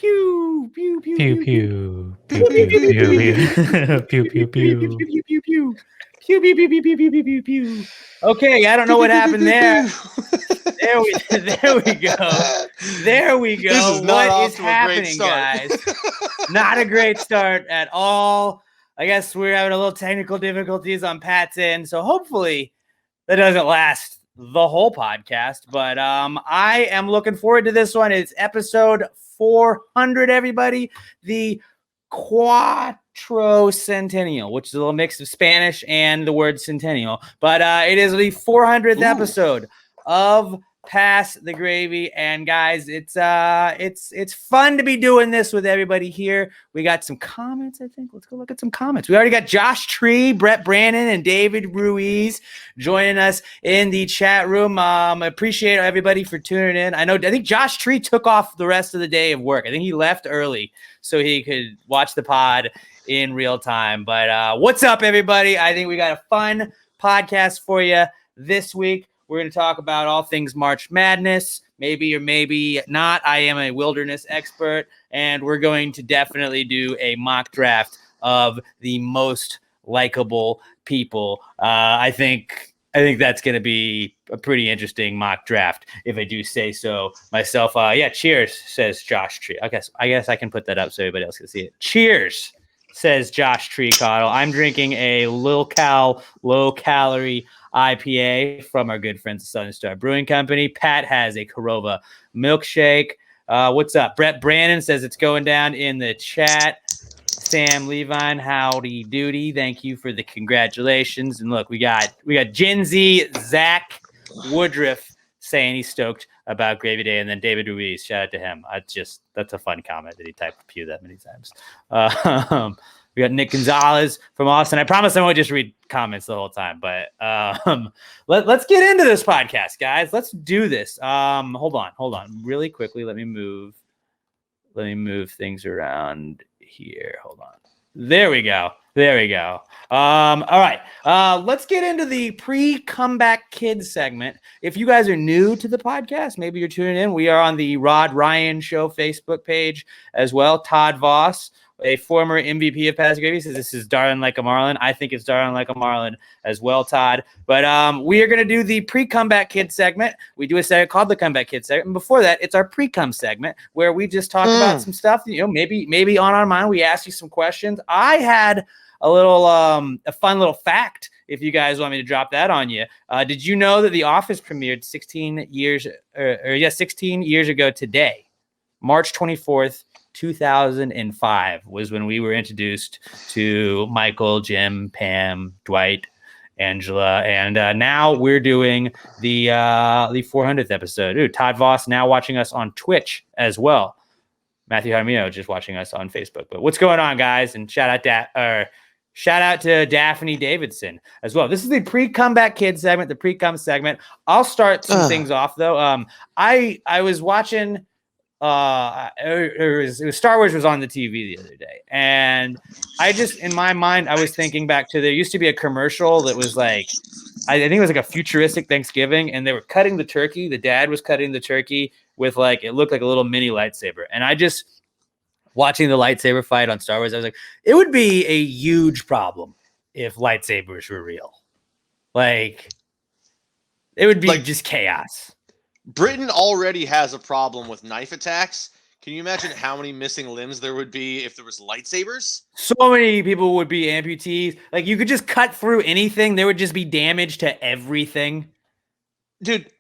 pew pew pew Pew pew pew pew pew pew pew pew pew pew. pew pew pew. Pew, pew, pew, pew, pew, pew, pew, pew, pew. Okay, I don't know what happened there. There we go. There we go. This is not What off is to a great happening, start. guys? Not a great start at all. I guess we're having a little technical difficulties on Pat's end, so hopefully that doesn't last the whole podcast. But I am looking forward to this one. It's episode 400, everybody. The Cuatrocentennial, which is a little mix of Spanish and the word centennial. But it is the 400th episode of Pass the Gravy. And guys, it's fun to be doing this with everybody here. We got some comments, I think. Let's go look at some comments. We already got Josh Tree, Brett Brannon, and David Ruiz joining us in the chat room. Appreciate everybody for tuning in. I think Josh Tree took off the rest of the day of work. I think he left early so he could watch the pod in real time. But what's up, everybody? I think we got a fun podcast for you this week. We're going to talk about all things March Madness, maybe or maybe not. I am a wilderness expert, and we're going to definitely do a mock draft of the most likable people. I think that's going to be a pretty interesting mock draft, if I do say so myself. Cheers, says Josh Tree. I guess I can put that up so everybody else can see it. Cheers, says Josh Tree Cottle. I'm drinking a low calorie IPA from our good friends at Southern Star Brewing Company. Pat has a Corova milkshake. What's up? Brett Brannon says it's going down in the chat. Sam Levine, howdy doody. Thank you for the congratulations. And look, we got Gen Z Zach Woodruff saying he's stoked about Gravy Day, and then David Ruiz, shout out to him. That's a fun comment that he typed a pew that many times. We got Nick Gonzalez from Austin. I promise I won't just read comments the whole time, but let's get into this podcast, guys. Let's do this. Hold on, really quickly. Let me move things around here. Hold on. There we go. All right. Let's get into the pre-comeback kids segment. If you guys are new to the podcast, maybe you're tuning in. We are on the Rod Ryan Show Facebook page as well. Todd Voss, a former MVP of Pass Gravy, says this is Darling Like a Marlin. I think it's Darling Like a Marlin as well, Todd. But we are going to do the pre-comeback kids segment. We do a segment called the Comeback Kids segment. And before that, it's our pre-cum segment where we just talk about some stuff, maybe on our mind. We ask you some questions. I had a fun little fact, if you guys want me to drop that on you. Did you know that The Office premiered 16 years ago today? March 24th, 2005 was when we were introduced to Michael, Jim, Pam, Dwight, Angela, and now we're doing the 400th episode. Ooh, Todd Voss now watching us on Twitch as well. Matthew Jaramillo just watching us on Facebook. But what's going on, guys? And shout out to Daphne Davidson as well. This is the pre-comeback kids segment, the pre-cum segment. I'll start some things off though. I was watching. It was Star Wars was on the TV the other day, and in my mind I was thinking back to, there used to be a commercial that was like, I think it was like a futuristic Thanksgiving, and they were cutting the turkey. The dad was cutting the turkey with it looked like a little mini lightsaber, and watching the lightsaber fight on Star Wars, I was like, it would be a huge problem if lightsabers were real. Like, it would be just chaos. Britain already has a problem with knife attacks. Can you imagine how many missing limbs there would be if there was lightsabers? So many people would be amputees. Like, you could just cut through anything. There would just be damage to everything. Dude,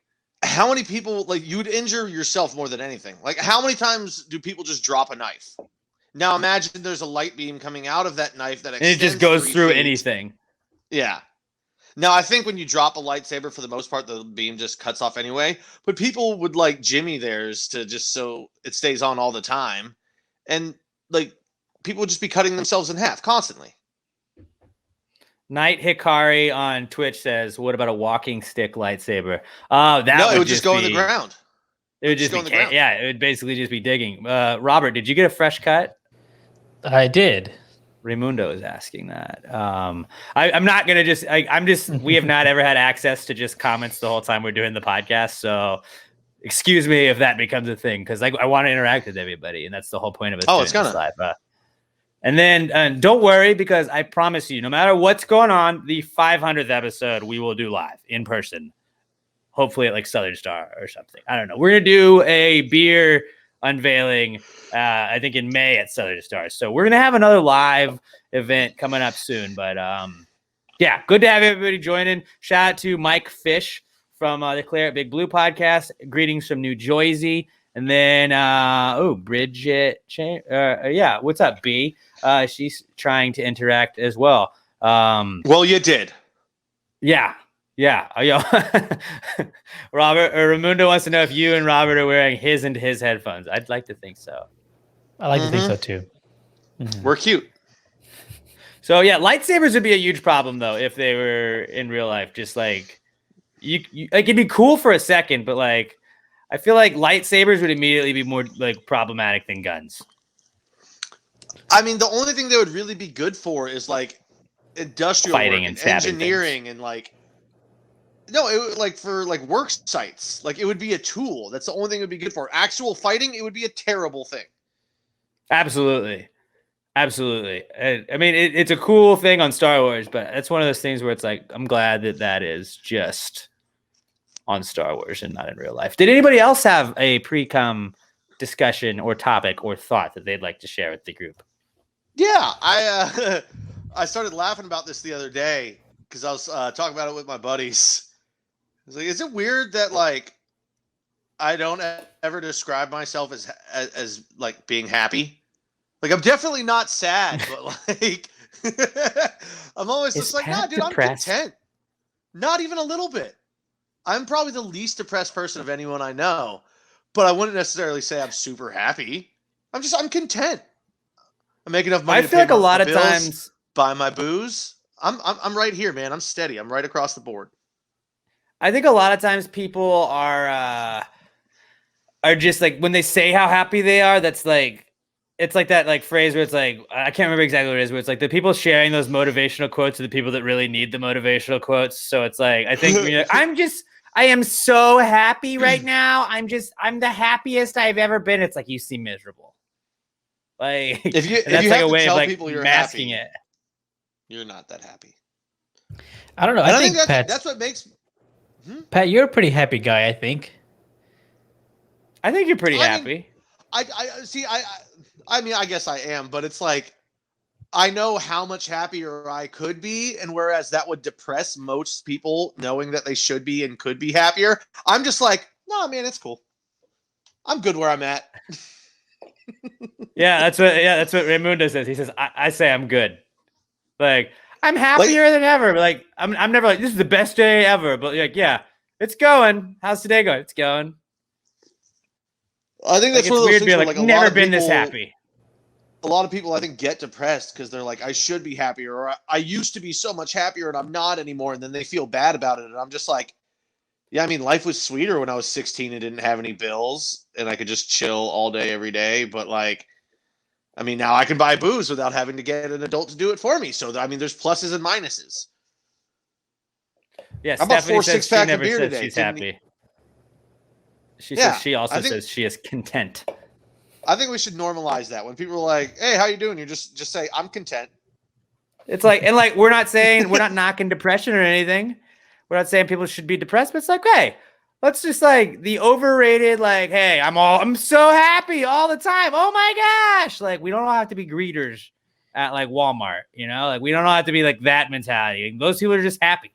how many people, you would injure yourself more than anything. Like, how many times do people just drop a knife? Now imagine there's a light beam coming out of that knife that extends, and it just goes through anything. Yeah. Now, I think when you drop a lightsaber, for the most part, the beam just cuts off anyway. But people would jimmy theirs to just so it stays on all the time. And people would just be cutting themselves in half constantly. Night Hikari on Twitch says, what about a walking stick lightsaber? It would just go in the ground. It would just go in the ground. Yeah, it would basically just be digging. Robert, did you get a fresh cut? I did. Raimundo is asking that. I'm not going to we have not ever had access to just comments the whole time we're doing the podcast. So excuse me if that becomes a thing, because like I want to interact with everybody, and that's the whole point of us Oh, it's doing this gonna. live. And then don't worry, because I promise you, no matter what's going on, the 500th episode we will do live in person. Hopefully at like Southern Star or something. I don't know. We're gonna do a beer unveiling, I think in May at Southern Star. So we're gonna have another live event coming up soon. But yeah, good to have everybody joining. Shout out to Mike Fish from the Claire at Big Blue podcast. Greetings from New Jersey. And then Bridget. Yeah, what's up, B? She's trying to interact as well. Well, you did. Yeah. Robert or Raimundo wants to know if you and Robert are wearing his headphones. I'd like to think so. I like to think so too. We're cute. So yeah, lightsabers would be a huge problem though if they were in real life. Just like you like it'd be cool for a second, but like I feel like lightsabers would immediately be more like problematic than guns. I mean, the only thing they would really be good for is like industrial Fighting work and and engineering and like. No, it would like for like work sites. Like it would be a tool. That's the only thing it would be good for. Actual fighting, it would be a terrible thing. Absolutely. I mean, it's a cool thing on Star Wars, but it's one of those things where it's like, I'm glad that is just on Star Wars and not in real life. Did anybody else have a pre-com discussion or topic or thought that they'd like to share with the group? Yeah, I I started laughing about this the other day because I was talking about it with my buddies. I was like, is it weird that like I don't ever describe myself as like being happy? Like I'm definitely not sad, but like I'm always just like, nah, dude, depressed? I'm content. Not even a little bit. I'm probably the least depressed person of anyone I know, but I wouldn't necessarily say I'm super happy. I'm content. I make enough money. I feel like a lot of bills, times buy my booze. I'm right here, man. I'm steady. I'm right across the board. I think a lot of times people are just like when they say how happy they are, that's like it's like that like phrase where it's like I can't remember exactly what it is, where it's like the people sharing those motivational quotes are the people that really need the motivational quotes. So it's like I think you're like, I am so happy right now. I'm the happiest I've ever been. It's like you seem miserable. Like if you that's have like to a way tell of like people you're masking happy, it. you're not that happy. I don't know. And I think that's what makes Pat, you're a pretty happy guy, I think. I think you're pretty I happy. mean, I see. I mean, I guess I am, but it's like I know how much happier I could be, and whereas that would depress most people, knowing that they should be and could be happier, I'm just like, nah, man, it's cool. I'm good where I'm at. That's what Raimundo says. He says, I say I'm good. Like I'm happier than ever. But like I'm never like this is the best day ever. But like, yeah, it's going. How's today going? It's going. I think that's like, one of those weird things being where like like a never lot of been people, this happy. A lot of people, I think, get depressed because they're like, I should be happier, or I used to be so much happier and I'm not anymore, and then they feel bad about it. And I'm just like, yeah, I mean, life was sweeter when I was 16 and didn't have any bills, and I could just chill all day, every day. But like, I mean, now I can buy booze without having to get an adult to do it for me. So I mean, there's pluses and minuses. Yeah, How about Stephanie 4 says 6-pack she of never beer says today? she's happy. She Yeah, says she also I think- says she is content. I think we should normalize that. When people are like, "Hey, how you doing?" You just say, "I'm content." It's like, and like we're not knocking depression or anything. We're not saying people should be depressed, but it's like, hey, let's just like the overrated, like, hey, I'm so happy all the time. Oh my gosh. Like we don't have to be greeters at like Walmart, you know, like we don't have to be like that mentality. Those people are just happy.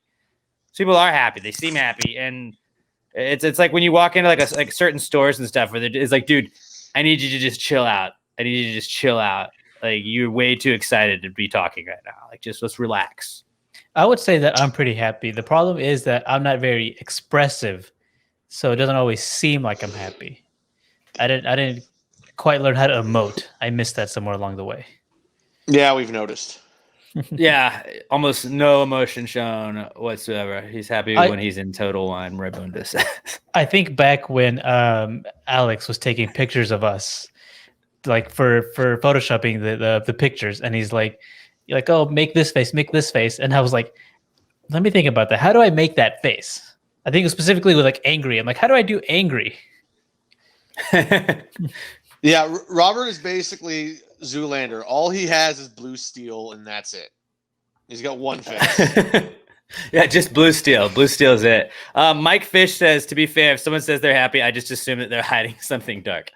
People are happy. They seem happy. And it's like when you walk into like certain stores and stuff where it's like, dude, I need you to just chill out. Like you're way too excited to be talking right now. Like just let's relax. I would say that I'm pretty happy. The problem is that I'm not very expressive, so it doesn't always seem like I'm happy. I didn't quite learn how to emote. I missed that somewhere along the way. Yeah, we've noticed. Yeah, almost no emotion shown whatsoever. He's happy when he's in total line. Raimundo says. I think back when Alex was taking pictures of us, like for photoshopping the pictures, and he's like, "You're like, oh, make this face," and I was like, "Let me think about that. How do I make that face?" I think specifically with like angry. I'm like, "How do I do angry?" Yeah, Robert is basically Zoolander. All he has is blue steel, and that's it. He's got one face. Yeah, just blue steel. Blue steel is it. Mike Fish says, to be fair, if someone says they're happy, I just assume that they're hiding something dark.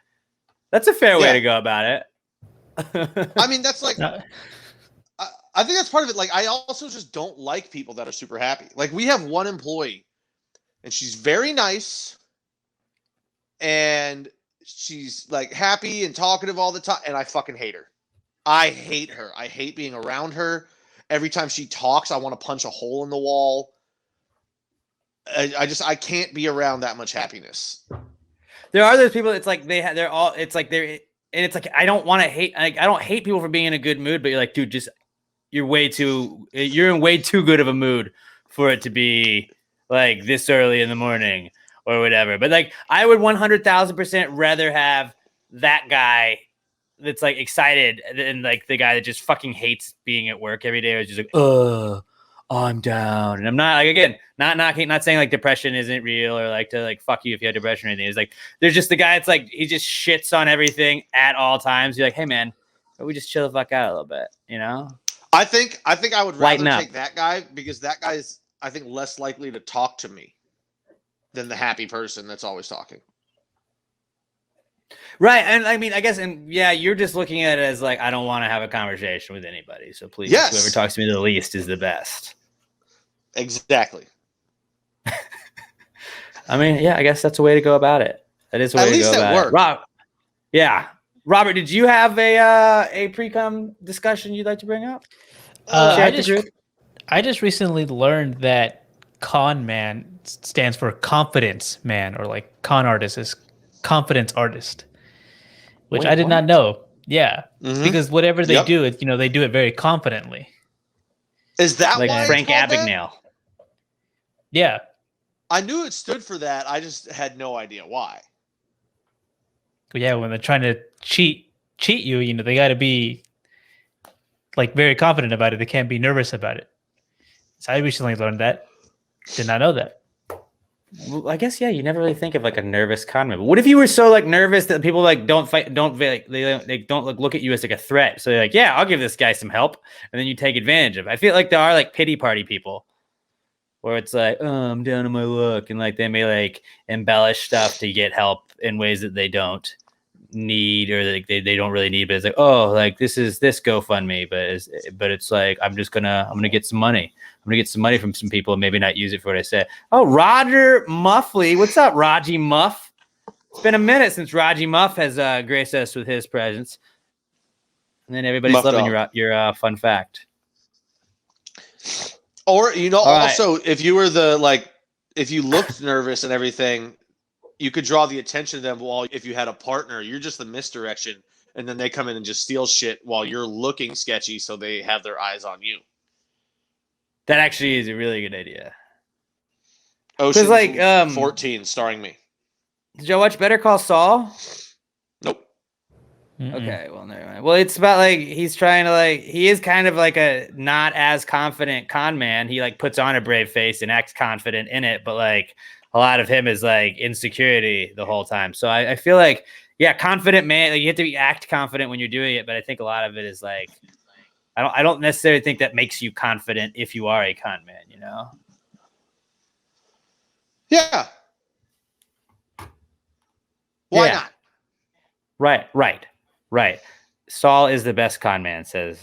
That's a fair way to go about it. I mean, that's like, I think that's part of it. Like, I also just don't like people that are super happy. Like, we have one employee, and she's very nice, and she's like happy and talkative all the time, and I fucking hate her. I hate her. I hate being around her. Every time she talks, I want to punch a hole in the wall. I can't be around that much happiness. There are those people. It's like it's like I don't want to hate. Like, I don't hate people for being in a good mood, but you're like, dude, you're in way too good of a mood for it to be like this early in the morning or whatever. But like, I would 100,000% rather have that guy that's like excited than like the guy that just fucking hates being at work every day. Or is just like, I'm down. And I'm not like, again, not knocking, not saying like depression isn't real or like to like fuck you if you have depression or anything. It's like, there's just the guy that's like, he just shits on everything at all times. You're like, hey man, we just chill the fuck out a little bit, you know? I think I would rather Lighten up. take that guy because that guy is, I think, less likely to talk to me than the happy person that's always talking. Right. And I mean, I guess, and yeah, you're just looking at it as like, I don't want to have a conversation with anybody. So please, whoever talks to me the least is the best. Exactly. I mean, yeah, I guess that's a way to go about it. That is a way to go about it. Yeah. Robert, did you have a pre-com discussion you'd like to bring up? I just recently learned that con man stands for confidence man, or like con artist is confidence artist, which I did not know. Yeah, because whatever they do, it they do it very confidently. Is that like why Frank Abagnale? Yeah, I knew it stood for that. I just had no idea why. Yeah, when they're trying to cheat you, they got to be like very confident about it. They can't be nervous about it. So I recently learned that. Did not know that. Well, I guess, yeah, you never really think of like a nervous con man. But what if you were so like nervous that people like don't look at you as like a threat? So they're like, yeah, I'll give this guy some help, and then you take advantage of it. I feel like there are like pity party people where it's like, oh, I'm down on my luck, and like they may like embellish stuff to get help in ways that they don't need, or like they don't really need, but it's like, oh, like this GoFundMe, but it's like I'm gonna get some money. I'm gonna get some money from some people and maybe not use it for what I said. Oh, Roger Muffley, what's up, Raji Muff? It's been a minute since Raji Muff has graced us with his presence, and then everybody's Muff loving your fun fact. Or also, if you were if you looked nervous and everything, you could draw the attention to them. While if you had a partner, you're just the misdirection, and then they come in and just steal shit while you're looking sketchy, so they have their eyes on you. That actually is a really good idea. Ocean's 14, starring me. Did y'all watch Better Call Saul? Nope. Mm-mm. Okay, well, never mind. Well, it's about like he's trying to he is kind of like a not as confident con man. He like puts on a brave face and acts confident in it, but like a lot of him is like insecurity the whole time. So I feel like, yeah, confident man, like you have to act confident when you're doing it, but I think a lot of it is like, I don't necessarily think that makes you confident if you are a con man, Yeah. Why not? Right. Saul is the best con man, says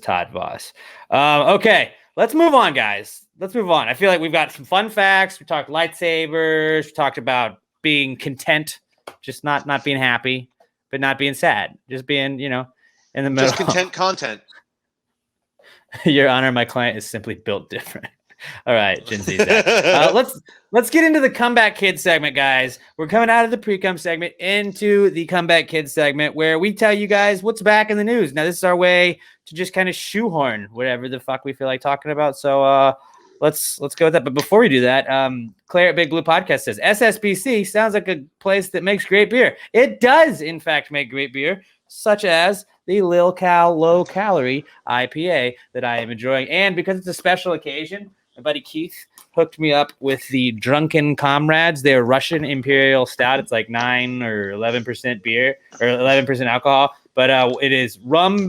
Todd Voss. Okay, let's move on, guys. Let's move on. I feel like we've got some fun facts. We talked lightsabers. We talked about being content, just not being happy, but not being sad. Just being, in the middle. Just content content. Your Honor, my client is simply built different. All right, Gen Z. Let's get into the Comeback Kids segment, guys. We're coming out of the pre-cum segment into the Comeback Kids segment, where we tell you guys what's back in the news. Now, this is our way to just kind of shoehorn whatever the fuck we feel like talking about. So let's go with that. But before we do that, Claire at Big Blue Podcast says SSBC sounds like a place that makes great beer. It does, in fact, make great beer, such as the Lil Cal Low Calorie IPA that I am enjoying. And because it's a special occasion, My buddy Keith hooked me up with the Drunken Comrades. They're Russian Imperial Stout. It's like 9 or 11% beer or 11% alcohol, but it is rum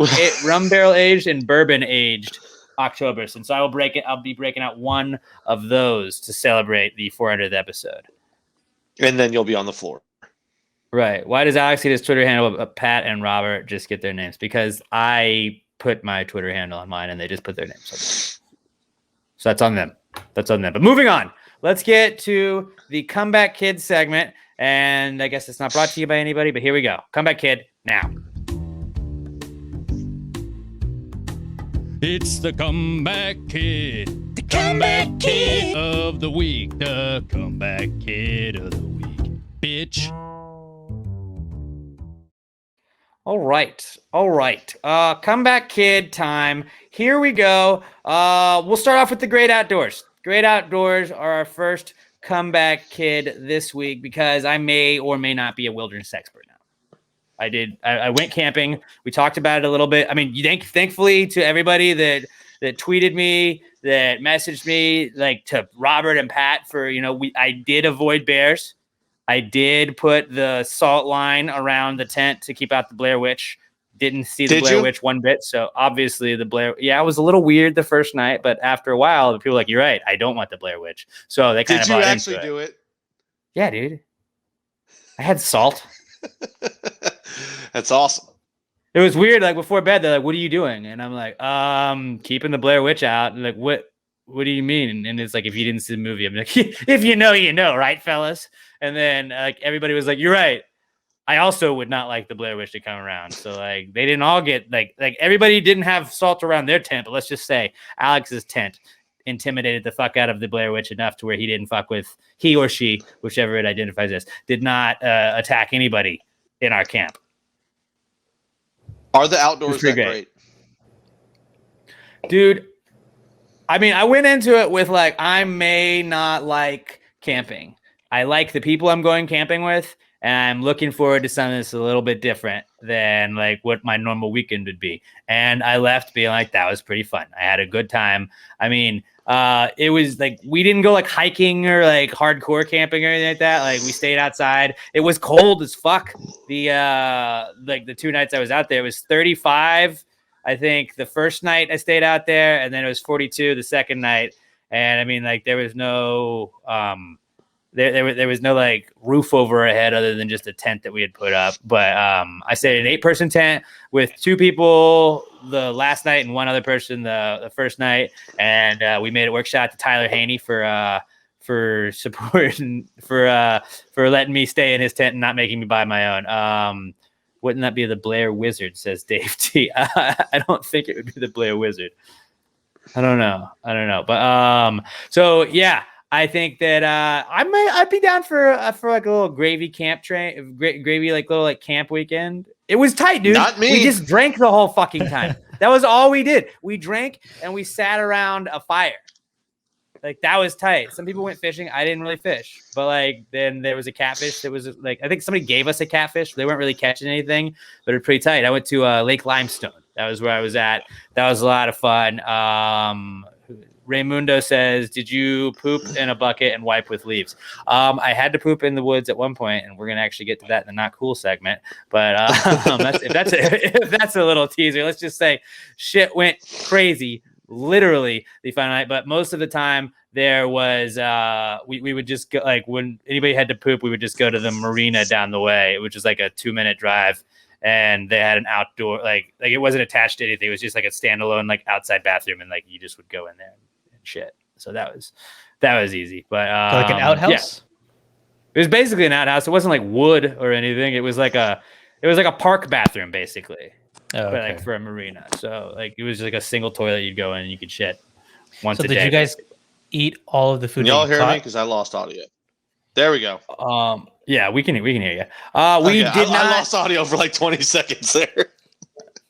barrel aged and bourbon aged Oktoberfest. And so I'll be breaking out one of those to celebrate the 400th episode. And then you'll be on the floor. Right. Why does Alex get his Twitter handle? Pat and Robert just get their names because I put my Twitter handle on mine and they just put their names. So that's on them. But moving on, let's get to the Comeback Kid segment. And I guess it's not brought to you by anybody, but here we go. Comeback Kid now. It's the Comeback Kid. The Comeback Kid of the week. The Comeback Kid of the week. Bitch. All right. Comeback Kid time. Here we go. We'll start off with the Great Outdoors. Great Outdoors are our first Comeback Kid this week because I may or may not be a wilderness expert now. I went camping. We talked about it a little bit. I mean, thankfully to everybody that tweeted me, that messaged me, like to Robert and Pat for, I did avoid bears. I did put the salt line around the tent to keep out the Blair Witch. Didn't see the Blair Witch one bit. So obviously it was a little weird the first night, but after a while, people were like, you're right. I don't want the Blair Witch. So they kind of Did you actually do it? Yeah, dude. I had salt. That's awesome. It was weird. Like before bed, they're like, what are you doing? And I'm like, keeping the Blair Witch out. And like, what do you mean? And it's like, if you didn't see the movie, I'm like, if you know, right, fellas? And then like everybody was like, you're right. I also would not like the Blair Witch to come around. So like they didn't all get like everybody didn't have salt around their tent, but let's just say Alex's tent intimidated the fuck out of the Blair Witch enough to where he didn't fuck with he or she, whichever it identifies as, did not attack anybody in our camp. Are the outdoors that great? Dude, I mean, I went into it with like, I may not like camping. I like the people I'm going camping with, and I'm looking forward to something that's a little bit different than like what my normal weekend would be. And I left being like, that was pretty fun. I had a good time. I mean, it was like, we didn't go like hiking or like hardcore camping or anything like that. Like we stayed outside. It was cold as fuck. The 2 nights I was out there, it was 35. I think the first night I stayed out there, and then it was 42 the second night. And I mean, like there was no, there was no like roof over our head other than just a tent that we had put up. But I stayed in an 8-person tent with 2 people the last night and 1 other person the first night. And we made it work. Shout out to Tyler Haney for support and for letting me stay in his tent and not making me buy my own. Wouldn't that be the Blair Wizard, says Dave T. I don't think it would be the Blair Wizard. I don't know. But so yeah, I think that I'd be down for like a little gravy camp gravy like little like camp weekend. It was tight, dude. Not me. We just drank the whole fucking time. That was all we did. We drank and we sat around a fire. Like that was tight. Some people went fishing. I didn't really fish, but like then there was a catfish that was like, I think somebody gave us a catfish. They weren't really catching anything, but it was pretty tight. I went to Lake Limestone. That was where I was at. That was a lot of fun. Raymundo says, did you poop in a bucket and wipe with leaves? I had to poop in the woods at one point, and we're going to actually get to that in the not cool segment. But if that's a little teaser, let's just say shit went crazy. Literally the final night, but most of the time there was we would just go, like when anybody had to poop, we would just go to the marina down the way, which was like a 2-minute drive, and they had an outdoor like it wasn't attached to anything. It was just like a standalone like outside bathroom, and like you just would go in there and shit. So that was easy. But like an outhouse? Yeah. It was basically an outhouse. It wasn't like wood or anything. It was like a park bathroom basically. Oh, okay. But like for a marina. So like it was like a single toilet you'd go in and you could shit once a day. So did you guys eat all of the food? Can y'all hear me? Because I lost audio. There we go. Yeah, we can hear you. I lost audio for like 20 seconds there.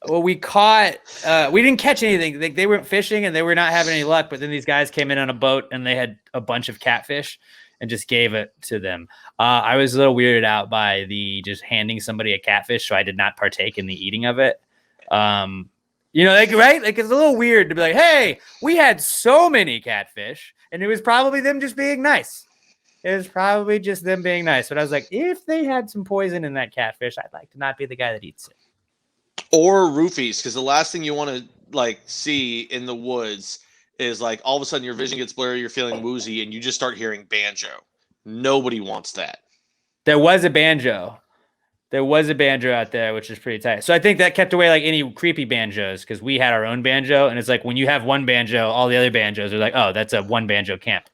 Well, we didn't catch anything. They weren't fishing and they were not having any luck. But then these guys came in on a boat and they had a bunch of catfish and just gave it to them. I was a little weirded out by the just handing somebody a catfish, so I did not partake in the eating of it. You know, like, right? Like, it's a little weird to be like, hey, we had so many catfish, and it was probably them just being nice. It was probably just them being nice. But I was like, if they had some poison in that catfish, I'd like to not be the guy that eats it. Or roofies, because the last thing you want to like see in the woods is like all of a sudden your vision gets blurry, you're feeling woozy, and you just start hearing banjo. Nobody wants that. There was a banjo. There was a banjo out there, which is pretty tight. So I think that kept away like any creepy banjos because we had our own banjo. And it's like when you have one banjo, all the other banjos are like, oh, that's a one banjo camp.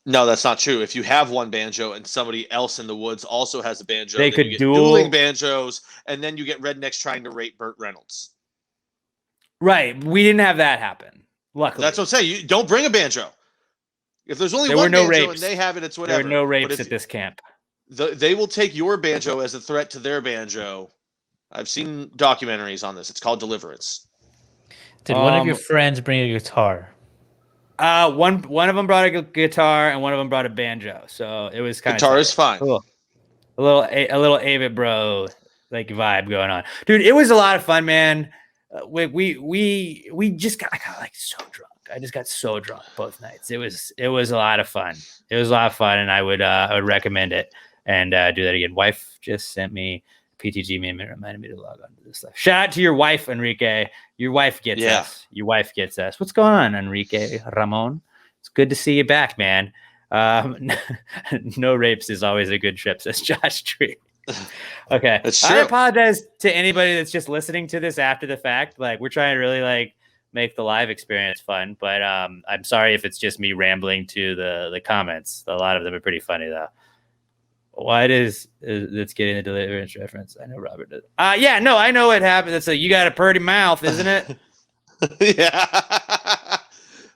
No, that's not true. If you have one banjo and somebody else in the woods also has a banjo, They then could you get duel. dueling banjos, and then you get rednecks trying to rape Burt Reynolds. Right. We didn't have that happen. Luckily. That's what I'm saying. You don't bring a banjo. If there's only There one were no banjo rapes. and they have it, it's whatever. There were no But rapes if at this camp. they will take your banjo as a threat to their banjo. I've seen documentaries on this. It's called Deliverance. Did one of your friends bring a guitar? One of them brought a guitar and one of them brought a banjo. So it was kind of Guitar is fine. cool. A little Avid Bro like vibe going on, dude. It was a lot of fun, man. We just got, I got like so drunk. I just got so drunk both nights. It was a lot of fun. It was a lot of fun, and I would recommend it and do that again. Wife just sent me a PTG meme and reminded me to log on to this stuff. Shout out to your wife, Enrique. Your wife gets us. Your wife gets us. What's going on, Enrique Ramon? It's good to see you back, man. No rapes is always a good trip, says Josh Tree. Okay. That's I true. apologize to anybody that's just listening to this after the fact. Like, we're trying to really like make the live experience fun, but I'm sorry if it's just me rambling to the comments. A lot of them are pretty funny though. Why let's get in the Deliverance reference. I know Robert does. Yeah, no, I know what happened. It's like, you got a pretty mouth, isn't it? Yeah.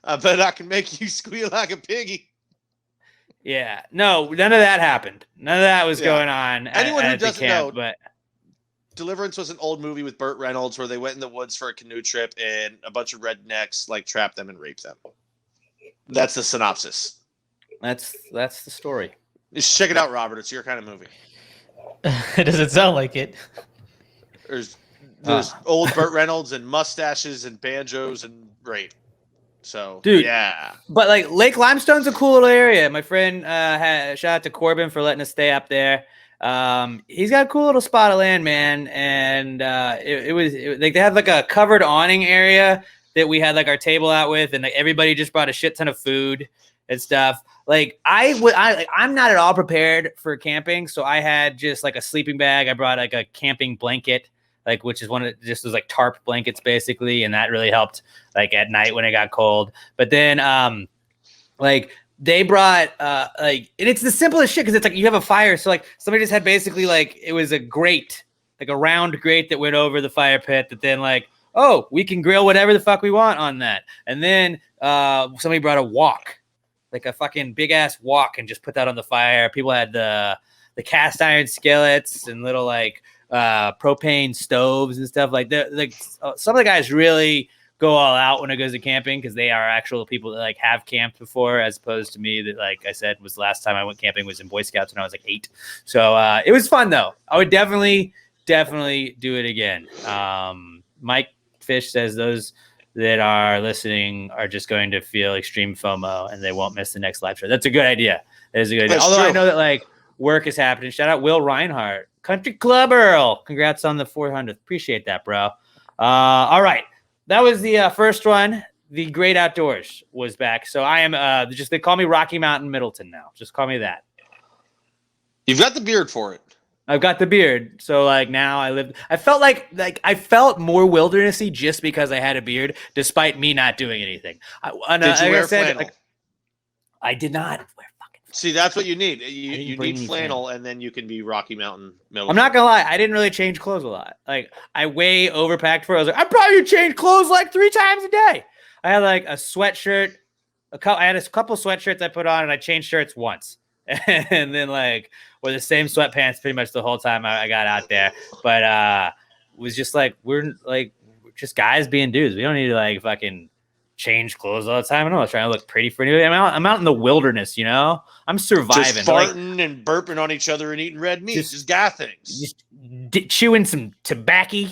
I bet I can make you squeal like a piggy. Yeah, no, none of that happened. None of that was going on. Anyone who at the doesn't camp, know, but Deliverance was an old movie with Burt Reynolds where they went in the woods for a canoe trip and a bunch of rednecks like trapped them and raped them. That's the synopsis. that's the story. Just check it out, Robert. It's your kind of movie. It doesn't sound like it. There's old Burt Reynolds and mustaches and banjos and rape. So, Dude, yeah. But like Lake Limestone's a cool little area. My friend shout out to Corbin for letting us stay up there. He's got a cool little spot of land, man. And it was like they had like a covered awning area that we had like our table out with, and like everybody just brought a shit ton of food and stuff. Like I'm not at all prepared for camping, so I had just like a sleeping bag. I brought like a camping blanket, like, which is one of just those like tarp blankets basically, and that really helped like at night when it got cold. But then like they brought like, and it's the simplest shit because it's like you have a fire, so like somebody just had basically like, it was a grate, like a round grate that went over the fire pit that then like, oh, we can grill whatever the fuck we want on that. And then somebody brought a wok, like a fucking big ass wok, and just put that on the fire. People had the cast iron skillets and little like propane stoves and stuff like that. Like some of the guys really go all out when it goes to camping because they are actual people that like have camped before, as opposed to me that, like I said, was the last time I went camping was in Boy Scouts when I was like 8. So it was fun though. I would definitely do it again. Mike Fish says those that are listening are just going to feel extreme FOMO and they won't miss the next live show. That's a good idea. That is a good idea. That's Although true. I know that like work is happening. Shout out Will Reinhardt, Country Club Earl. Congrats on the 400th. Appreciate that, bro. All right. That was the first one. The Great Outdoors was back. So I am they call me Rocky Mountain Middleton now. Just call me that. You've got the beard for it. I've got the beard. So like now I felt like I felt more wildernessy just because I had a beard, despite me not doing anything. Did you wear flannel? I did not wear fucking. See, that's what you need. You bring need any flannel, and then you can be Rocky Mountain Middleton. I'm not gonna lie, I didn't really change clothes a lot. Like I way overpacked for it. I was like, I probably change clothes like 3 times a day. I had like a sweatshirt, I had a couple sweatshirts I put on, and I changed shirts once. And then like wore the same sweatpants pretty much the whole time I got out there. But it was just like we're just guys being dudes. We don't need to like fucking change clothes all the time. I don't know, trying to look pretty for anybody. I'm out in the wilderness, you know. I'm surviving. Just farting and burping on each other and eating red meat. Just guy things. Just chewing some tobacco,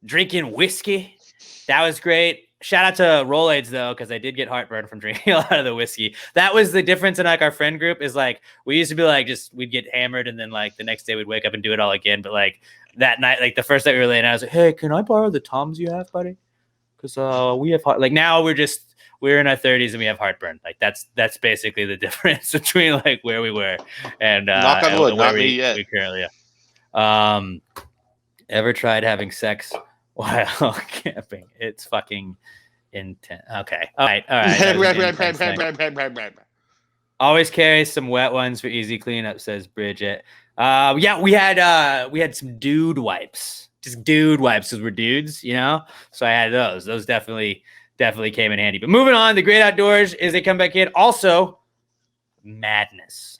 drinking whiskey. That was great. Shout out to Rolaids though, because I did get heartburn from drinking a lot of the whiskey. That was the difference in like our friend group is like we used to be like we'd get hammered and then like the next day we'd wake up and do it all again. But like that night, like the first night we were laying, I was like, "Hey, can I borrow the Toms you have, buddy? Because we have like now we're in our 30s and we have heartburn. Like that's basically the difference between like where we were and knock on wood, not me yet. We currently are. Ever tried having sex while camping? It's fucking intense. Okay. All right. Always carry some wet ones for easy cleanup, says Bridget. Yeah, we had some dude wipes. Just dude wipes because we're dudes, you know? So I had those. Those definitely came in handy. But moving on, the great outdoors is a comeback kid. Also, madness.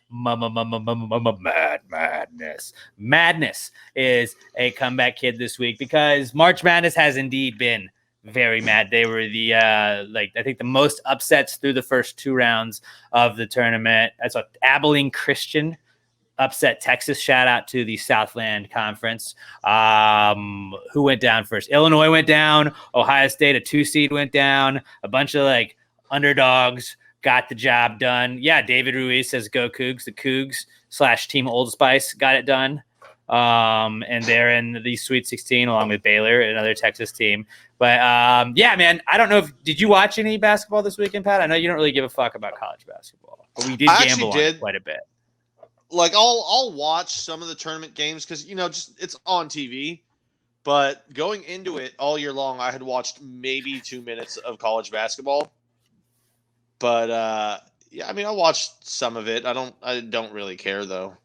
Madness is a comeback kid this week because March Madness has indeed been very mad. They were the I think the most upsets through the first 2 rounds of the tournament. That's what Abilene Christian upset Texas. Shout out to the Southland Conference. Who went down first? Illinois went down. Ohio State, a 2 seed, went down. A bunch of like underdogs got the job done. Yeah, David Ruiz says go Cougs. The Cougs / Team Old Spice got it done. And they're in the Sweet 16 along with Baylor, another Texas team. But yeah, man, I don't know did you watch any basketball this weekend, Pat? I know you don't really give a fuck about college basketball, but we did gamble on it quite a bit. Like I'll watch some of the tournament games because just it's on TV. But going into it all year long, I had watched maybe 2 minutes of college basketball. But yeah, I mean, I watched some of it. I don't really care though.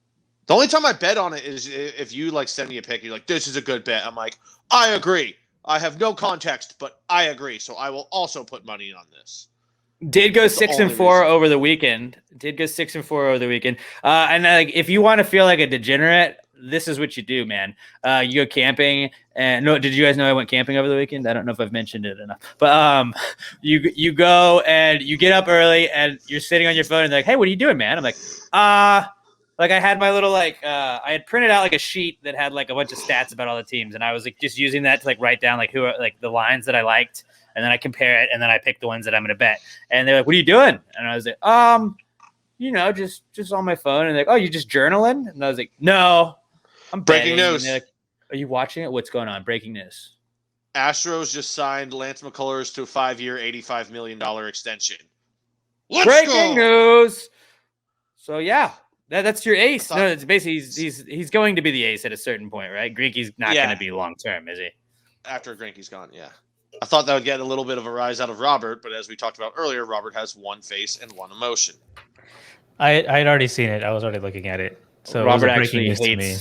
The only time I bet on it is if you like send me a pick, you're like, "This is a good bet." I'm like, "I agree. I have no context, but I agree." So I will also put money on this. Did go 6-4 over the weekend. And like, if you want to feel like a degenerate, this is what you do, man. You go camping, and did you guys know I went camping over the weekend? I don't know if I've mentioned it enough, but you go and you get up early, and you're sitting on your phone, and they're like, "Hey, what are you doing, man?" I'm like, like I had my little I had printed out like a sheet that had like a bunch of stats about all the teams, and I was like just using that to like write down like who are like the lines that I liked. And then I compare it, and then I pick the ones that I'm going to bet. And they're like, "What are you doing?" And I was like, just on my phone." And they're like, "Oh, you just journaling?" And I was like, "No, I'm breaking betting." news. Like, "Are you watching it? What's going on?" Breaking news. Astros just signed Lance McCullers to a 5-year, $85 million extension. Breaking news. So yeah, that's your ace. No, it's basically he's going to be the ace at a certain point, right? Greinke's not going to be long term, is he? After Greinke's gone, yeah. I thought that would get a little bit of a rise out of Robert, but as we talked about earlier, Robert has one face and one emotion. I had already seen it. I was already looking at it. So Robert it was actually news to me.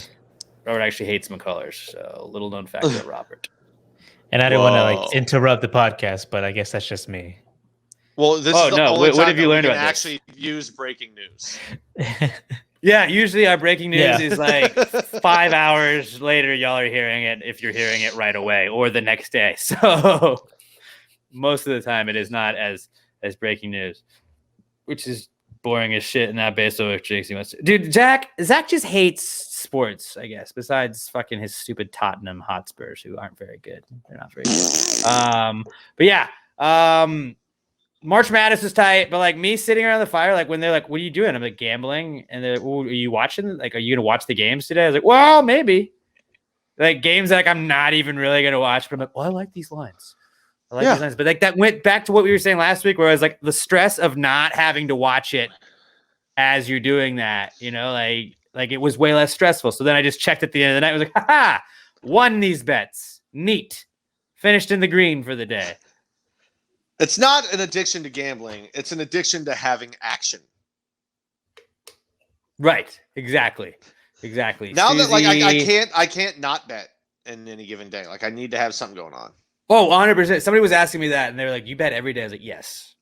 Robert actually hates McCullers. So little known fact about Robert. And I didn't want to like interrupt the podcast, but I guess that's just me. Well, this is the only time what have you learned we can about actually use breaking news. Yeah, usually our breaking news is like 5 hours later, y'all are hearing it if you're hearing it right away or the next day. So most of the time it is not as breaking news, which is boring as shit. And not based on what Jinxie wants to. Dude, Zach just hates sports, I guess, besides fucking his stupid Tottenham Hotspurs, who aren't very good. They're not very good. But yeah, March Madness is tight, but like me sitting around the fire, like when they're like, "What are you doing?" I'm like, "Gambling." And they're like, "Well, are you watching? Like, are you gonna watch the games today?" I was like, "Well, maybe." Like games that like I'm not even really gonna watch, but I'm like, "Well, I like these lines. I like these lines." But like that went back to what we were saying last week, where I was like, the stress of not having to watch it as you're doing that, like it was way less stressful. So then I just checked at the end of the night. I was like, "Ha! Won these bets. Neat. Finished in the green for the day." It's not an addiction to gambling. It's an addiction to having action. Right. Exactly. Now that like I can't not bet in any given day. Like I need to have something going on. Oh, 100%. Somebody was asking me that, and they were like, "You bet every day?" I was like, "Yes."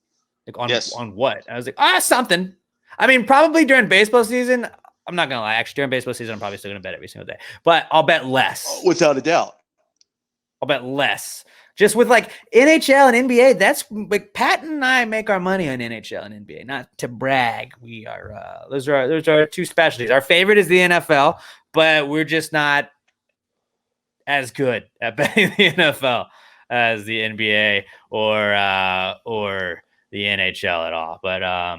Like on what? I was like, something. I mean, probably during baseball season. I'm not gonna lie. Actually, during baseball season, I'm probably still gonna bet every single day, but I'll bet less. Without a doubt. I'll bet less. Just with like NHL and NBA, that's like Pat and I make our money on NHL and NBA. Not to brag, we are those are our two specialties. Our favorite is the NFL, but we're just not as good at betting the NFL. as the NBA or the NHL at all. But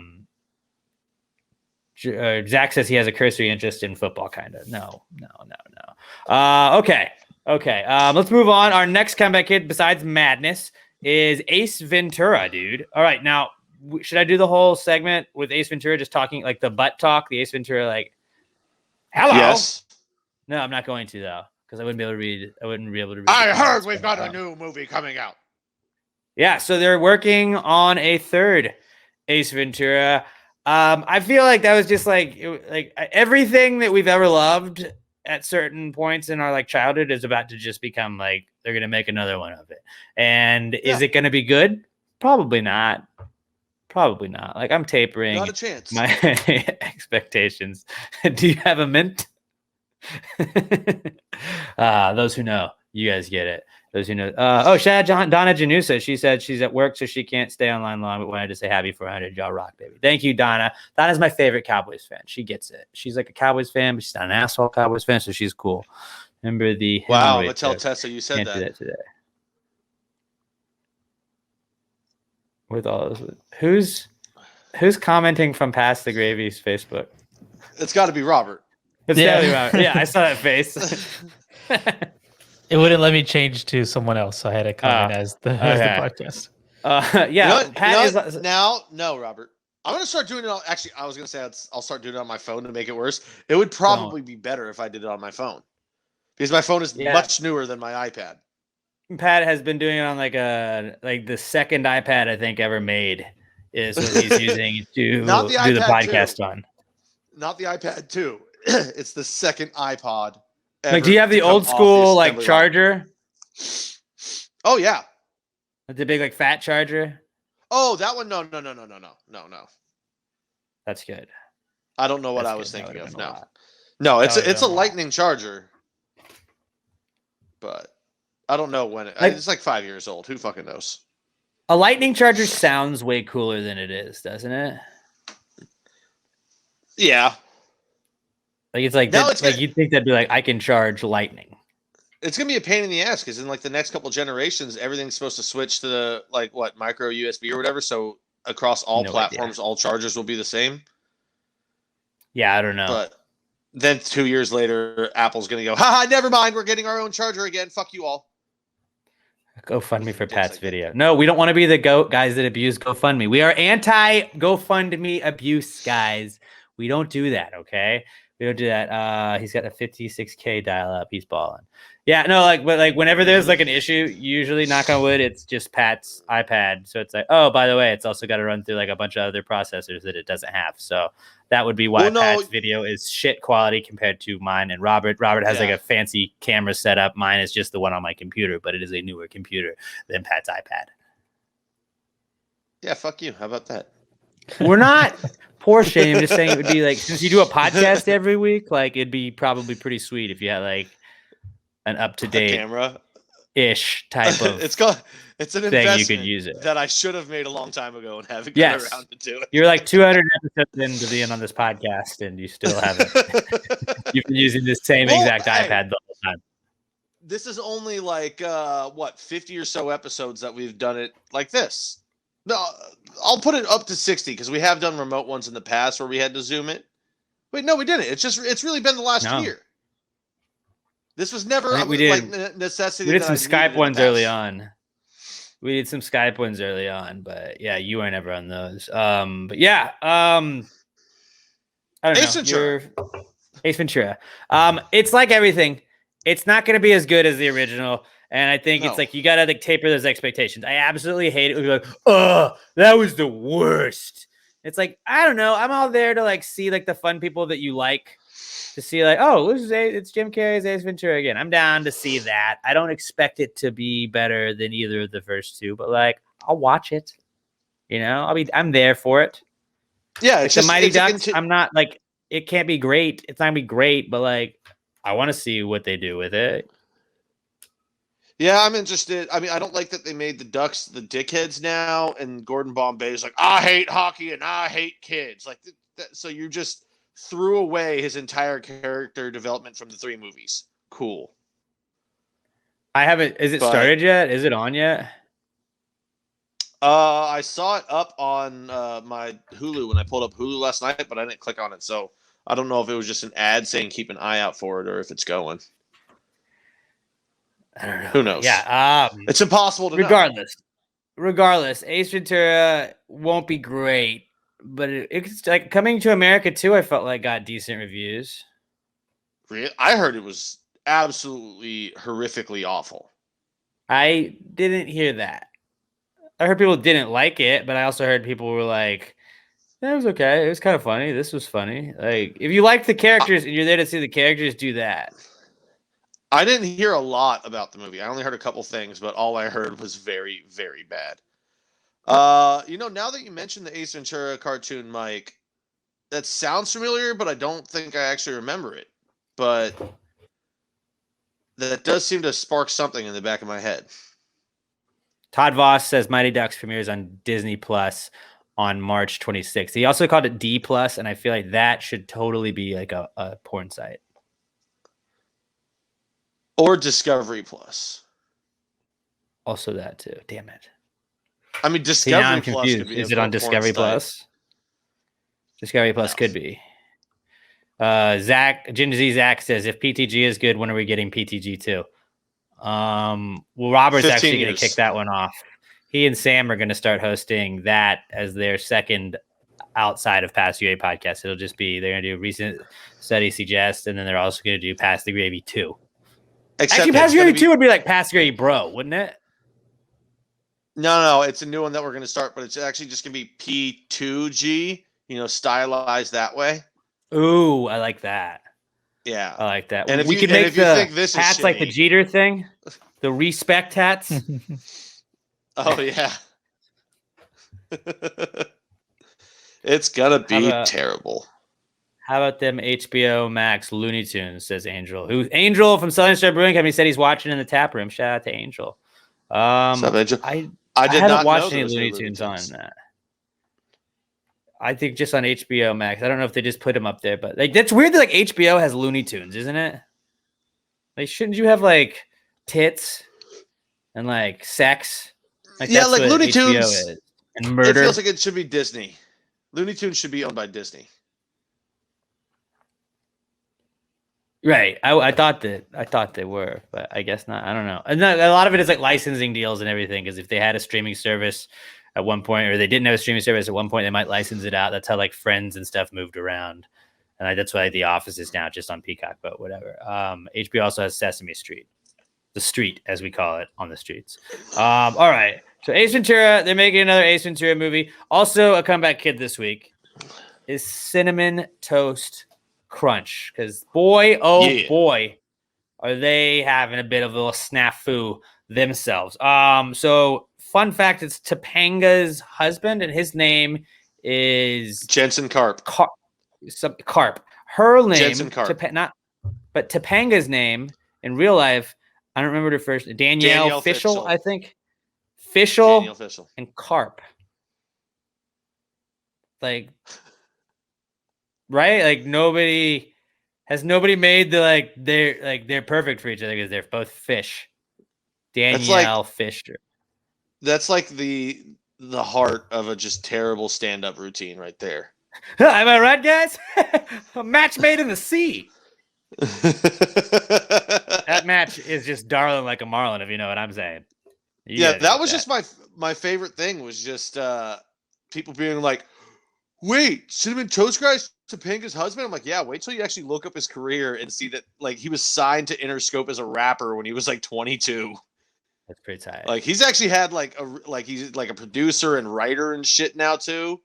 Zach says he has a cursory interest in football, kind of. No. Okay. Let's move on. Our next comeback kid, besides Madness, is Ace Ventura, dude. All right, now should I do the whole segment with Ace Ventura, just talking like the butt talk? The Ace Ventura, like, hello. Yes. No, I'm not going to though, because I wouldn't be able to read. I heard we've got a new movie coming out. Yeah, so they're working on a third Ace Ventura. I feel like that was just like everything that we've ever loved at certain points in our like childhood is about to just become like they're gonna make another one of it. And is it gonna be good? Probably not. Like I'm tapering Not a chance. my expectations. Do you have a mint? Those who know, you guys get it. Those who know. Shout out Donna Janusa. She said she's at work, so she can't stay online long, but wanted to say happy 400. Y'all rock, baby. Thank you, Donna. Donna's my favorite Cowboys fan. She gets it. She's like a Cowboys fan, but she's not an asshole Cowboys fan, so she's cool. Remember the wow. I'm gonna tell Tessa you said can't do that today. With all those, who's commenting from Past the Gravy's Facebook? It's got to be Robert. It's gotta be Robert. Yeah, I saw that face. It wouldn't let me change to someone else, so I had to comment as the podcast. No, Robert. I'm gonna start doing it on. Actually, I was gonna say I'll start doing it on my phone to make it worse. It would probably be better if I did it on my phone, because my phone is much newer than my iPad. Pat has been doing it on like the second iPad I think ever made is what he's using to do the podcast on. Not the iPad 2. It's the second iPod. Like, do you have the old school like charger? Oh yeah, the big like fat charger. Oh, that one. No. That's good. I don't know what I was thinking of. No, it's a lightning charger, but I don't know when it's like 5 years old. Who fucking knows? A lightning charger sounds way cooler than it is, doesn't it? Yeah. Like it's like you'd think that'd be like I can charge lightning. It's gonna be a pain in the ass because in like the next couple generations, everything's supposed to switch to the like micro USB or whatever. So across all platforms, all chargers will be the same. Yeah, I don't know. But then 2 years later, Apple's gonna go, haha, never mind, we're getting our own charger again. Fuck you all. GoFundMe for Pat's video. No, we don't want to be the guys that abuse GoFundMe. We are anti GoFundMe abuse, guys. We don't do that, okay? We don't do that. He's got a 56K dial up. He's balling. Yeah, no, but whenever there's like an issue, usually knock on wood, it's just Pat's iPad. So it's like, oh, by the way, it's also got to run through like a bunch of other processors that it doesn't have. So that would be why Pat's video is shit quality compared to mine and Robert. Robert has like a fancy camera setup. Mine is just the one on my computer, but it is a newer computer than Pat's iPad. Yeah, fuck you. How about that? We're not poor shame. Just saying it would be like, since you do a podcast every week, like it'd be probably pretty sweet if you had like an up-to-date camera-ish type of it's an investment you could use it. That I should have made a long time ago and haven't got around to do it. You're like 200 episodes into being on this podcast and you still haven't. You've been using the same exact iPad the whole time. This is only like 50 or so episodes that we've done it like this. No, I'll put it up to 60 because we have done remote ones in the past where we had to zoom it. Wait, no, we didn't. It's really been the last year. This was never necessity. We did some Skype ones early on. But yeah, you were never on those. But yeah, I don't know. Ace Ventura. It's like everything. It's not going to be as good as the original. And I think it's like you gotta like taper those expectations. I absolutely hate it. We'd be like, oh, that was the worst. It's like, I don't know. I'm all there to like see like the fun people that you like, to see like, oh, it's Jim Carrey's Ace Ventura again. I'm down to see that. I don't expect it to be better than either of the first two, but like I'll watch it. You know, I'm there for it. Yeah, it's like the Mighty Ducks. I'm not like it can't be great. It's not gonna be great, but like I want to see what they do with it. Yeah, I'm interested. I mean, I don't like that they made the Ducks the dickheads now, and Gordon Bombay is like, I hate hockey and I hate kids. Like, so you just threw away his entire character development from the 3 movies. Cool. I haven't. Is it started yet? Is it on yet? I saw it up on my Hulu when I pulled up Hulu last night, but I didn't click on it, so I don't know if it was just an ad saying keep an eye out for it or if it's going. I don't know. Who knows? Yeah. It's impossible to know. Regardless, Ace Ventura won't be great, but it's like Coming to America too. I felt like got decent reviews. I heard it was absolutely horrifically awful. I didn't hear that. I heard people didn't like it, but I also heard people were like, "That was okay. It was kind of funny. This was funny." Like, if you like the characters and you're there to see the characters, do that. I didn't hear a lot about the movie. I only heard a couple things, but all I heard was very, very bad. Now that you mentioned the Ace Ventura cartoon, Mike, that sounds familiar, but I don't think I actually remember it. But that does seem to spark something in the back of my head. Todd Voss says Mighty Ducks premieres on Disney Plus on March 26th. He also called it D Plus, and I feel like that should totally be like a porn site. Or Discovery Plus. Also that too. Damn it. I mean, Discovery Plus confused. could be Is it on Discovery Plus? Discovery Plus could be. Gen Z Zach says, if PTG is good, when are we getting PTG too? Well, Robert's actually going to kick that one off. He and Sam are going to start hosting that as their second outside of Pass UA podcast. It'll just be, they're going to do Recent Study Suggest, and then they're also going to do Pass the Gravy 2. Actually, Pass the Gravy 2 would be like Pass the Gravy Bro, wouldn't it? No, it's a new one that we're going to start, but it's actually just going to be P2G, stylized that way. Ooh, I like that. Yeah. I like that. And we could make the hats like the Jeter thing, the respect hats. Oh, yeah. It's going to be terrible. How about them HBO Max Looney Tunes, says Angel. Angel from Southern Star Brewing Company said he's watching in the tap room. Shout out to Angel. What's up, Angel? I haven't watched any Looney Tunes on that. I think just on HBO Max. I don't know if they just put them up there, but like that's weird that like HBO has Looney Tunes, isn't it? Like, shouldn't you have like tits and like sex? Like, yeah, like Looney HBO Tunes is. And murder. It feels like it should be Disney. Looney Tunes should be owned by Disney. Right. I thought they were, but I guess not. I don't know. And a lot of it is like licensing deals and everything. Because if they had a streaming service at one point, or they didn't have a streaming service at one point, they might license it out. That's how like Friends and stuff moved around. And that's why The Office is now just on Peacock, but whatever. HBO also has Sesame Street, the street as we call it on the streets. All right. So Ace Ventura, they're making another Ace Ventura movie. Also, a comeback kid this week is Cinnamon Toast Crunch, because boy, are they having a bit of a little snafu themselves. So fun fact, it's Topanga's husband, and his name is Jensen Karp. Karp. Her name, Jensen Karp. But Topanga's name in real life, I don't remember her first. Danielle Fishel, I think. Fishel and Karp. Like, right? Like nobody made they're perfect for each other because they're both fish. Danielle Fisher. That's like the heart of a just terrible stand-up routine right there. Am I right, guys? A match made in the sea. That match is just darling like a marlin, if you know what I'm saying. That was just my favorite thing was just people being like, wait, Cinnamon Toast Guy's Topanga's husband? I'm like, yeah, wait till you actually look up his career and see that like he was signed to Interscope as a rapper when he was like 22. That's pretty tight. Like he's actually had he's like a producer and writer and shit now too.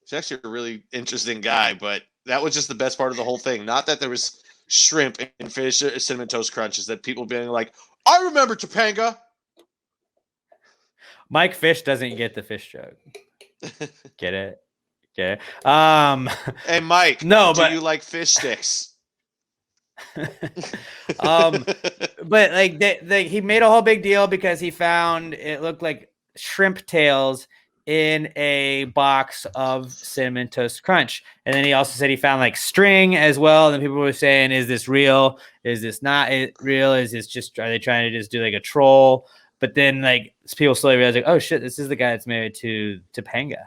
He's actually a really interesting guy, but that was just the best part of the whole thing. Not that there was shrimp and fish Cinnamon Toast Crunches, that people being like, I remember Topanga. Mike Fish doesn't get the fish joke. Get it? Okay. Hey Mike, do you like fish sticks? But like he made a whole big deal because he found it looked like shrimp tails in a box of Cinnamon Toast Crunch. And then he also said he found like string as well. And then people were saying, is this real? Is this not real? Is this just, are they trying to just do like a troll? But then like people slowly realized like, oh shit, this is the guy that's married to Topanga.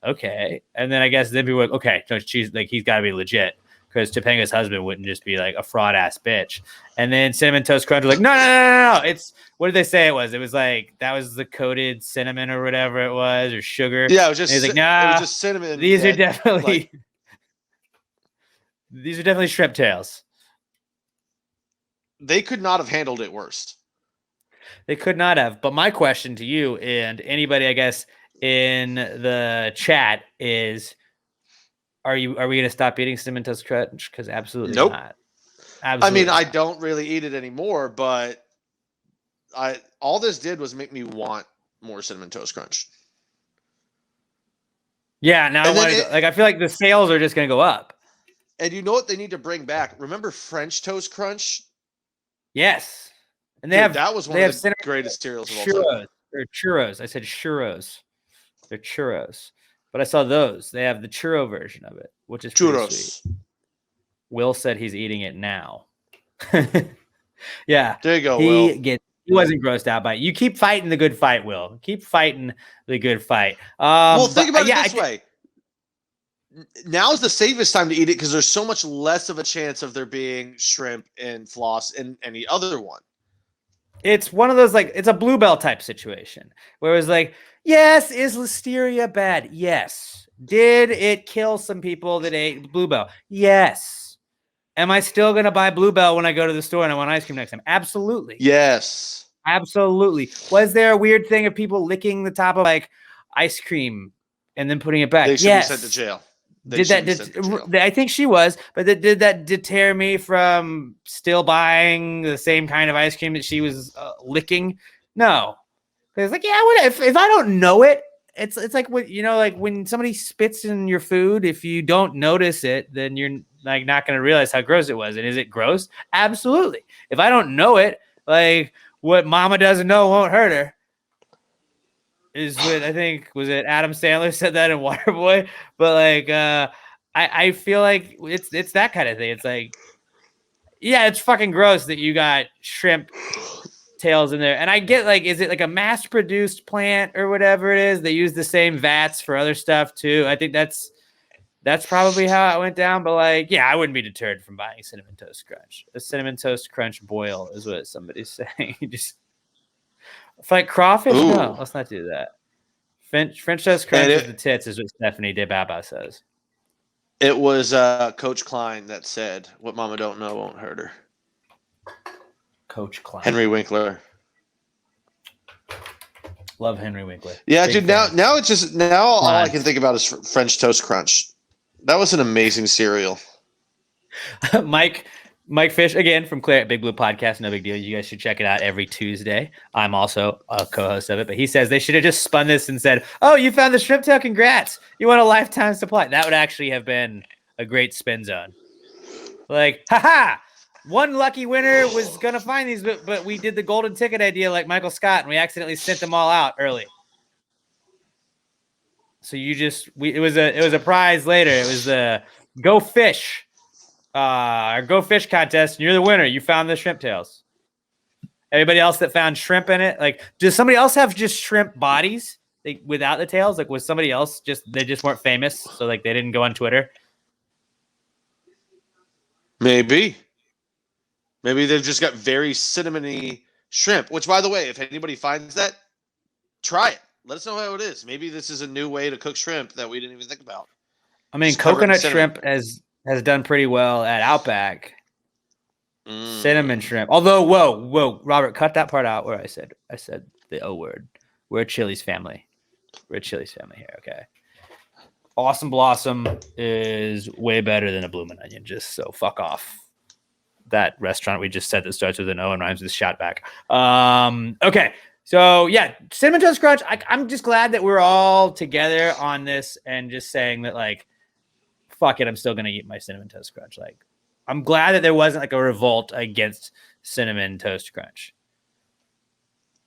Okay. And then I guess then people were like, okay, no, she's like, he's got to be legit, because Topanga's husband wouldn't just be like a fraud ass bitch. And then Cinnamon Toast Crunch was like, no. It's, what did they say it was? It was like, that was the coated cinnamon or whatever it was, or sugar. Yeah, it was just, and he's like, nah, it was just cinnamon. these are definitely, these are definitely shrimp tails. They could not have handled it worse. They could not have. But my question to you and anybody, I guess, in the chat is, are we going to stop eating Cinnamon Toast Crunch? Because absolutely Nope. not. Absolutely I mean, I not. don't really eat it anymore, but all this did was make me want more Cinnamon Toast Crunch. Yeah, now I And then want to like, I feel like the sales are just going to go up. And you know what they need to bring back? Remember French Toast Crunch? Yes. And they Dude, have, that was one they of have the cinnamon greatest cereals of all churros. time. They're churros. I said churros. They're churros. But I saw those. They have the churro version of it, which is pretty Churros. sweet. Will said he's eating it now. Yeah. There you go, Will. He wasn't grossed out by it. You keep fighting the good fight, Will. Keep fighting the good fight. Well, think but about yeah, it this way. Now's the safest time to eat it because there's so much less of a chance of there being shrimp and floss in any other one. It's one of those, like, it's a Bluebell type situation where it was like, yes, is listeria bad? Yes. Did it kill some people that ate Bluebell? Yes. Am I still going to buy Bluebell when I go to the store and I want ice cream next time? Absolutely. Yes. Absolutely. Was there a weird thing of people licking the top of like ice cream and then putting it back? They should Yes. be sent to jail. I think she was, but did that deter me from still buying the same kind of ice cream that she was licking? No, because like, yeah, what if I don't know it? It's like what, you know, like when somebody spits in your food, if you don't notice it, then you're like not going to realize how gross it was. And is it gross? Absolutely. If I don't know it, like what mama doesn't know won't hurt her. Is what I think, was it Adam Sandler said that in Waterboy? But like, I feel like it's that kind of thing. It's like, yeah, it's fucking gross that you got shrimp tails in there. And I get like, is it like a mass produced plant or whatever it is? They use the same vats for other stuff too. I think that's probably how it went down. But like, yeah, I wouldn't be deterred from buying Cinnamon Toast Crunch. A Cinnamon Toast Crunch boil is what somebody's saying. Just like crawfish? Ooh. No, let's not do that. French Toast Crunch is the tits, is what Stephanie DeBaba says. It was Coach Klein that said, "What Mama don't know won't hurt her." Coach Klein. Henry Winkler. Love Henry Winkler. Yeah, Big dude. fan. Now it's just all I can think about is French Toast Crunch. That was an amazing cereal. Mike Fish, again, from Claire at Big Blue Podcast. No big deal. You guys should check it out every Tuesday. I'm also a co-host of it. But he says they should have just spun this and said, oh, you found the shrimp tail. Congrats. You want a lifetime supply. That would actually have been a great spin zone. Like, haha, one lucky winner was going to find these, but we did the golden ticket idea like Michael Scott, and we accidentally sent them all out early. So it was a prize later. It was the Go Fish. Our Go Fish contest, and you're the winner. You found the shrimp tails. Everybody else that found shrimp in it, like, does somebody else have just shrimp bodies without the tails? Like, was somebody else they just weren't famous, so like they didn't go on Twitter? Maybe they've just got very cinnamony shrimp. Which, by the way, if anybody finds that, try it. Let us know how it is. Maybe this is a new way to cook shrimp that we didn't even think about. I mean, Just cover it in coconut cinnamon. shrimp has done pretty well at Outback. Cinnamon shrimp. Although, whoa, Robert, cut that part out where I said the O word. We're a Chili's family. We're a Chili's family here. Okay. Awesome Blossom is way better than a Bloomin' Onion. Just so fuck off. That restaurant we just said that starts with an O and rhymes with Shoutback. Okay. So yeah, Cinnamon Toast Crunch. I'm just glad that we're all together on this and just saying that, like, fuck it, I'm still gonna eat my Cinnamon Toast Crunch. Like, I'm glad that there wasn't like a revolt against Cinnamon Toast Crunch.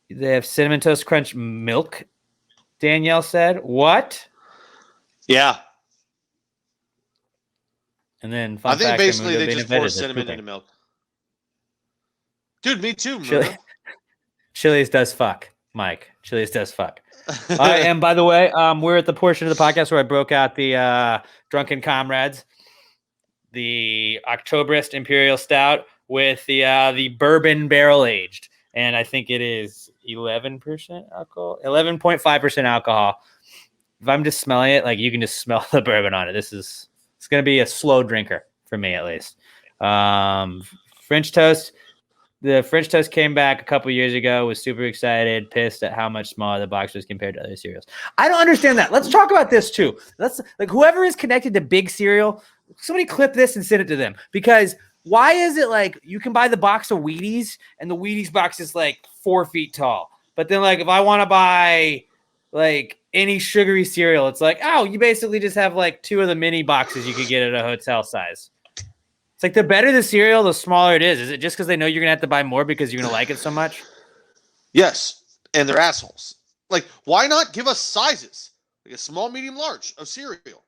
They have Cinnamon Toast Crunch milk Danielle said, what? Yeah. And then I think basically Raimundo they being just pour invented is cinnamon pooping. into milk. Dude, me too, Chili- Mundo. Chili's does fuck, Mike. Chili's does fuck. And by the way, we're at the portion of the podcast where I broke out the Drunken Comrades, the Oktoberfest Imperial Stout with the bourbon barrel aged, and I think it is 11% alcohol, 11.5% alcohol. If I'm just smelling it, like you can just smell the bourbon on it. It's gonna be a slow drinker for me at least. French toast. The French toast came back a couple years ago, was super excited, pissed at how much smaller the box was compared to other cereals. I don't understand that. Let's talk about this too. Let's like whoever is connected to big cereal, somebody clip this and send it to them. Because why is it like you can buy the box of Wheaties and the Wheaties box is like 4 feet tall? But then like if I want to buy like any sugary cereal, it's like, oh, you basically just have like 2 of the mini boxes you could get at a hotel size. It's like the better the cereal, the smaller it is. Is it just because they know you're going to have to buy more because you're going to like it so much? Yes, and they're assholes. Like, why not give us sizes? Like a small, medium, large of cereal.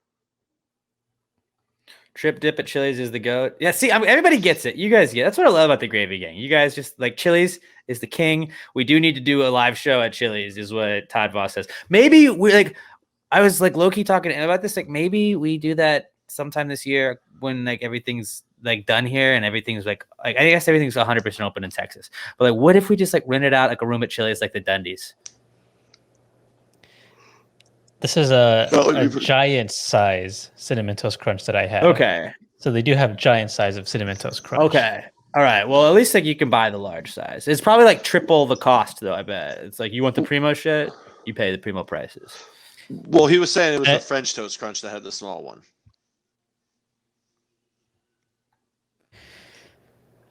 Trip dip at Chili's is the goat. Yeah, see, everybody gets it. You guys get it. That's what I love about the Gravy Gang. You guys just like Chili's is the king. We do need to do a live show at Chili's, is what Todd Voss says. Maybe we like. I was like low key talking to him about this. Like maybe we do that sometime this year when like everything's like done here and everything's like I guess everything's 100% open in Texas. But like, what if we just like rented out like a room at Chili's like the Dundies? This is a giant size Cinnamon Toast Crunch that I have. Okay. So they do have giant size of Cinnamon Toast Crunch. Okay. All right. Well, at least like you can buy the large size. It's probably like triple the cost though. I bet it's like you want the primo shit, you pay the primo prices. Well, he was saying it was the French Toast Crunch that had the small one.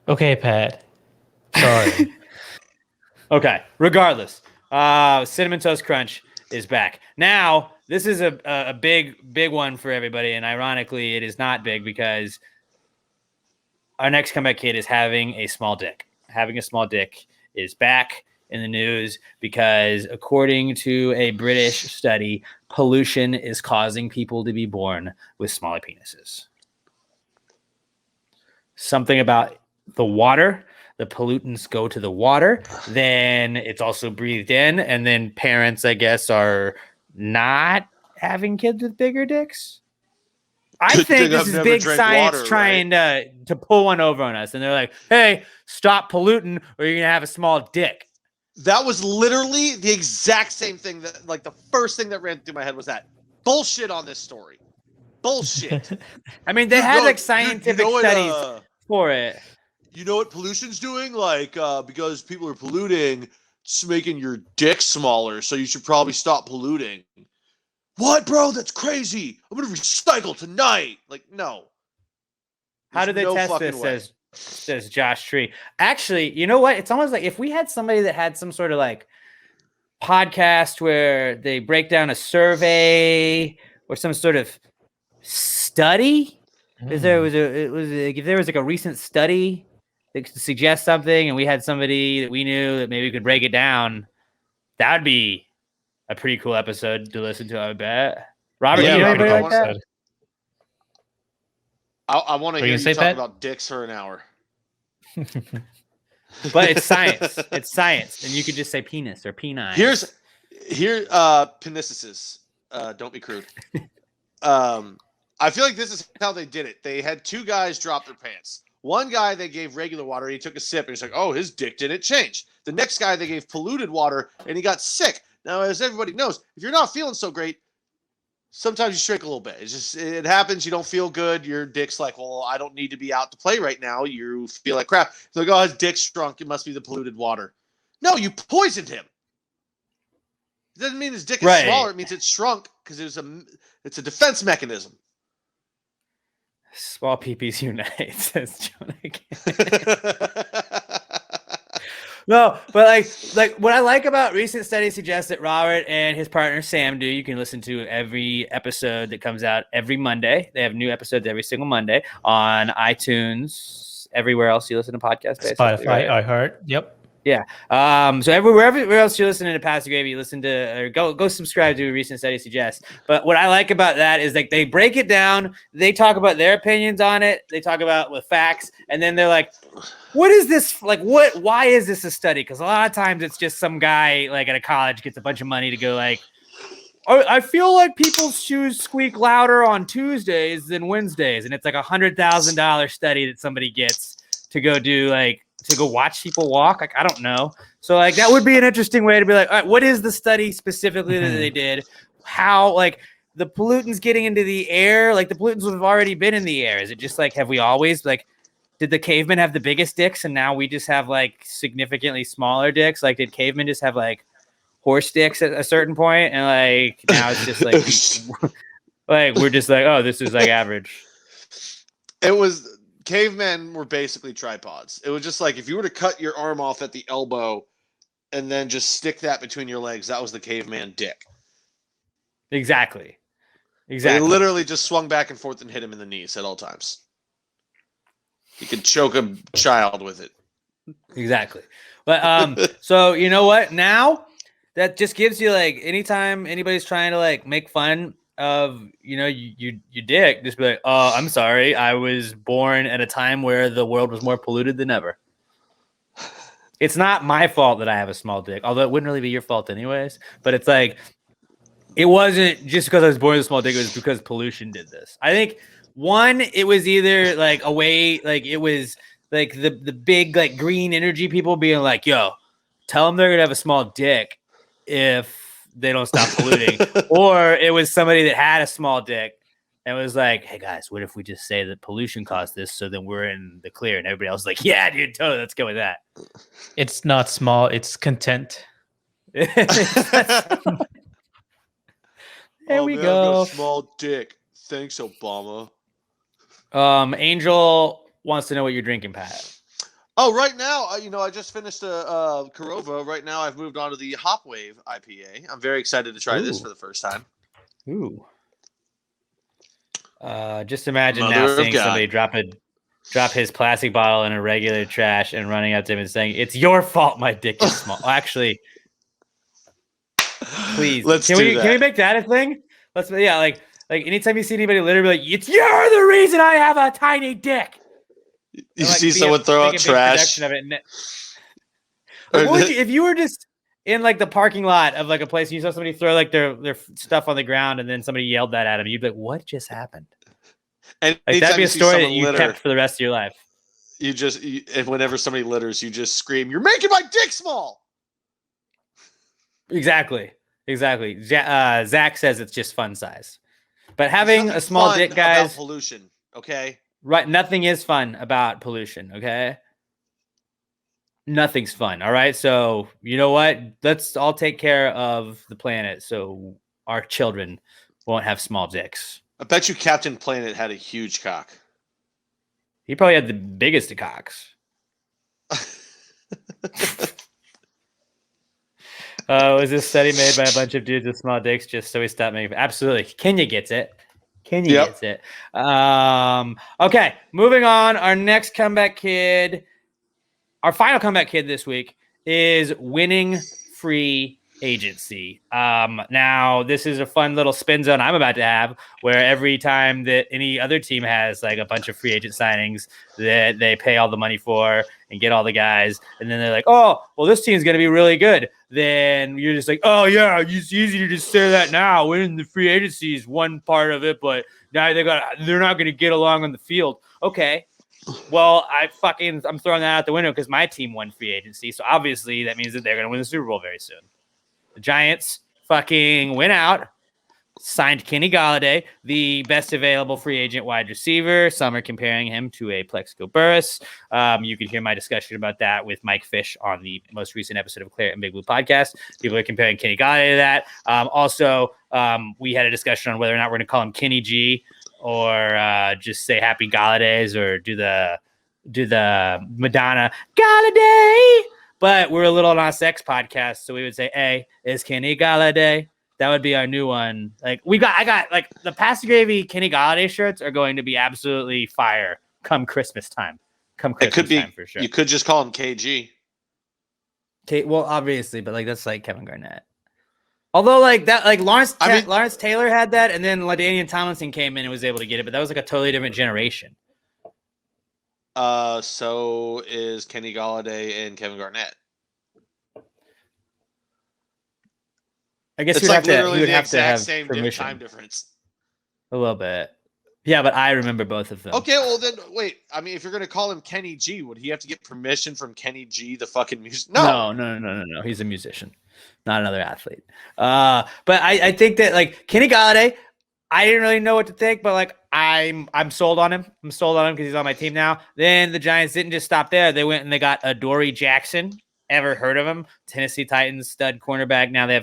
Okay, Pat. Sorry. Okay. Regardless, Cinnamon Toast Crunch is back. Now, this is a big one for everybody, and ironically, it is not big because our next comeback kid is having a small dick. Having a small dick is back in the news because, according to a British study, pollution is causing people to be born with smaller penises. Something about the water, the pollutants go to the water, then it's also breathed in, and then parents, I guess, are not having kids with bigger dicks. I think this is big science trying to pull one over on us, and they're like, hey, stop polluting or you're gonna have a small dick. That was literally the exact same thing that like the first thing that ran through my head was that bullshit on this story. Bullshit. I mean, they had like scientific studies for it. You know what pollution's doing? Like, because people are polluting, it's making your dick smaller, so you should probably stop polluting. What, bro? That's crazy. I'm going to recycle tonight. Like, no. How did they test this, says Josh Tree. Actually, you know what? It's almost like if we had somebody that had some sort of like podcast where they break down a survey or some sort of study. If there was like a recent study that could suggest something, and we had somebody that we knew that maybe could break it down, that would be a pretty cool episode to listen to. I bet. Robert, do you know anybody like that? I want to hear you talk about dicks for an hour. But it's science. It's science, and you could just say penis or peni. Here, penises. Don't be crude. I feel like this is how they did it. They had 2 guys drop their pants. One guy they gave regular water. He took a sip, and he's like, "Oh, his dick didn't change." The next guy they gave polluted water, and he got sick. Now, as everybody knows, if you're not feeling so great, sometimes you shrink a little bit. It happens. You don't feel good. Your dick's like, well, I don't need to be out to play right now. You feel like crap. It's like, oh, his dick's shrunk. It must be the polluted water. No, you poisoned him. It doesn't mean his dick is smaller. It means it's shrunk because it's a defense mechanism. Small peepees unite, says Jonah. No, but like what I like about recent studies suggests that Robert and his partner Sam do. You can listen to every episode that comes out every Monday. They have new episodes every single Monday on iTunes, everywhere else you listen to podcasts. Spotify, right? iHeart. Yep. So wherever else you're listening to Pass the Gravy, listen to or go subscribe to a recent study suggests. But what I like about that is like they break it down, they talk about their opinions on it, they talk about with facts, and then they're like, what is this like? Why is this a study? Because a lot of times it's just some guy like at a college gets a bunch of money to go like, oh, I feel like people's shoes squeak louder on Tuesdays than Wednesdays, and it's like $100,000 study that somebody gets to go do like. To go watch people walk, like I don't know. So like that would be an interesting way to be like, all right, what is the study specifically that they did? How like the pollutants getting into the air? Like the pollutants would have already been in the air. Is it just like have we always like? Did the cavemen have the biggest dicks and now we just have like significantly smaller dicks? Like did cavemen just have like horse dicks at a certain point and like now it's just like like we're just like oh this is like average. It was. Cavemen were basically tripods. It was just like if you were to cut your arm off at the elbow and then just stick that between your legs, that was the caveman dick. Exactly. They literally just swung back and forth and hit him in the knees at all times. You could choke a child with it. Exactly. But so you know what? Now that just gives you like anytime anybody's trying to like make fun of you dick, just be like, oh, I'm sorry, I was born at a time where the world was more polluted than ever. It's not my fault that I have a small dick, although it wouldn't really be your fault anyways. But it's like it wasn't just because I was born with a small dick, it was because pollution did this. I think one, it was either like a way, like it was like the big like green energy people being like, yo, tell them they're gonna have a small dick if they don't stop polluting. Or it was somebody that had a small dick and was like, hey guys, what if we just say that pollution caused this so then we're in the clear? And everybody else is like, yeah, dude, totally, let's go with that. It's not small, it's content. There we man, go. I've got a small dick. Thanks, Obama. Angel wants to know what you're drinking, Pat. Oh, right now, I just finished a Korova. Right now, I've moved on to the Hop Wave IPA. I'm very excited to try this for the first time. Ooh. Just imagine Mother now of seeing God. somebody drop his plastic bottle in a regular trash and running up to him and saying, "It's your fault, my dick is small." Actually, please, can we make that a thing? Like anytime you see anybody literally like, "It's you're the reason I have a tiny dick." You see someone throw out trash. Of it. If you were just in like the parking lot of like a place and you saw somebody throw like their stuff on the ground and then somebody yelled that at him, you'd be like, what just happened? And like that'd be a story that you kept for the rest of your life. And whenever somebody litters, you just scream, "You're making my dick small." Exactly. Zach says it's just fun size, but having a small dick, guys, about pollution. Okay. Right. Nothing is fun about pollution. Okay. Nothing's fun. All right. So you know what? Let's all take care of the planet so our children won't have small dicks. I bet you Captain Planet had a huge cock. He probably had the biggest of cocks. Was this study made by a bunch of dudes with small dicks just so we stop making? Absolutely. Kenya gets it. Gets it. Okay, moving on. Our next comeback kid, our final comeback kid this week is winning free agency. Now this is a fun little spin zone I'm about to have where every time that any other team has like a bunch of free agent signings that they pay all the money for and get all the guys, and then they're like, oh, well, this team's going to be really good. Then you're just like, oh yeah, it's easy to just say that now. Winning the free agency is one part of it, but now they're not going to get along on the field. Okay. Well, I'm throwing that out the window because my team won free agency. So obviously that means that they're going to win the Super Bowl very soon. The Giants fucking went out, signed Kenny Golladay, the best available free agent wide receiver. Some are comparing him to a Plexico Burress. You can hear my discussion about that with Mike Fish on the most recent episode of Claret and Big Blue podcast. People are comparing Kenny Golladay to that. Also, we had a discussion on whether or not we're going to call him Kenny G or just say Happy Golladays or do the Madonna Golladay. But we're a little Nas X podcast, so we would say, "Hey, is Kenny Golladay?" That would be our new one. Like I got like the Pass the Gravy Kenny Golladay shirts are going to be absolutely fire come Christmas time. Time for sure. You could just call him KG. Well, obviously, but like that's like Kevin Garnett. Although like that, like Lawrence Taylor had that, and then LaDainian Tomlinson came in and was able to get it, but that was like a totally different generation. So is Kenny Galladay and Kevin Garnett. I guess It's you would like have literally to. You would the have to exact have same permission. time difference. A little bit. Yeah, but I remember both of them. Okay, well then wait. I mean, if you're gonna call him Kenny G, would he have to get permission from Kenny G, the fucking music? No. He's a musician, not another athlete. But I think that like Kenny Galladay, I didn't really know what to think, but like I'm sold on him. I'm sold on him because he's on my team now. Then the Giants didn't just stop there. They went and they got Adoree Jackson. Ever heard of him? Tennessee Titans stud cornerback. Now they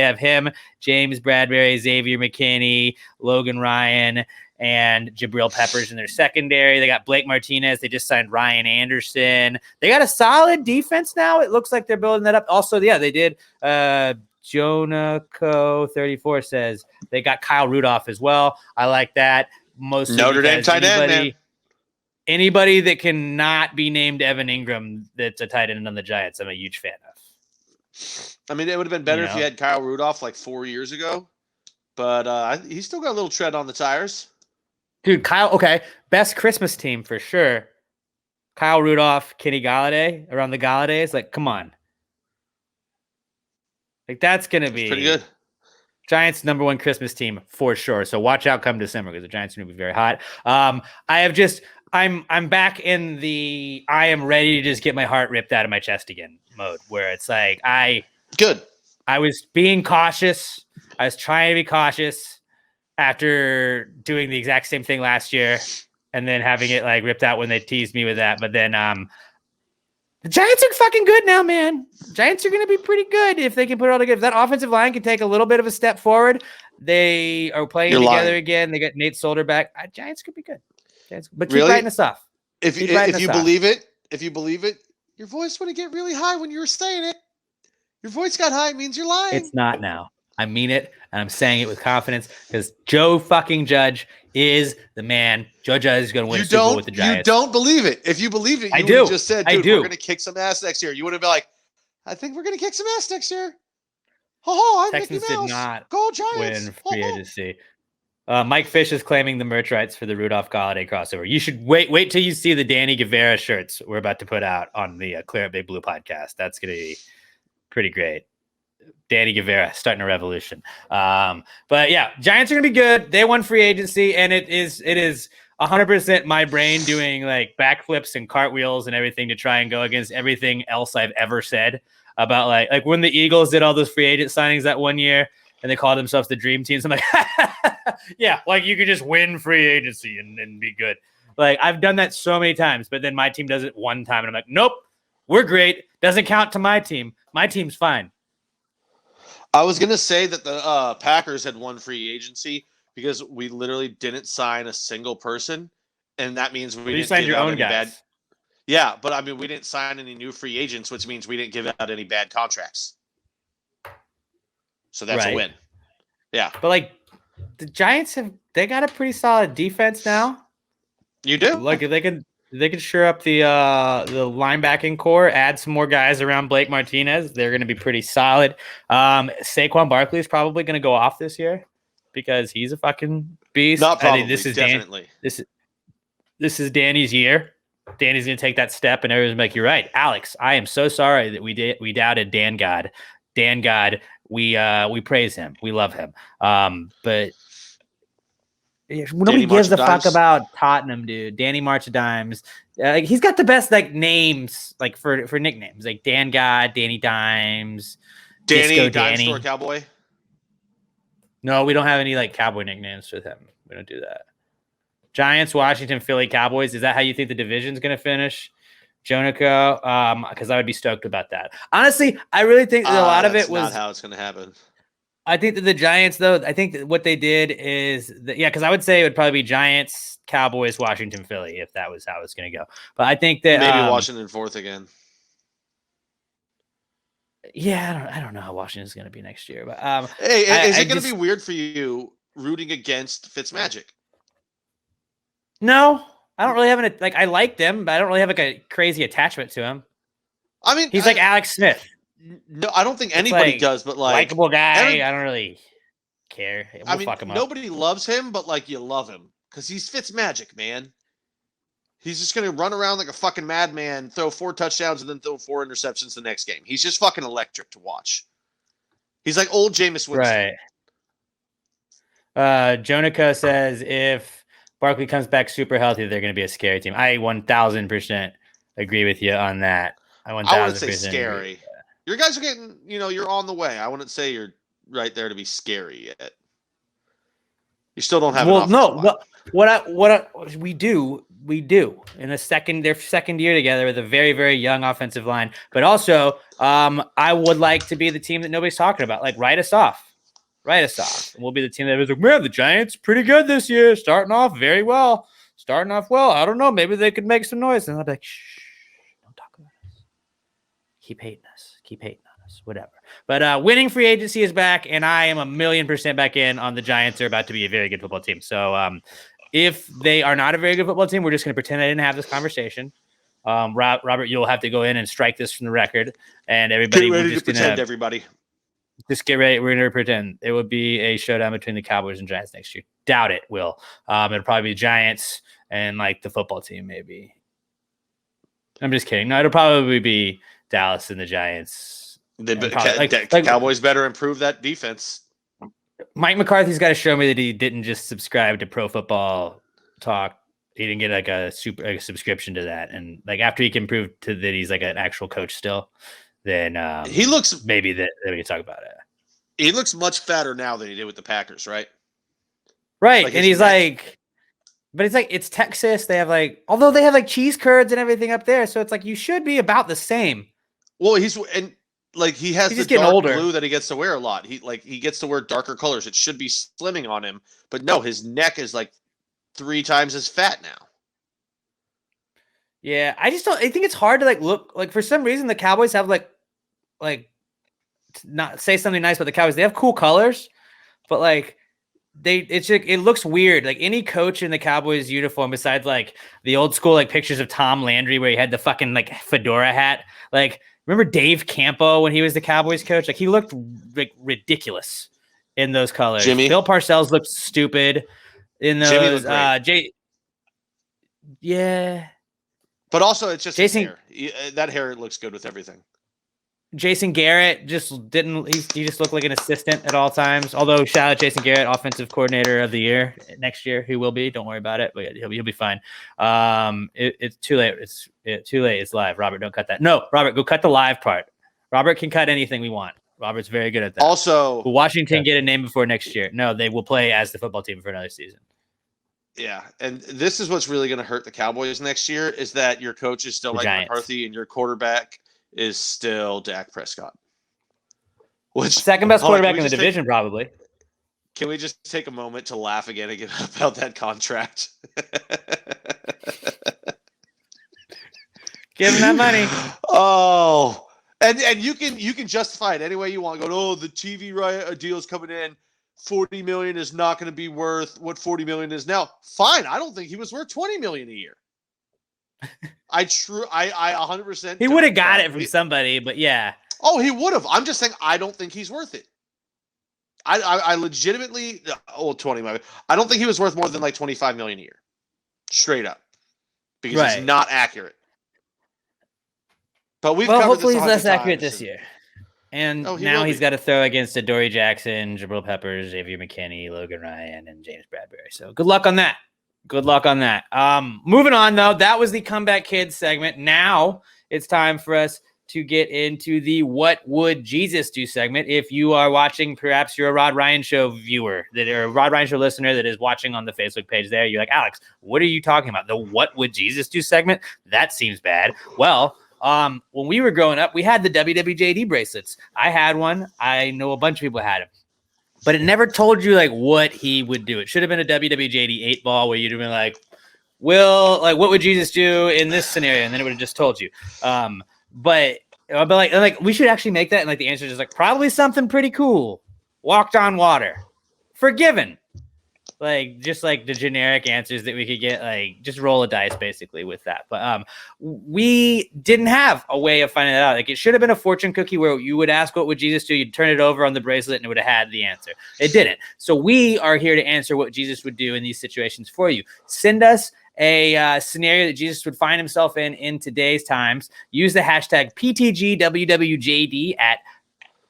have him, James Bradbury, Xavier McKinney, Logan Ryan, and Jabril Peppers in their secondary. They got Blake Martinez. They just signed Ryan Anderson. They got a solid defense now. It looks like they're building that up. Also, yeah, they did. Jonaco34 says they got Kyle Rudolph as well. I like that. Mostly Notre Dame tight end, man. Anybody that cannot be named Evan Ingram that's a tight end on the Giants, I'm a huge fan of. I mean, it would have been better if you had Kyle Rudolph like 4 years ago, but he's still got a little tread on the tires. Dude, Kyle, okay. Best Christmas team for sure. Kyle Rudolph, Kenny Galladay around the Galladays. Like, come on. Like, that's going to be pretty good. Giants' #1 Christmas team for sure. So watch out come December because the Giants are going to be very hot. I'm back in the I am ready to just get my heart ripped out of my chest again mode where it's like I was being cautious. I was trying to be cautious after doing the exact same thing last year and then having it like ripped out when they teased me with that. But then the Giants are fucking good now, man. Giants are going to be pretty good if they can put it all together. If that offensive line can take a little bit of a step forward, they are playing together again. They got Nate Solder back. Giants could be good. But keep writing us off. If you believe it, your voice would get really high when you were saying it. Your voice got high, it means you're lying. It's not now. I mean it, and I'm saying it with confidence because Joe fucking Judge is the man. Joe Judge is going to win a Super Bowl with the Giants. You don't believe it. If you believed it, you would have just said, dude, we're going to kick some ass next year. You would have been like, I think we're going to kick some ass next year. I'm Texans Mickey Mouse. did not Go Giants. win free agency. Mike Fish is claiming the merch rights for the Rudolph Galladay crossover. You should wait till you see the Danny Guevara shirts we're about to put out on the Clear Up Big Blue podcast. That's going to be pretty great. Danny Guevara starting a revolution. But yeah, Giants are going to be good. They won free agency, and it is 100% my brain doing like backflips and cartwheels and everything to try and go against everything else I've ever said about like when the Eagles did all those free agent signings that one year and they called themselves the Dream Team. So I'm like, yeah, like you could just win free agency and be good. Like I've done that so many times, but then my team does it one time and I'm like, nope, we're great. Doesn't count to my team. My team's fine. I was going to say that the Packers had won free agency because we literally didn't sign a single person. And that means we didn't signed your own guys. Yeah, but I mean, we didn't sign any new free agents, which means we didn't give out any bad contracts. So that's a win. Yeah. But like the Giants they got a pretty solid defense now. You do? Like if they can shore up the linebacking core, add some more guys around Blake Martinez, they're going to be pretty solid. Saquon Barkley is probably going to go off this year because he's a fucking beast. Not probably. This is definitely. This is Danny's year. Danny's going to take that step, and everyone's like, "You're right, Alex. I am so sorry that we doubted Dan God. Dan God, we praise him. We love him. But nobody gives a fuck about Tottenham, dude. Danny March of Dimes. Like he's got the best like names like for nicknames like Dan God, Danny Dimes, Danny Disco Dime Danny. Store Cowboy. No, we don't have any like cowboy nicknames with him. We don't do that. Giants, Washington, Philly, Cowboys. Is that how you think the division's going to finish? Jonico, because I would be stoked about that. Honestly, I really think that a lot of it was not how it's going to happen. I think that the Giants, though, I think that what they did is because I would say it would probably be Giants, Cowboys, Washington, Philly, if that was how it's going to go. But I think that maybe Washington fourth again. Yeah, I don't know how Washington's going to be next year. But hey, is it going to be weird for you rooting against Fitzmagic? No, I don't really have I like them, but I don't really have like a crazy attachment to him. I mean, he's like Alex Smith. No, I don't think anybody like, does, but like likable guy. Aaron- I don't really care. We'll fuck him up. nobody loves him, but like you love him because he's Fitzmagic, man. He's just gonna run around like a fucking madman, throw 4 touchdowns, and then throw 4 interceptions the next game. He's just fucking electric to watch. He's like old Jameis Winston. Right. Jonica says if Barkley comes back super healthy, they're going to be a scary team. I 1000% agree with you on that. I wouldn't say 1000% scary. Your guys are getting, you're on the way. I wouldn't say you're right there to be scary yet. You still don't have an offensive line. We do in their second year together with a very, very young offensive line. But also, I would like to be the team that nobody's talking about. Like, write us off. And we'll be the team that was like, man, the Giants pretty good this year, starting off very well. I don't know, maybe they could make some noise. And I'll be like, shh, don't talk about us. Keep hating on us, whatever. But winning free agency is back, and I am 1,000,000% back in on the Giants are about to be a very good football team. So if they are not a very good football team, we're just going to pretend I didn't have this conversation. Robert, you'll have to go in and strike this from the record, and everybody Get ready just to pretend, everybody. Just get ready. We're going to pretend it would be a showdown between the Cowboys and Giants next year. Doubt it, Will. It'll probably be Giants and like the football team, maybe. I'm just kidding. No, it'll probably be Dallas and the Giants. Cowboys better improve that defense. Mike McCarthy's got to show me that he didn't just subscribe to Pro Football Talk. He didn't get like a subscription to that, and like after he can prove that he's like an actual coach still, then he looks maybe that we can talk about it. He looks much fatter now than he did with the Packers, right? Right, like, and he's like, but it's like it's Texas. They have like, although they have like cheese curds and everything up there, so it's like you should be about the same. Well, he has the dark blue that he gets to wear a lot. He gets to wear darker colors. It should be slimming on him, but no, his neck is like 3 times as fat now. Yeah, I think it's hard to like look like for some reason the Cowboys have like not say something nice about the Cowboys. They have cool colors, but like it looks weird. Like any coach in the Cowboys uniform, besides like the old school like pictures of Tom Landry where he had the fucking like fedora hat. Like remember Dave Campo when he was the Cowboys coach? Like he looked like ridiculous in those colors. Bill Parcells looked stupid in those. Yeah. But also, it's just Jason, his hair. That hair looks good with everything. Jason Garrett just didn't. He just looked like an assistant at all times. Although, shout out Jason Garrett, offensive coordinator of the year next year. He will be. Don't worry about it. But he'll be fine. It's too late. It's too late. It's live. Robert, don't cut that. No, Robert, go cut the live part. Robert can cut anything we want. Robert's very good at that. Also, will Washington get a name before next year? No, they will play as the football team for another season. Yeah, and this is what's really going to hurt the Cowboys next year is that your coach is still Mike McCarthy and your quarterback is still Dak Prescott. Which second best quarterback in the division, probably. Can we just take a moment to laugh again about that contract? Give him that money. Oh, and you can justify it any way you want. Go, oh, the TV deal is coming in. $40 million is not going to be worth what $40 million is now. Fine. I don't think he was worth $20 million a year. I 100%. He would have got it from somebody, but yeah. Oh, he would have. I'm just saying, I don't think he's worth it. I legitimately, 20 million. I don't think he was worth more than like $25 million a year. Straight up. Because he's not accurate. But hopefully he's less accurate this year. And now he's got to throw against Adoree Jackson, Jabril Peppers, Xavier McKinney, Logan Ryan, and James Bradbury. So good luck on that. Moving on, though, that was the Comeback Kids segment. Now it's time for us to get into the What Would Jesus Do segment. If you are watching, perhaps you're a Rod Ryan Show viewer or a Rod Ryan Show listener that is watching on the Facebook page there. You're like, Alex, what are you talking about? The What Would Jesus Do segment? That seems bad. Well, when we were growing up, we had the WWJD bracelets. I had one. I know a bunch of people had them. But it never told you like what he would do. It should have been a WWJD 8-ball where you'd have been like, "Will, like, what would Jesus do in this scenario?" And then it would have just told you. But like we should actually make that. And like the answer is like probably something pretty cool. Walked on water. Forgiven. like just like the generic answers that we could get, like just roll a dice basically with that. But we didn't have a way of finding that out. Like it should have been a fortune cookie where you would ask what would Jesus do, you'd turn it over on the bracelet and it would have had the answer. It didn't. So we are here to answer what Jesus would do in these situations for you. Send us a scenario that Jesus would find himself in today's times. Use the hashtag PTGWWJD at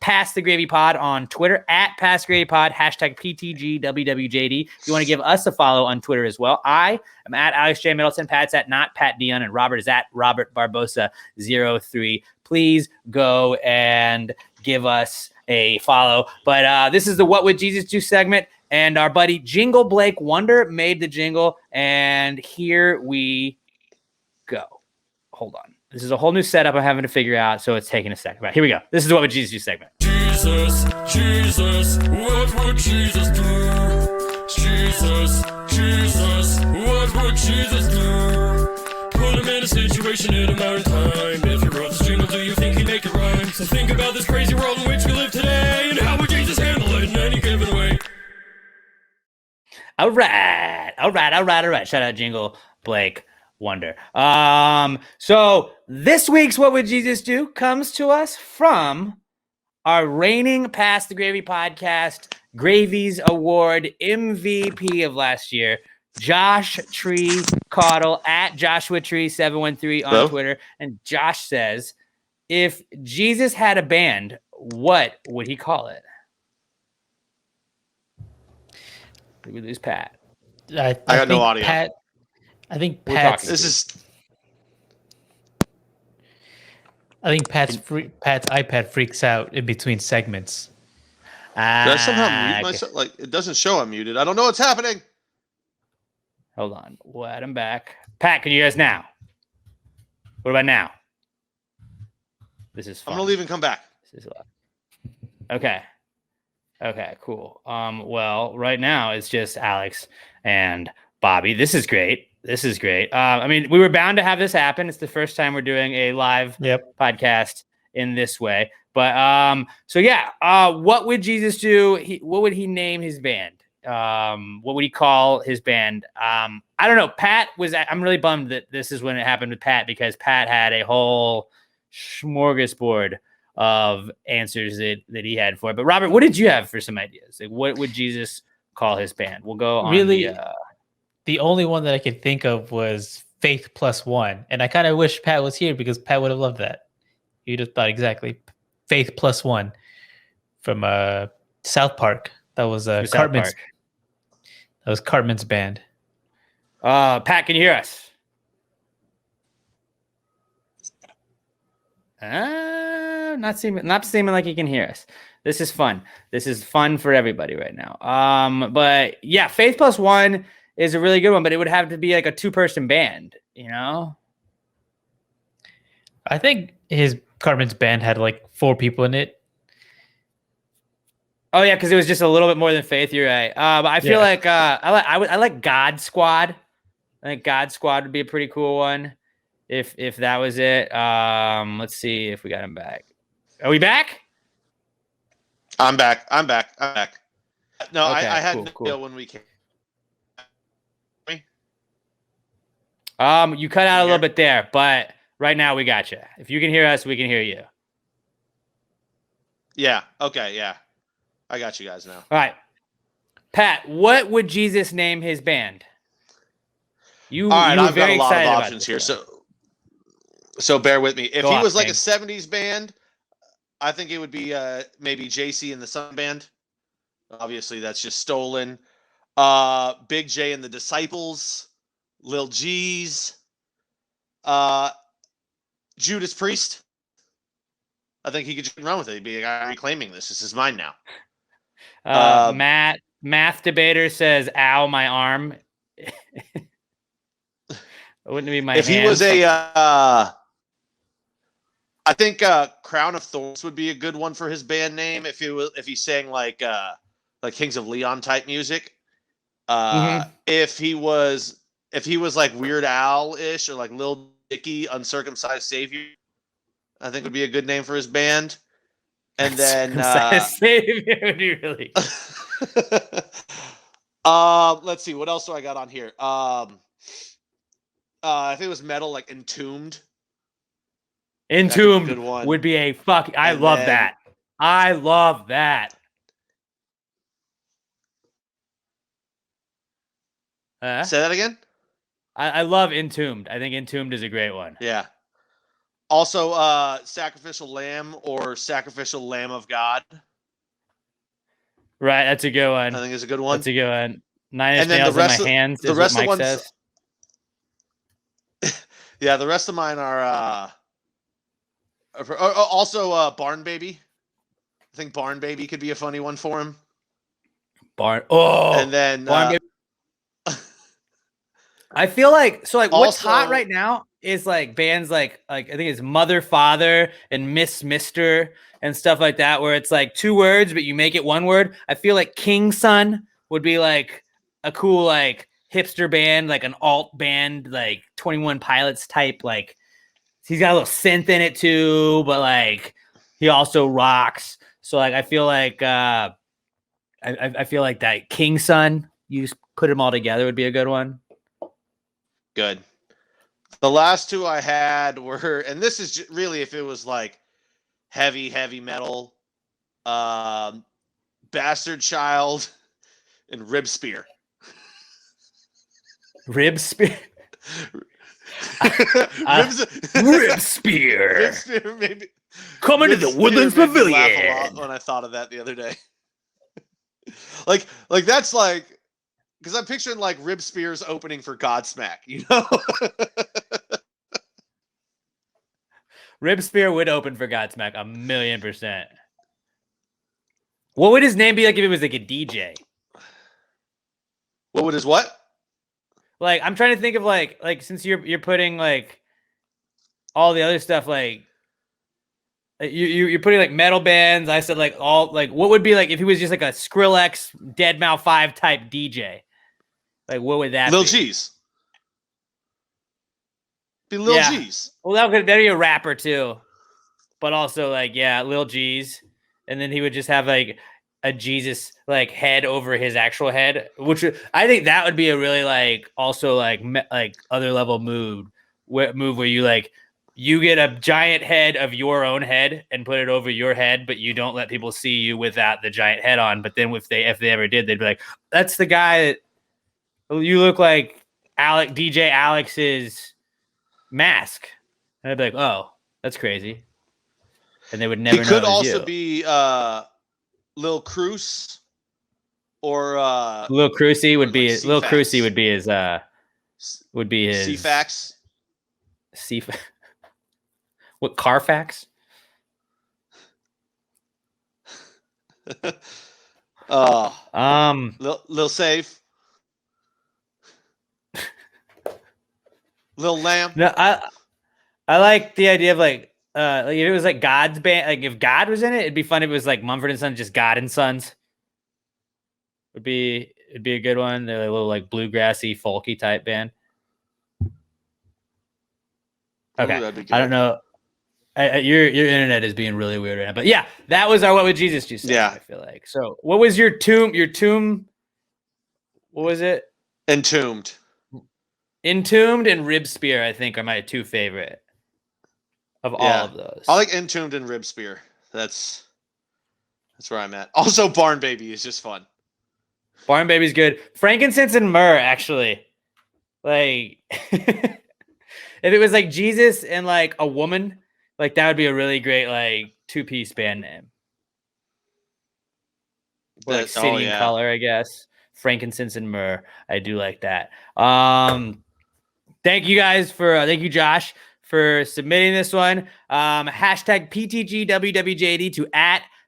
Pass the Gravy Pod on Twitter, at Pass Gravy Pod, hashtag PTGWWJD. If you want to give us a follow on Twitter as well, I am at Alex J. Middleton, Pat's at not Pat Dion, and Robert is at Robert Barbosa03. Please go and give us a follow. But this is the What Would Jesus Do segment, and our buddy Jingle Blake Wonder made the jingle, and here we go. Hold on. This is a whole new setup I'm having to figure out, so it's taking a second. Right, here we go. This is the What Would Jesus Do segment. Jesus, Jesus, what would Jesus do? Jesus, Jesus, what would Jesus do? Put him in a situation in a modern time. If you wrote this jingle, do you think he'd make it rhyme? So think about this crazy world in which we live today, and how would Jesus handle it in any given way? All right. Shout out Jingle Blake Wonder. So this week's What Would Jesus Do comes to us from our reigning Pass the Gravy podcast Gravies Award MVP of last year, Josh Tree Caudle at Joshua Tree 713 on Twitter. And Josh says, if Jesus had a band, what would he call it? Did we lose Pat? I got no audio. I think Pat's iPad freaks out in between segments. Did I somehow mute myself? Like it doesn't show I'm muted. I don't know what's happening. Hold on. What? I'm back. Pat, can you hear us now? What about now? This is fun. I'm gonna leave and come back. This is okay. Okay, cool. Well, right now it's just Alex and Bobby. This is great. I mean, we were bound to have this happen. It's the first time we're doing a live podcast in this way. But so yeah, what would Jesus do? What would he name his band? What would he call his band? I don't know. I'm really bummed that this is when it happened with Pat, because Pat had a whole smorgasbord of answers that he had for it. But Robert, what did you have for some ideas? Like, what would Jesus call his band? We'll go on. Really, the only one that I could think of was Faith Plus One, and I kind of wish Pat was here because Pat would have loved that. You'd have thought exactly Faith Plus One from South Park. That was Cartman's. That was Cartman's band. Pat, can you hear us? Not seeming like you can hear us. This is fun. This is fun for everybody right now. But yeah, Faith Plus One is a really good one, but it would have to be like a 2-person band, you know? I think his Cartman's band had like 4 people in it. Oh yeah, because it was just a little bit more than Faith. You're right. But I feel like I like God Squad. I think God Squad would be a pretty cool one. If that was it. Let's see if we got him back. Are we back? I'm back. No, okay, I had cool. when we came. You cut out a little bit there, but right now we got you. If you can hear us, we can hear you. Yeah. Okay. Yeah. I got you guys now. All right. Pat, what would Jesus name his band? All right, I've got a lot of options here. So bear with me. If he was like a 70s band, I think it would be maybe JC and the Sun Band. Obviously, that's just stolen. Big J and the Disciples, Lil G's, Judas Priest. I think he could run with it. He'd be like, I'm reclaiming this. This is mine now. Math Debater says, ow, my arm. Wouldn't it be my If hand? he was I think Crown of Thorns would be a good one for his band name if he sang like Kings of Leon type music. If he was like Weird Al-ish or like Lil Dicky, Uncircumcised Savior, I think would be a good name for his band. And then Savior would be really good. Let's see. What else do I got on here? I think it was metal, like Entombed. Entombed good one. would be a fuck. I And love then- that. I love that. Say that again? I love Entombed. I think Entombed is a great one. Yeah. Also, Sacrificial Lamb or Sacrificial Lamb of God. Right, that's a good I one. think is a good one. That's a good one. Nine Inch And then Nails the on my rest of- hands. the Is rest what of Mike ones- says. Yeah, the rest of mine are also Barn Baby. I think Barn Baby could be a funny one for him. Barn. Oh, And then Barn Baby. I feel like what's hot Also- right now is like bands like I think it's Mother Father and Miss Mister and stuff like that, where it's like two words but you make it one word. I feel like King Son would be like a cool like hipster band, like an alt band, like 21 Pilots type. Like he's got a little synth in it too, but like he also rocks. So like I feel like I feel like that King Son, you just put them all together would be a good one. Good. The last two I had were, and this is really if it was like heavy metal, Bastard Child and Rib Spear. Rib Spear. Rib Spear. Spear maybe. Coming to Rib the Spear Woodlands made me laugh a Pavilion. lot when I thought of that the other day. like that's like, because I'm picturing like Rib Spear's opening for Godsmack, you know? Rib Spear would open for Godsmack 1,000,000%. What would his name be like if it was like a DJ? What would his what? Like I'm trying to think of like since you're putting like all the other stuff like you're putting like metal bands. I said like all like what would be like if he was just like a Skrillex Deadmau 5 type DJ? Like what would that Lil be? G's. Be Lil Yeah. G's. Well, that'd be a rapper too, but also like Lil G's, and then he would just have like a Jesus like head over his actual head, which I think that would be a really like also like other level move where you like you get a giant head of your own head and put it over your head, but you don't let people see you without the giant head on. But then if they ever did, they'd be like, "That's the guy that you look like DJ Alex's mask." And I'd be like, "Oh, that's crazy." And they would never He know could it was also you. be Lil Cruz or Lil Cruci would like be Lil C-Fax. Cruci would be his C-Fax. What Carfax? Lil Safe. Lil Lamb. No, I like the idea of like if it was like God's band, like if God was in it, it'd be fun if it was like Mumford and Sons, just God and Sons. It'd be a good one. They're like a little like bluegrassy, folky type band. Okay, Ooh, that'd be good. I don't know. Your internet is being really weird right now, but yeah, that was our What Would Jesus Do? Segment, Yeah. I feel like. So, what was your tomb? What was it? Entombed. Entombed and Rib Spear, I think, are my two favorite of all Yeah. of those. I like Entombed and Rib Spear. That's where I'm at. Also, Barn Baby is just fun. Barn Baby's good. Frankincense and Myrrh, actually. Like, if it was like Jesus and like a woman, like that would be a really great like two-piece band name. Or, like City and Color, I guess. Frankincense and Myrrh. I do like that. Thank you guys thank you, Josh, for submitting this one. Hashtag PTGWWJD to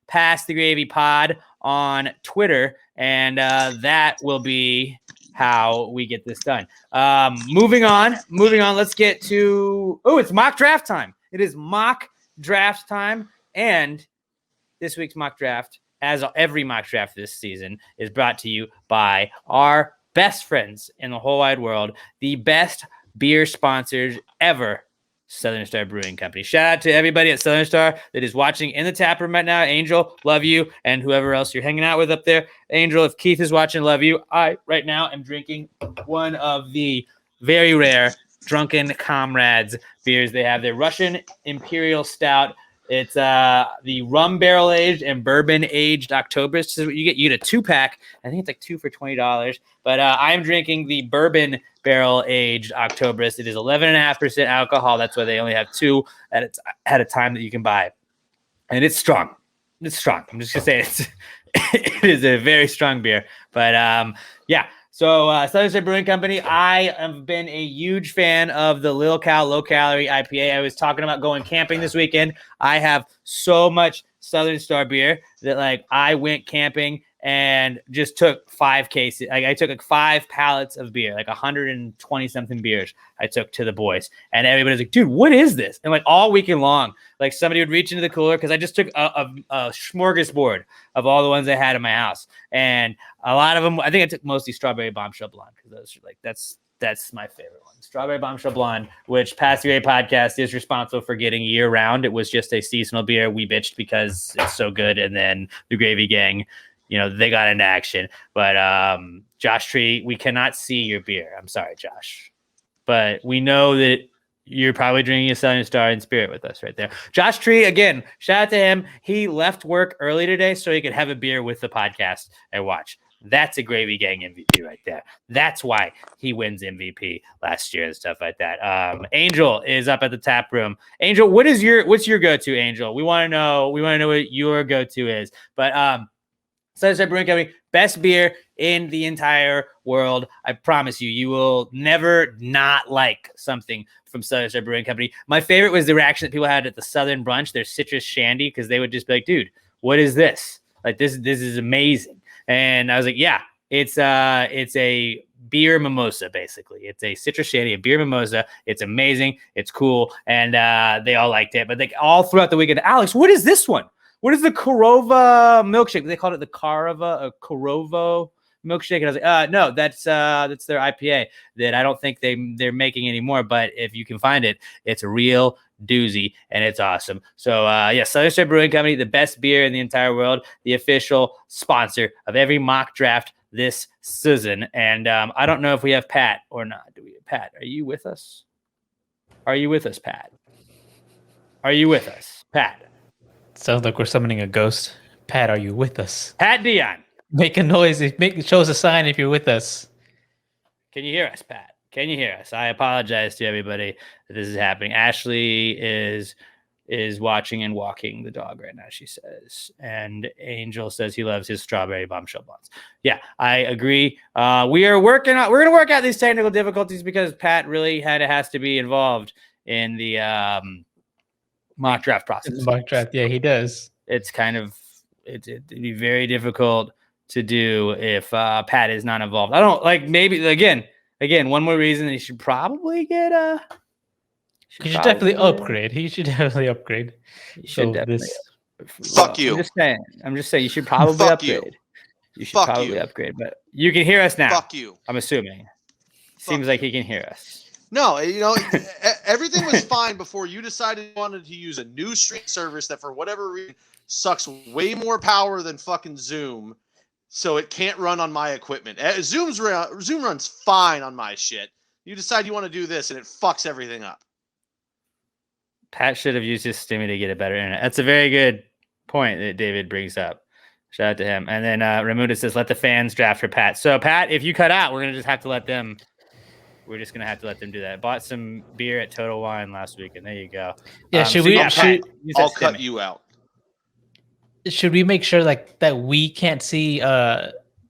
@PassTheGravyPod on Twitter. And that will be how we get this done. Moving on. Let's get to, it's mock draft time. It is mock draft time. And this week's mock draft, as every mock draft this season, is brought to you by our best friends in the whole wide world, the best beer sponsors ever, Southern Star Brewing Company. Shout out to everybody at Southern Star that is watching in the tap room right now. Angel, love you, and whoever else you're hanging out with up there. Angel, if Keith is watching, love you. I right now am drinking one of the very rare Drunken Comrades beers they have. Their Russian Imperial Stout. It's the rum barrel aged and bourbon aged Oktoberfest. This is what you get. You get a 2-pack. I think it's like 2 for $20. But I'm drinking the bourbon barrel aged Oktoberfest. It is 11.5% alcohol. That's why they only have 2 at a time that you can buy. And it's strong. It's strong. I'm just gonna say it is a very strong beer. But yeah. So Southern Star Brewing Company, I have been a huge fan of the Lil Cal Low Calorie IPA. I was talking about going camping this weekend. I have so much Southern Star beer that like I went camping and just took 5 cases. I took like 5 pallets of beer, like 120 something beers I took to the boys. And everybody's like, dude, what is this? And like all weekend long, like somebody would reach into the cooler because I just took a smorgasbord of all the ones I had in my house. And a lot of them, I think I took mostly Strawberry Bombshell Blonde because those are like, that's my favorite one. Strawberry Bombshell Blonde, which Pass the Gravy podcast is responsible for getting year round. It was just a seasonal beer. We bitched because it's so good. And then the Gravy Gang, you know, they got into action. But Josh Tree, we cannot see your beer. I'm sorry, Josh. But we know that you're probably drinking a Southern Star in spirit with us right there. Josh Tree, again, shout out to him. He left work early today so he could have a beer with the podcast and watch. That's a Gravy Gang MVP right there. That's why he wins MVP last year and stuff like that. Angel is up at the tap room. Angel, what's your go-to, Angel? We want to know what your go-to is. But Southern Star Brewing Company, best beer in the entire world. I promise you, you will never not like something from Southern Star Brewing Company. My favorite was the reaction that people had at the Southern Brunch, their citrus shandy, because they would just be like, dude, what is this? Like, this is amazing. And I was like, yeah, it's a beer mimosa, basically. It's a citrus shandy, a beer mimosa. It's amazing. It's cool. And they all liked it. But like all throughout the weekend, Alex, what is this one? What is the Korova milkshake? They called it the Korovo milkshake. And I was like, no, that's their IPA that I don't think they're making anymore. But if you can find it, it's a real doozy and it's awesome. So yeah, Southern Star Brewing Company, the best beer in the entire world, the official sponsor of every mock draft this season. And I don't know if we have Pat or not. Do we have Pat? Are you with us? Are you with us, Pat? Are you with us, Pat? Sounds like we're summoning a ghost. Pat, are you with us? Pat Dion. Make a noise. Show us a sign if you're with us. Can you hear us, Pat? Can you hear us? I apologize to everybody that this is happening. Ashley is watching and walking the dog right now, she says. And Angel says he loves his Strawberry Bombshell Blondes. Yeah, I agree. We're going to work out these technical difficulties because Pat really has to be involved in the mock draft process. Mock draft, yeah, he does. It's it'd be very difficult to do if Pat is not involved. I don't like, maybe again, one more reason he should probably get He should definitely upgrade. He should definitely upgrade. Fuck you. I'm just saying you should probably upgrade. You should probably upgrade, but you can hear us now. Fuck you. I'm assuming. Seems like he can hear us. No, everything was fine before you decided you wanted to use a new stream service that for whatever reason sucks way more power than fucking Zoom, so it can't run on my equipment. Zoom runs fine on my shit. You decide you want to do this, and it fucks everything up. Pat should have used his Stimmy to get a better internet. That's a very good point that David brings up. Shout out to him. And then Ramuda says, let the fans draft for Pat. So, Pat, if you cut out, we're going to just have to let them... We're just going to have to let them do that. Bought some beer at Total Wine last week, and there you go. Yeah, I'll cut you out. Should we make sure like that we can't see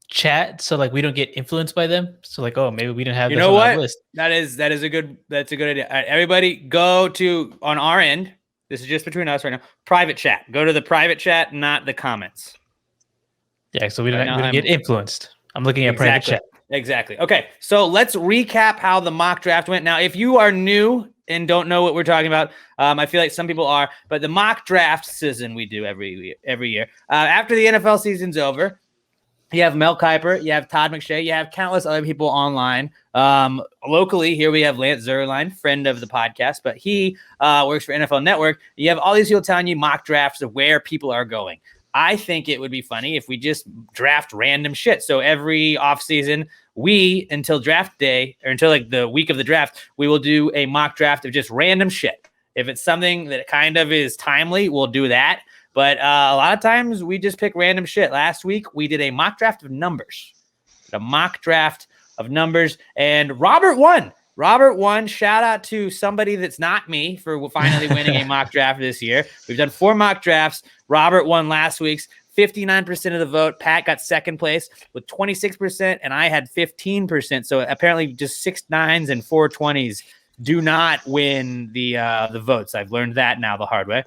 chat so like we don't get influenced by them? So like, oh, maybe we didn't have this on our list. That's a good idea. All right, everybody go to on our end. This is just between us right now. Private chat. Go to the private chat, not the comments. Yeah, so we don't get influenced. I'm looking at private chat. Exactly. Okay, so let's recap how the mock draft went. Now, if you are new and don't know what we're talking about, I feel like some people are, but the mock draft season we do every year. After the NFL season's over, You have Mel Kiper, you have Todd McShay, you have countless other people online. Locally, here we have Lance Zerline, friend of the podcast, but he works for NFL Network. You have all these people telling you mock drafts of where people are going. I think it would be funny if we just draft random shit. So every offseason, until draft day, or until like the week of the draft, we will do a mock draft of just random shit. If it's something that kind of is timely, we'll do that. But a lot of times we just pick random shit. Last week, we did a mock draft of numbers. And Robert won. Robert won. Shout out to somebody that's not me for finally winning a mock draft this year. We've done 4 mock drafts. Robert won last week's. 59% of the vote. Pat got second place with 26%, and I had 15%. So apparently just 6 9s and 4 20s do not win the votes. I've learned that now the hard way.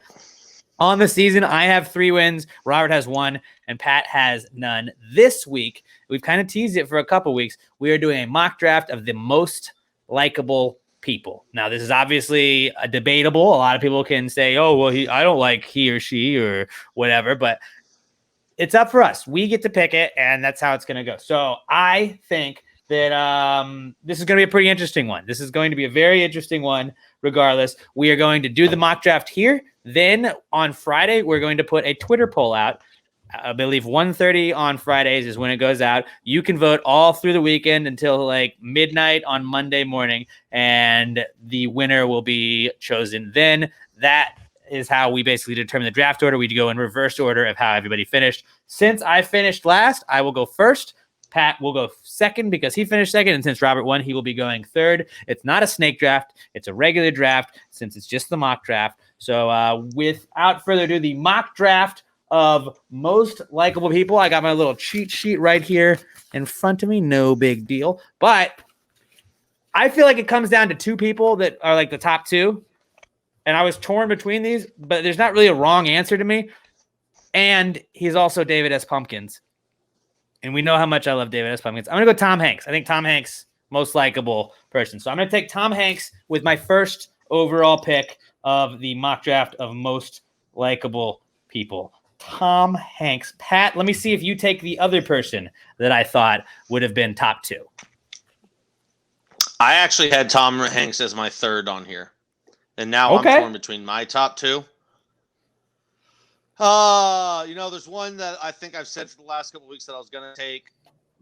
On the season, I have 3 wins. Robert has 1, and Pat has none. This week, we've kind of teased it for a couple weeks. We are doing a mock draft of the most likable people. Now, this is obviously a debatable. A lot of people can say, "Oh, well, I don't like he or she or whatever," but it's up for us. We get to pick it, and that's how it's going to go. So I think that this is going to be a pretty interesting one. This is going to be a very interesting one. Regardless, we are going to do the mock draft here. Then on Friday, we're going to put a Twitter poll out. I believe 1:30 on Fridays is when it goes out. You can vote all through the weekend until like midnight on Monday morning, and the winner will be chosen then. That is how we basically determine the draft order. We go in reverse order of how everybody finished. Since I finished last, I will go first. Pat will go second because he finished second. And since Robert won, he will be going third. It's not a snake draft. It's a regular draft since it's just the mock draft. So without further ado, the mock draft of most likable people. I got my little cheat sheet right here in front of me. No big deal. But I feel like it comes down to 2 people that are like the top 2. And I was torn between these, but there's not really a wrong answer to me. And he's also David S. Pumpkins. And we know how much I love David S. Pumpkins. I'm going to go Tom Hanks. I think Tom Hanks, most likable person. So I'm going to take Tom Hanks with my first overall pick of the mock draft of most likable people. Tom Hanks. Pat, let me see if you take the other person that I thought would have been top 2. I actually had Tom Hanks as my third on here. And now I'm torn between my top 2. There's one that I think I've said for the last couple of weeks that I was going to take,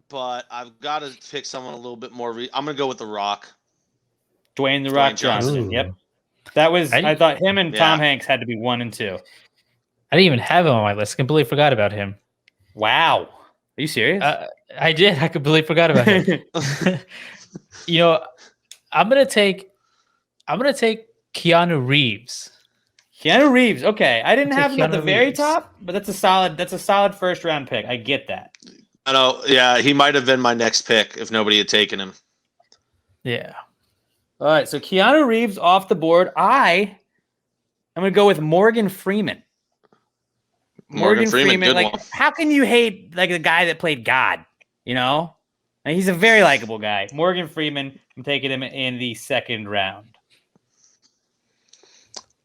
but I've got to pick someone a little bit more. I'm going to go with The Rock. Dwayne The Rock Johnson. Ooh. Yep. That was, I thought him and Tom Hanks had to be 1 and 2. I didn't even have him on my list. I completely forgot about him. Wow. Are you serious? I did. I completely forgot about him. I'm going to take Keanu Reeves. Keanu Reeves. Okay. I didn't have him at the very top, but that's a solid first round pick. I get that. I know. Yeah, he might have been my next pick if nobody had taken him. Yeah. All right. So Keanu Reeves off the board. I'm going to go with Morgan Freeman. Morgan Freeman. Like, how can you hate like the guy that played God? And he's a very likable guy. Morgan Freeman. I'm taking him in the second round.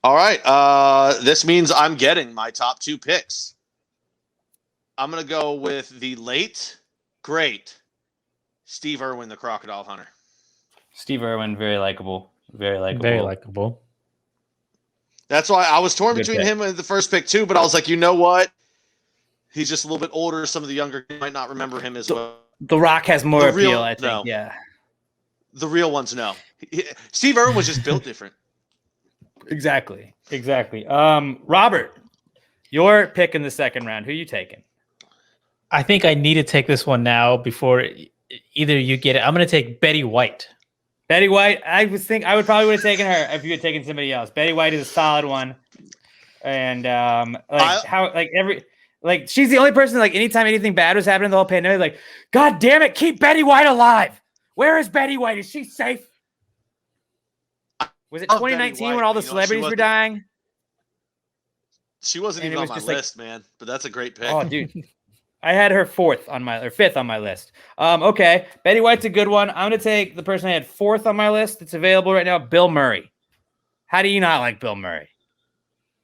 All right. This means I'm getting my top 2 picks. I'm going to go with the late, great Steve Irwin, the Crocodile Hunter. Steve Irwin, very likable. Very likable. Very likable. That's why I was torn Good between pick. him and the first pick, too. But I was like, you know what? He's just a little bit older. Some of the younger might not remember him as well. The Rock has more appeal, I think. No. Yeah. The real ones, no. Steve Irwin was just built different. Exactly. Robert, your pick in the second round. Who you taking? I think I need to take this one now before either you get it. I'm going to take Betty White. Betty White. I would probably would have taken her if you had taken somebody else. Betty White is a solid one. And she's the only person, like, anytime anything bad was happening the whole pandemic, like, God damn it, keep Betty White alive. Where is Betty White? Is she safe? Was it 2019 when all the celebrities were dying? She wasn't even on my list, man. But that's a great pick. Oh, dude. I had her fifth on my list. Okay. Betty White's a good one. I'm going to take the person I had 4th on my list that's available right now, Bill Murray. How do you not like Bill Murray?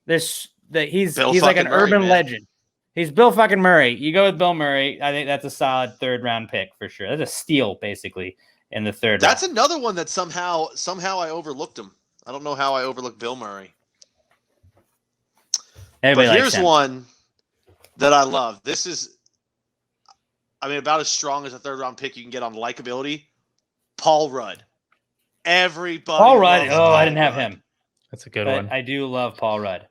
He's like an urban legend. He's Bill fucking Murray. You go with Bill Murray. I think that's a solid 3rd round pick for sure. That's a steal, basically, in the 3rd That's round. another one that somehow I overlooked him. I don't know how I overlooked Bill Murray. Everybody But likes here's him. one that I love. This is, I mean, about as strong as a 3rd round pick you can get on likability. Paul Rudd. Everybody. Paul Rudd. loves Oh, Paul I didn't have Rudd. him. That's a good But one. I do love Paul Rudd.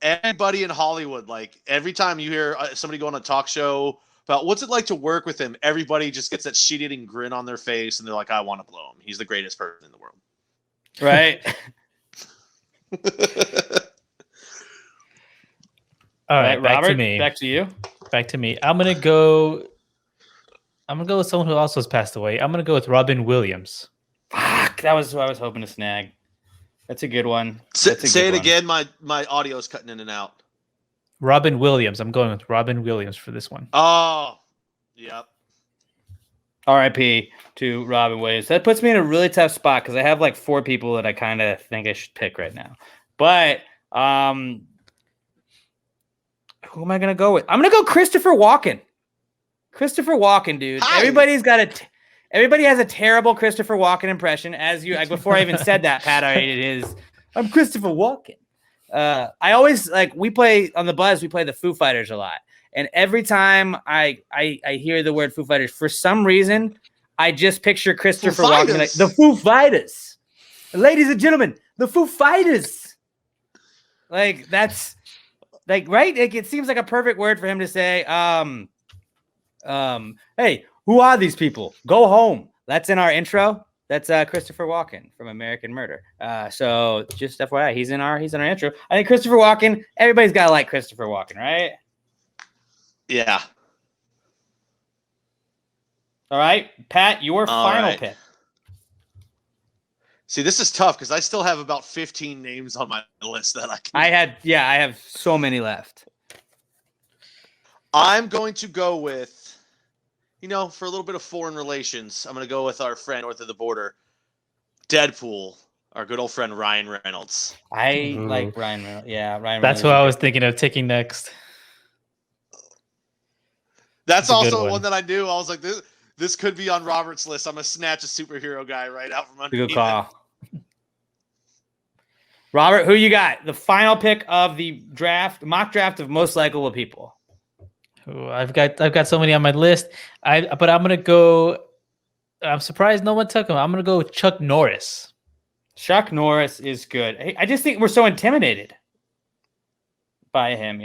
Everybody in Hollywood, like every time you hear somebody go on a talk show about what's it like to work with him, everybody just gets that shit-eating grin on their face, and they're like, "I want to blow him. He's the greatest person in the world." Right? All right, back Robert, to me. back to you. Back to me. I'm gonna go with someone who also has passed away. I'm gonna go with Robin Williams. Fuck, that was who I was hoping to snag. That's a good one. Say That's a good it one. again. My audio is cutting in and out. Robin Williams. I'm going with Robin Williams for this one. Oh, yep. R.I.P. to Robin Williams. That puts me in a really tough spot because I have like 4 people that I kind of think I should pick right now. But who am I gonna go with? I'm gonna go Christopher Walken. Christopher Walken, dude. Hi. Everybody has a terrible Christopher Walken impression. As you, like, before I even said that, Pat already it is. I'm Christopher Walken. I always we play on the Buzz. We play the Foo Fighters a lot, and every time I hear the word Foo Fighters, for some reason, I just picture Christopher Walken like the Foo Fighters, ladies and gentlemen, the Foo Fighters. Like that's like right. It seems like a perfect word for him to say. Hey, who are these people? Go home. That's in our intro. That's Christopher Walken from American Murder. So just FYI, he's in our intro. I think Christopher Walken. Everybody's got to like Christopher Walken, right? Yeah. All right, Pat, your final pick. See, this is tough because I still have about 15 names on my list that I can. I have so many left. I'm going to go with, for a little bit of foreign relations, I'm going to go with our friend north of the border, Deadpool, our good old friend Ryan Reynolds. I like Ryan Reynolds. Yeah, Ryan. That's Reynolds who I was thinking of taking next. That's also one that I knew. I was like, this could be on Robert's list. I'm going to snatch a superhero guy right out from under. Good call. Robert, who you got? The final pick of the mock draft of most likable people. Ooh, I've got so many on my list. But I'm gonna go. I'm surprised no one took him. I'm gonna go with Chuck Norris. Chuck Norris is good. I just think we're so intimidated by him,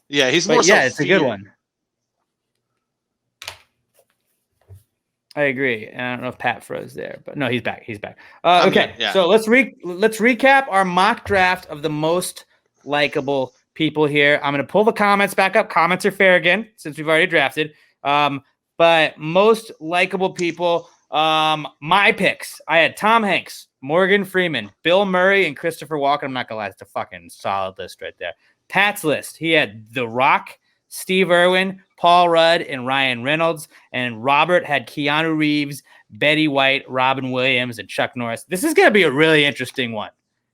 Yeah, he's more. But yeah, it's a good one. I agree. And I don't know if Pat froze there, but no, he's back. He's back. Okay, yeah. So let's recap our mock draft of the most likable people here. I'm going to pull the comments back up. Comments are fair again since we've already drafted. But most likable people, my picks. I had Tom Hanks, Morgan Freeman, Bill Murray, and Christopher Walken. I'm not going to lie, it's a fucking solid list right there. Pat's list. He had The Rock, Steve Irwin, Paul Rudd, and Ryan Reynolds. And Robert had Keanu Reeves, Betty White, Robin Williams, and Chuck Norris. This is going to be a really interesting one.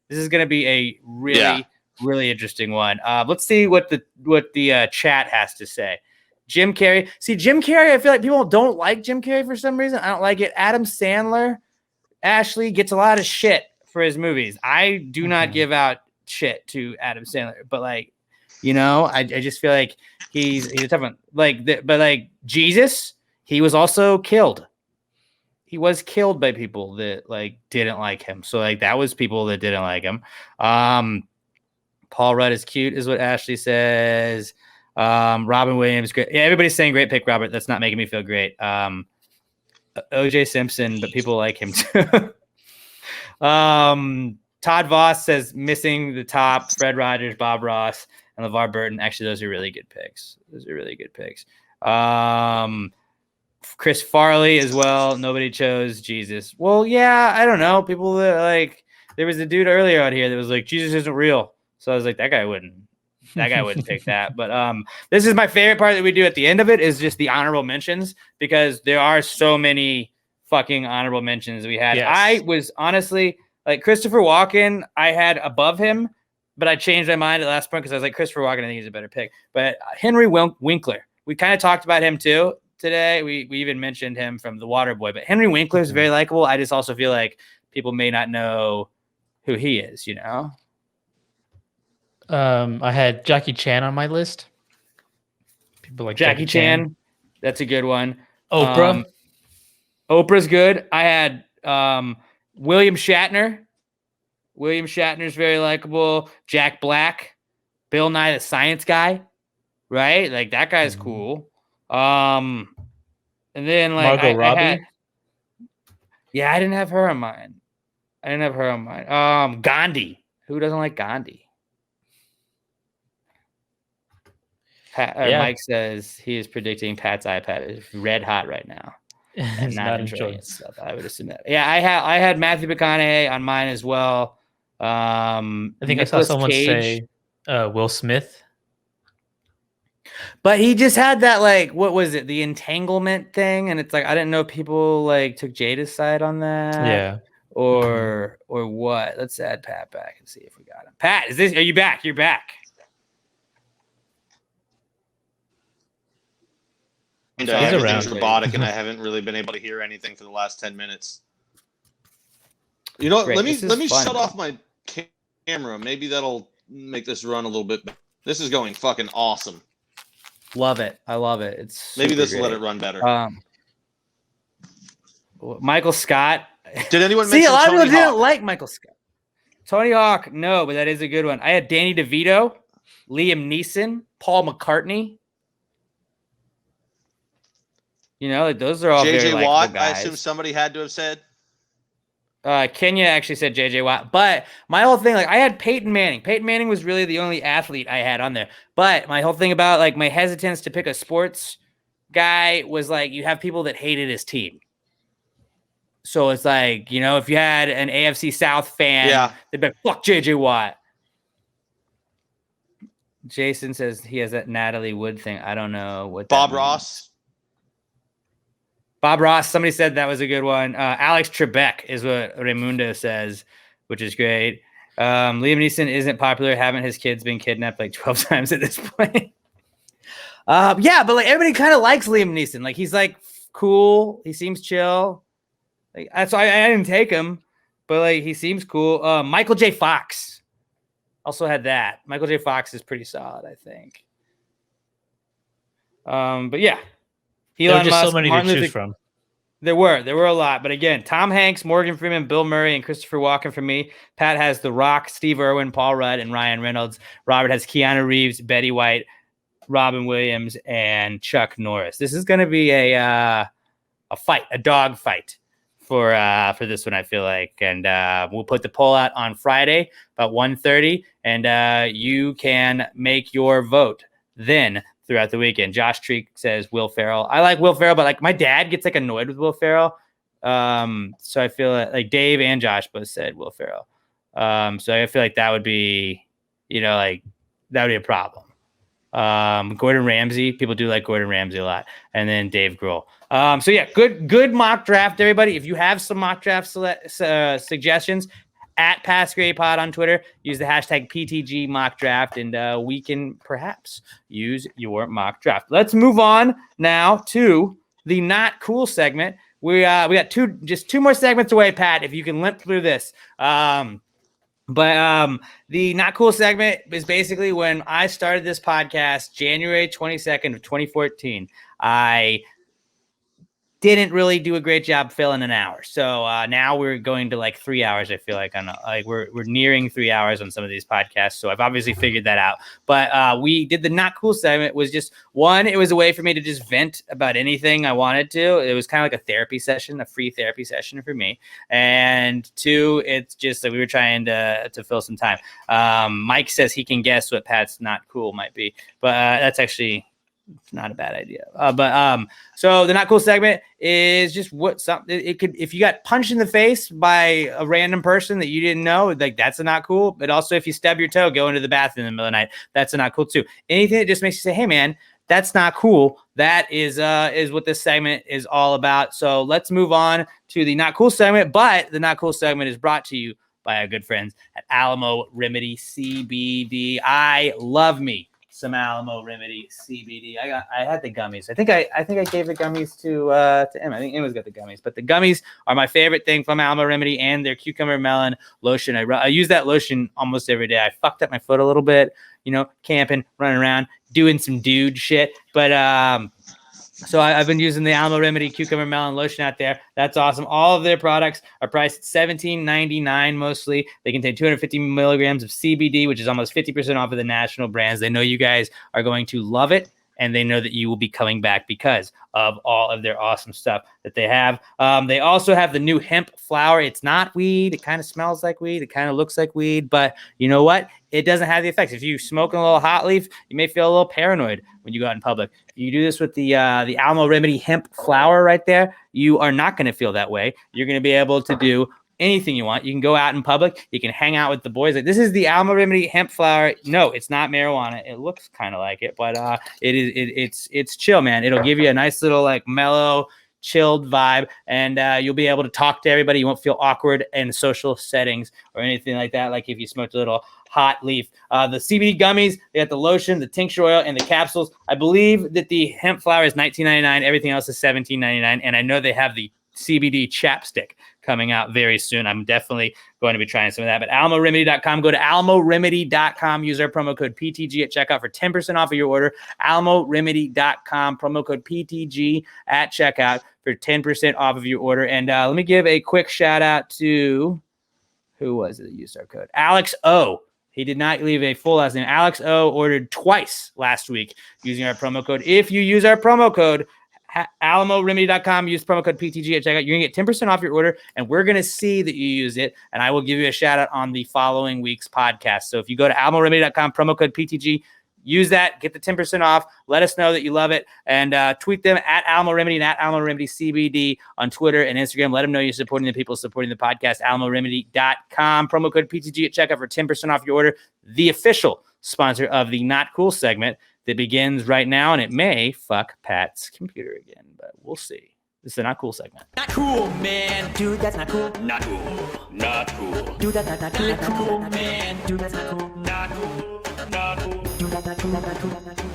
This is going to be a really interesting one. Let's see what the chat has to say. Jim Carrey. See, Jim Carrey, I feel like people don't like Jim Carrey for some reason. I don't like it. Adam Sandler, Ashley gets a lot of shit for his movies. I do not give out shit to Adam Sandler, but I just feel like he's a tough one. But Jesus, he was also killed. He was killed by people that didn't like him. So that was people that didn't like him. Paul Rudd is cute, is what Ashley says. Robin Williams, great. Yeah, everybody's saying great pick, Robert. That's not making me feel great. OJ Simpson, but people like him too. Todd Voss says missing the top. Fred Rogers, Bob Ross, and LeVar Burton. Actually, those are really good picks. Chris Farley as well. Nobody chose Jesus. Well, yeah, I don't know. People that there was a dude earlier out here that was like, Jesus isn't real. So I was like, that guy wouldn't pick that. But this is my favorite part that we do at the end of it is just the honorable mentions, because there are so many fucking honorable mentions we had. Yes. I was honestly Christopher Walken, I had above him, but I changed my mind at the last point because I was like, Christopher Walken, I think he's a better pick. But Henry Winkler, we kind of talked about him too today. We even mentioned him from The Waterboy, but Henry Winkler is very likable. I just also feel like people may not know who he is, you know? I had Jackie Chan on my list. People like Jackie Chan. That's a good one. Oprah. Oprah's good. I had William Shatner. William Shatner's very likable. Jack Black, Bill Nye the Science Guy, right? Like that guy's cool. And then like Margot Robbie. I didn't have her on mine. Gandhi. Who doesn't like Gandhi? Mike says he is predicting Pat's iPad is red hot right now. He's not enjoying it. Stuff. I would assume that. Yeah, I had Matthew McConaughey on mine as well. I think I saw someone say Will Smith. But he just had that, like, what was it? The entanglement thing. And it's like, I didn't know people like took Jada's side on that. Yeah. Or what? Let's add Pat back and see if we got him. Pat, are you back? You're back. And He's everything's around. robotic, and I haven't really been able to hear anything for the last 10 minutes. You know what? Great. Let me fun, shut off my camera. Maybe that'll make this run a little bit better. This is going fucking awesome. Love it. I love it. It's maybe this great. will let it run better. Michael Scott. Did anyone see mention a lot Tony of people Hawk? didn't like Michael Scott? Tony Hawk, no, but that is a good one. I had Danny DeVito, Liam Neeson, Paul McCartney. You know, like, those are all very JJ likable Watt. guys. I assume somebody had to have said. Kenya actually said JJ Watt, but my whole thing, like I had Peyton Manning. Peyton Manning was really the only athlete I had on there. But my whole thing about like my hesitance to pick a sports guy was like you have people that hated his team. So it's like, you know, if you had an AFC South fan, they'd be like, fuck JJ Watt. Jason says he has that Natalie Wood thing. I don't know what Bob that Ross. Bob Ross, somebody said that was a good one. Alex Trebek is what Raimundo says, which is great. Liam Neeson isn't popular. Haven't his kids been kidnapped like 12 times at this point? Yeah, but like everybody kind of likes Liam Neeson. Like he's like cool. He seems chill. Like that's why I didn't take him, but like he seems cool. Michael J. Fox also had that. Michael J. Fox is pretty solid, I think. But yeah. There were just Musk, so many Martin to Luther, choose from. There were a lot, but again, Tom Hanks, Morgan Freeman, Bill Murray, and Christopher Walken for me. Pat has The Rock, Steve Irwin, Paul Rudd, and Ryan Reynolds. Robert has Keanu Reeves, Betty White, Robin Williams, and Chuck Norris. This is going to be a fight, a dog fight for this one, I feel like, and we'll put the poll out on Friday about 1:30, and you can make your vote then. Throughout the weekend. Josh Treek says Will Ferrell. I like Will Ferrell, but like my dad gets like annoyed with Will Ferrell. So I feel like Dave and Josh both said Will Ferrell. So I feel like that would be, you know, like that would be a problem. Gordon Ramsay, people do like Gordon Ramsay a lot, and then Dave Grohl. So yeah, good mock draft, everybody. If you have some mock draft suggestions, at PassGrayPod on Twitter, use the hashtag PTG mock draft, and we can perhaps use your mock draft. Let's move on now to the not cool segment. We got two more segments away, Pat, if you can limp through this. But the not cool segment is basically when I started this podcast, January 22nd of 2014. I didn't really do a great job filling an hour. So now we're going to like 3 hours. I feel like we're nearing 3 hours on some of these podcasts. So I've obviously figured that out. But we did the not cool segment. Was just one, it was a way for me to just vent about anything I wanted to. It was kind of like a therapy session, a free therapy session for me. And two, it's just that we were trying to fill some time. Mike says he can guess what Pat's not cool might be, but that's actually not a bad idea. So the not cool segment is just what something it could, if you got punched in the face by a random person that you didn't know, like that's a not cool. But also if you stub your toe going to the bathroom in the middle of the night, that's a not cool too. Anything that just makes you say, hey man, that's not cool. That is what this segment is all about. So let's move on to the not cool segment. But the not cool segment is brought to you by our good friends at Alamo Remedy CBD. I love me some Alamo Remedy CBD. I had the gummies. I think I gave the gummies to Emma. I think Emma's got the gummies, but the gummies are my favorite thing from Alamo Remedy, and their cucumber melon lotion. I use that lotion almost every day. I fucked up my foot a little bit, camping, running around, doing some dude shit, but so I've been using the Alamo Remedy Cucumber Melon Lotion out there. That's awesome. All of their products are priced at $17.99 mostly. They contain 250 milligrams of CBD, which is almost 50% off of the national brands. They know you guys are going to love it, and they know that you will be coming back because of all of their awesome stuff that they have. They also have the new hemp flower. It's not weed. It kind of smells like weed. It kind of looks like weed, but you know what? It doesn't have the effects. If you smoking a little hot leaf, you may feel a little paranoid when you go out in public. You do this with the Alamo Remedy hemp flower right there, you are not going to feel that way. You're going to be able to do anything you want. You can go out in public. You can hang out with the boys. Like, this is the Alamo Remedy hemp flower. No, it's not marijuana. It looks kind of like it, but it's chill, man. It'll give you a nice little like mellow, chilled vibe, and you'll be able to talk to everybody. You won't feel awkward in social settings or anything like that. Like if you smoked a little hot leaf. The CBD gummies, they got the lotion, the tincture oil, and the capsules. I believe that the hemp flower is $19.99. Everything else is $17.99. And I know they have the CBD chapstick coming out very soon. I'm definitely going to be trying some of that. But AlamoRemedy.com. Go to AlamoRemedy.com. Use our promo code PTG at checkout for 10% off of your order. AlamoRemedy.com. Promo code PTG at checkout for 10% off of your order. And let me give a quick shout out to, who was it that used our code? Alex O. He did not leave a full last name. Alex O ordered twice last week using our promo code. If you use our promo code, AlamoRemedy.com, use promo code PTG at checkout, you're going to get 10% off your order, and we're going to see that you use it, and I will give you a shout out on the following week's podcast. So if you go to AlamoRemedy.com, promo code PTG, use that, get the 10% off, let us know that you love it, and tweet them at Alamo Remedy and at Alamo Remedy CBD on Twitter and Instagram. Let them know you're supporting the people supporting the podcast. AlamoRemedy.com, promo code PTG at checkout for 10% off your order. The official sponsor of the Not Cool segment that begins right now, and it may fuck Pat's computer again, but we'll see. This is the Not Cool segment. Not cool, man. Dude, that's not cool. Not cool. Not cool. Dude, that's not cool. Not cool, man. Dude, that's not cool. Not cool. Not cool. Dude, that's not cool. Not cool. Not cool.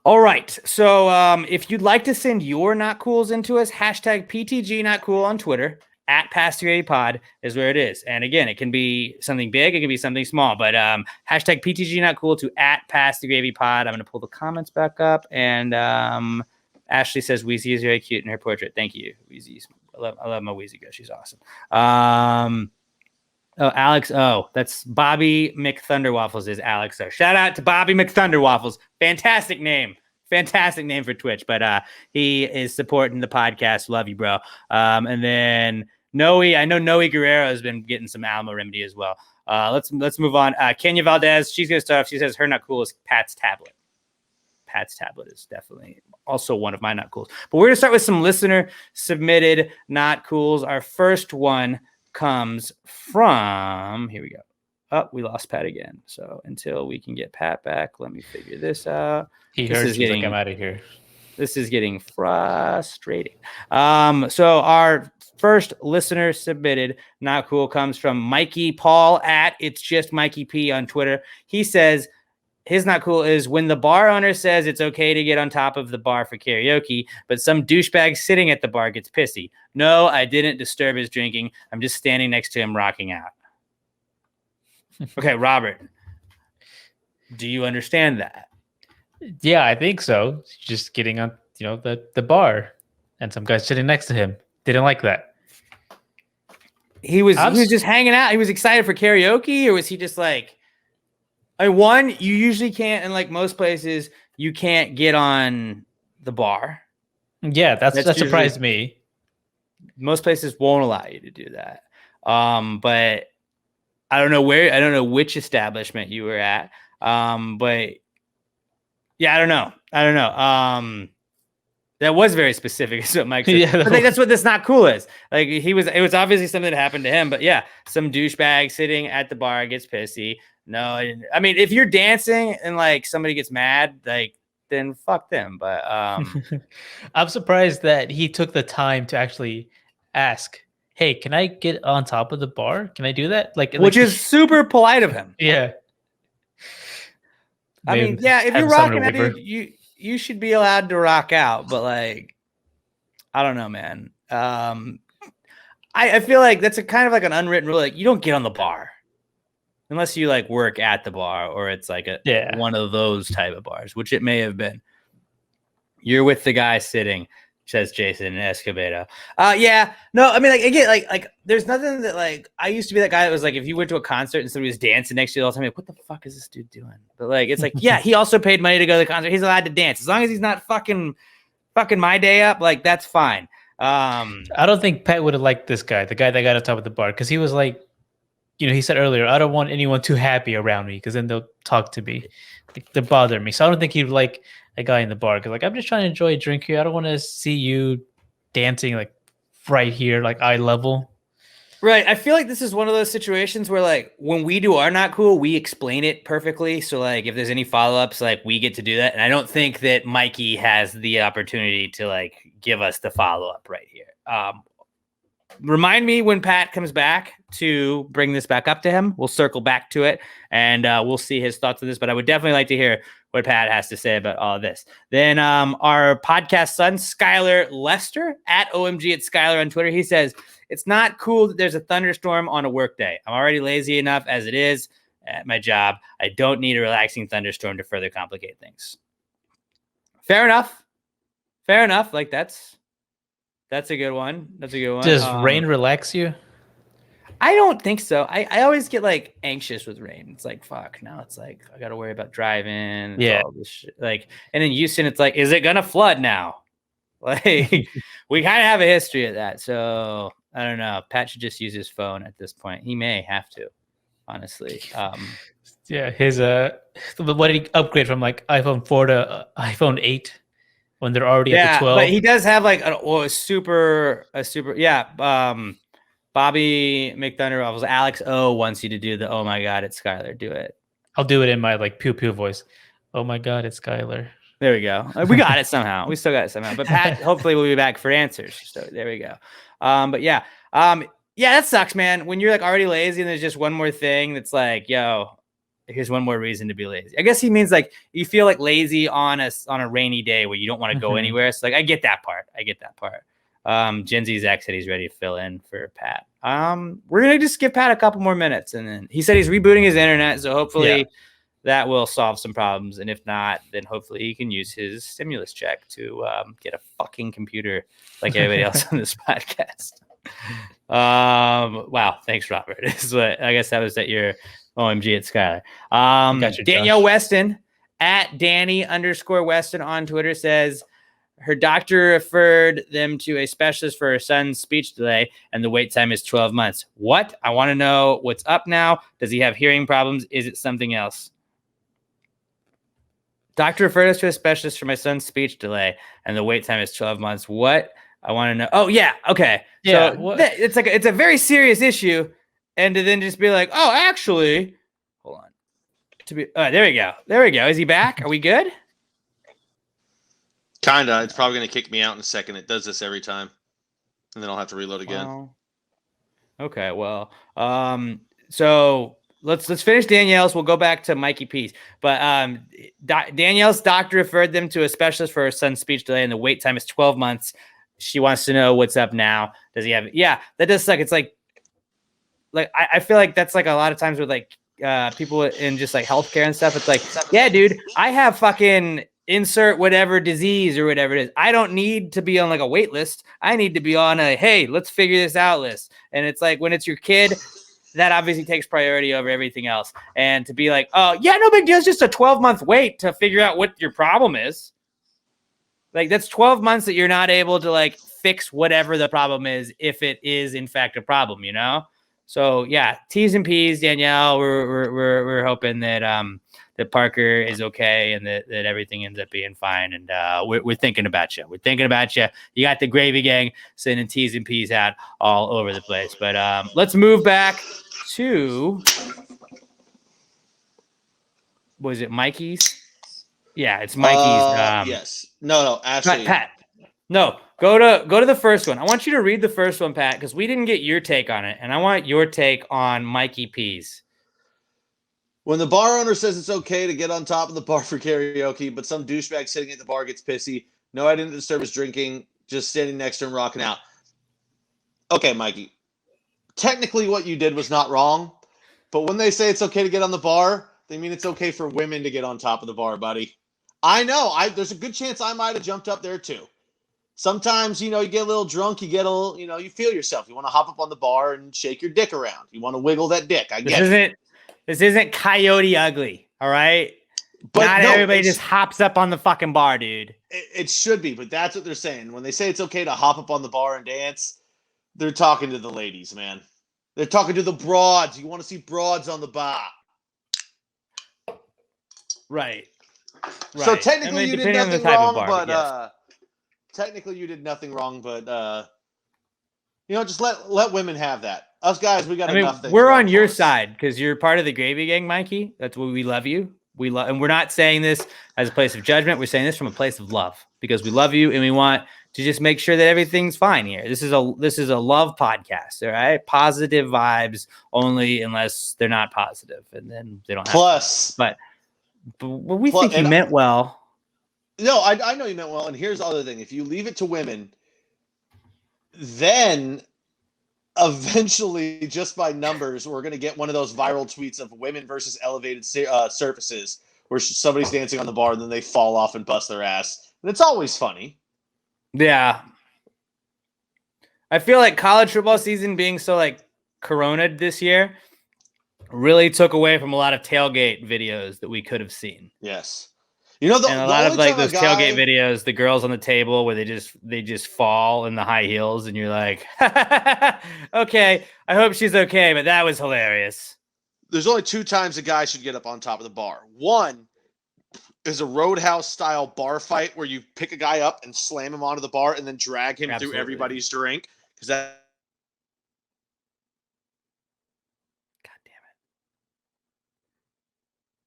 All right. So if you'd like to send your Not Cools into us, hashtag PTG Not Cool on Twitter. At Pass the Gravy Pod is where it is. And again, it can be something big, it can be something small, but hashtag PTG Not Cool to at Pass the Gravy Pod. I'm going to pull the comments back up. And Ashley says Wheezy is very cute in her portrait. Thank you, Wheezy. I love my Wheezy girl. She's awesome. Oh, Alex O. That's Bobby McThunderwaffles is Alex O. Shout out to Bobby McThunderwaffles. Fantastic name. Fantastic name for Twitch, but he is supporting the podcast. Love you, bro. And then Noe, I know Noe Guerrero has been getting some Alamo Remedy as well. Let's move on. Kenya Valdez, she's gonna start off. She says her Not Cool is Pat's tablet. Pat's tablet is definitely also one of my Not Cools. But we're gonna start with some listener submitted Not Cools. Our first one comes from, here we go. Oh, we lost Pat again. So until we can get Pat back, let me figure this out. He heard you like, I'm out of here. This is getting frustrating. So our first listener submitted Not Cool comes from Mikey Paul at It's Just Mikey P on Twitter. He says his Not Cool is when the bar owner says it's okay to get on top of the bar for karaoke, but some douchebag sitting at the bar gets pissy. No, I didn't disturb his drinking. I'm just standing next to him rocking out. Okay, Robert, do you understand that? Yeah, I think so. Just getting on, the bar, and some guy sitting next to him didn't like that. He was just hanging out. He was excited for karaoke, or was he just like, one, you usually can't, in like most places, you can't get on the bar. Yeah, that surprised me. Most places won't allow you to do that. But I don't know which establishment you were at. But yeah, I don't know. That was very specific. Is what Mike said. Yeah, I think that's what this Not Cool is. Like it was obviously something that happened to him, but yeah, some douchebag sitting at the bar gets pissy. No, I mean, if you're dancing and like somebody gets mad, like then fuck them. But I'm surprised that he took the time to actually ask "Hey, can I get on top of the bar? Can I do that?" Which is super polite of him. yeah. I mean, Maybe yeah, if have you're something to rocking out, whimper. dude, you should be allowed to rock out, but like, I don't know, man. I feel like that's a kind of like an unwritten rule. Like, you don't get on the bar unless you like work at the bar or it's like Yeah. one of those type of bars, which it may have been. You're with the guy sitting, says Jason Escobedo. Yeah, no, I mean, like, again, like, there's nothing that, like, I used to be that guy that was like, if you went to a concert and somebody was dancing next to you all the time, like, what the fuck is this dude doing? But like, it's like, yeah, he also paid money to go to the concert. He's allowed to dance as long as he's not fucking my day up. Like, that's fine. I don't think Pat would have liked this guy, the guy that got on top of the bar, because he was like, he said earlier, I don't want anyone too happy around me because then they'll talk to me, they bother me. So I don't think he'd like a guy in the bar because, like, I'm just trying to enjoy a drink here. I don't want to see you dancing like right here, like eye level. Right. I feel like this is one of those situations where, like, when we do our not cool, we explain it perfectly. So, like, if there's any follow-ups, like, we get to do that. And I don't think that Mikey has the opportunity to, like, give us the follow-up right here. Remind me when Pat comes back to bring this back up to him. We'll circle back to it, and we'll see his thoughts on this. But I would definitely like to hear what Pat has to say about all of this. Then our podcast son, Skylar Lester, at OMG at Skylar on Twitter, he says, it's not cool that there's a thunderstorm on a work day. I'm already lazy enough as it is at my job. I don't need a relaxing thunderstorm to further complicate things. Fair enough. Like, that's a good one. Does rain relax you? I don't think so. I always get like anxious with rain. It's like, fuck. Now it's like I got to worry about driving. It's Yeah. all this shit. Like, and in Houston, it's like, is it gonna flood now? Like, we kind of have a history of that. So I don't know. Pat should just use his phone at this point. He may have to, honestly. Yeah, his what did he upgrade from, like, iPhone 4 to iPhone 8 when they're already at the 12? But he does have like a super. Bobby McThunderwaffles, Alex O wants you to do the, oh my God, it's Skylar. Do it. I'll do it in my like pew pew voice. Oh my God, it's Skylar. There we go. We got it somehow. We still got it somehow. But Pat, hopefully, will be back for answers. So there we go. But yeah, that sucks, man. When you're like already lazy and there's just one more thing that's like, yo, here's one more reason to be lazy. I guess he means like you feel like lazy on a rainy day where you don't want to go anywhere. So like, I get that part. Gen Z Zach said he's ready to fill in for Pat. We're gonna just give Pat a couple more minutes, and then he said he's rebooting his internet, so hopefully that will solve some problems. And if not, then hopefully he can use his stimulus check to get a fucking computer like everybody else on this podcast. Wow, thanks, Robert. I guess that was at your OMG at Skylar. Danielle Weston at Danny_Weston on Twitter says, her doctor referred them to a specialist for her son's speech delay, and the wait time is 12 months. What? I want to know what's up now. Does he have hearing problems? Is it something else? Doctor referred us to a specialist for my son's speech delay, and the wait time is 12 months. What? I want to know. Oh, yeah. Okay. Yeah, so it's a very serious issue. And to then just be like, oh, actually, hold on. There we go. Is he back? Are we good? Kinda. It's probably going to kick me out in a second. It does this every time. And then I'll have to reload again. Wow. Okay, well, so let's finish Danielle's. We'll go back to Mikey P's. But Danielle's doctor referred them to a specialist for her son's speech delay, and the wait time is 12 months. She wants to know what's up now. Does he have? Yeah, that does suck. It's like I feel like that's like a lot of times with like people in just like healthcare and stuff. It's like, yeah, dude, I have fucking insert whatever disease or whatever it is. I don't need to be on like a wait list. I need to be on a, hey, let's figure this out list. And it's like, when it's your kid, that obviously takes priority over everything else. And to be like, oh yeah, no big deal. It's just a 12-month wait to figure out what your problem is. Like, that's 12 months that you're not able to like fix whatever the problem is, if it is in fact a problem, you know? So yeah, T's and P's, Danielle. We're hoping that that Parker is okay and that everything ends up being fine. And we're thinking about you. You got the Gravy Gang sending T's and P's out all over the place. But let's move back to, was it Mikey's? Yeah, it's Mikey's. Yes. No, actually. Pat. No, Go to the first one. I want you to read the first one, Pat, because we didn't get your take on it, and I want your take on Mikey P's. When the bar owner says it's okay to get on top of the bar for karaoke, but some douchebag sitting at the bar gets pissy. No, I didn't disturb his drinking. Just standing next to him, rocking out. Okay, Mikey. Technically, what you did was not wrong, but when they say it's okay to get on the bar, they mean it's okay for women to get on top of the bar, buddy. I know. There's a good chance I might have jumped up there too. Sometimes, you get a little drunk, you get a little, you feel yourself. You want to hop up on the bar and shake your dick around. You want to wiggle that dick. I get it. This isn't Coyote Ugly, all right? But not everybody just hops up on the fucking bar, dude. It should be, but that's what they're saying. When they say it's okay to hop up on the bar and dance, they're talking to the ladies, man. They're talking to the broads. You want to see broads on the bar. Right. So technically you did nothing wrong, but technically you did nothing wrong, but just let women have that. Us guys, we got enough things. We're on your side because you're part of the Gravy Gang, Mikey. That's why we love you. And we're not saying this as a place of judgment. We're saying this from a place of love because we love you and we want to just make sure that everything's fine here. This is a love podcast, all right? Positive vibes only unless they're not positive, and then they don't. But we think you meant well. No, I know you meant well. And here's the other thing: if you leave it to women, then eventually, just by numbers, we're going to get one of those viral tweets of women versus elevated surfaces where somebody's dancing on the bar and then they fall off and bust their ass. And it's always funny. Yeah. I feel like college football season being so corona'd this year really took away from a lot of tailgate videos that we could have seen. Yes. And a lot of those tailgate videos, the girls on the table where they just fall in the high heels, and you're like, okay, I hope she's okay, but that was hilarious. There's only 2 times a guy should get up on top of the bar. One is a Roadhouse style bar fight where you pick a guy up and slam him onto the bar and then drag him through everybody's drink. Because that. God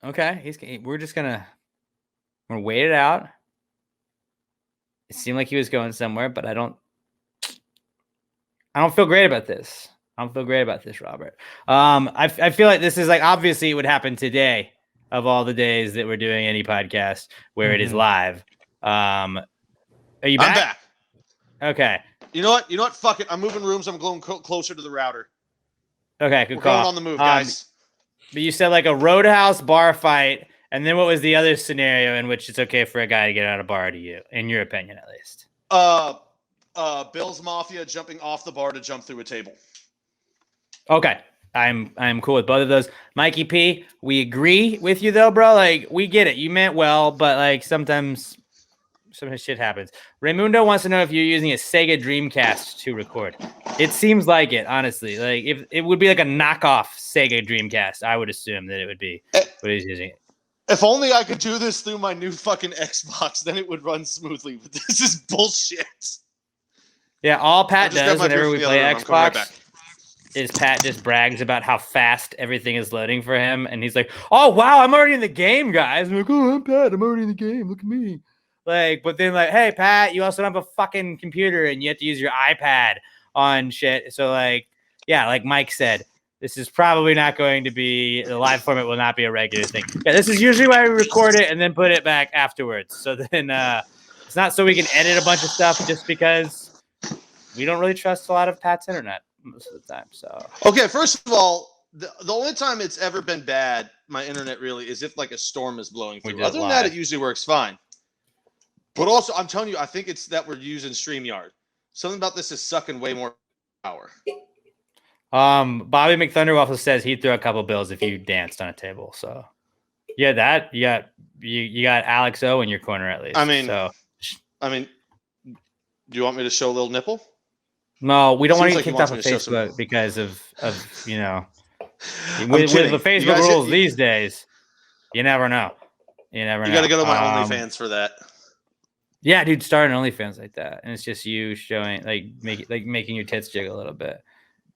damn it. Okay, we're gonna wait it out. It seemed like he was going somewhere, but I don't feel great about this. I don't feel great about this, Robert. I feel like this is obviously it would happen today of all the days that we're doing any podcast where it is live. Are you back? I'm back. Okay. You know what? Fuck it. I'm moving rooms. I'm going closer to the router. Okay, good We're call. going on the move, guys. But you said a Roadhouse bar fight. And then what was the other scenario in which it's okay for a guy to get out of bar to you, in your opinion, at least? Bill's Mafia jumping off the bar to jump through a table. Okay. I'm cool with both of those. Mikey P, we agree with you though, bro. We get it. You meant well, but sometimes shit happens. Raymundo wants to know if you're using a Sega Dreamcast to record. It seems like it, honestly. If it would be a knockoff Sega Dreamcast, I would assume that it would be what he's using. If only I could do this through my new fucking Xbox, then it would run smoothly. But this is bullshit. Yeah, all Pat does whenever we play Xbox is Pat just brags about how fast everything is loading for him. And he's like, oh, wow, I'm already in the game, guys. I'm like, oh, I'm Pat. I'm already in the game. Look at me. But then hey, Pat, you also don't have a fucking computer and you have to use your iPad on shit. So yeah, like Mike said, this is probably not going to be, the live format will not be a regular thing. Yeah, this is usually why we record it and then put it back afterwards. So then it's not so we can edit a bunch of stuff just because we don't really trust a lot of Pat's internet most of the time. So okay, first of all, the only time it's ever been bad, my internet really, is if a storm is blowing through. Other than that, it usually works fine. But also, I'm telling you, I think it's that we're using StreamYard. Something about this is sucking way more power. Bobby McThunderwaffle says he'd throw a couple bills if you danced on a table. So yeah, that you got Alex O in your corner at least. I mean, do you want me to show a little nipple? No, we don't want to get kicked off of Facebook because of with the Facebook rules these days. You never know. You got to go to my OnlyFans for that. Yeah, dude, start an OnlyFans like that, and it's just you showing making your tits jiggle a little bit.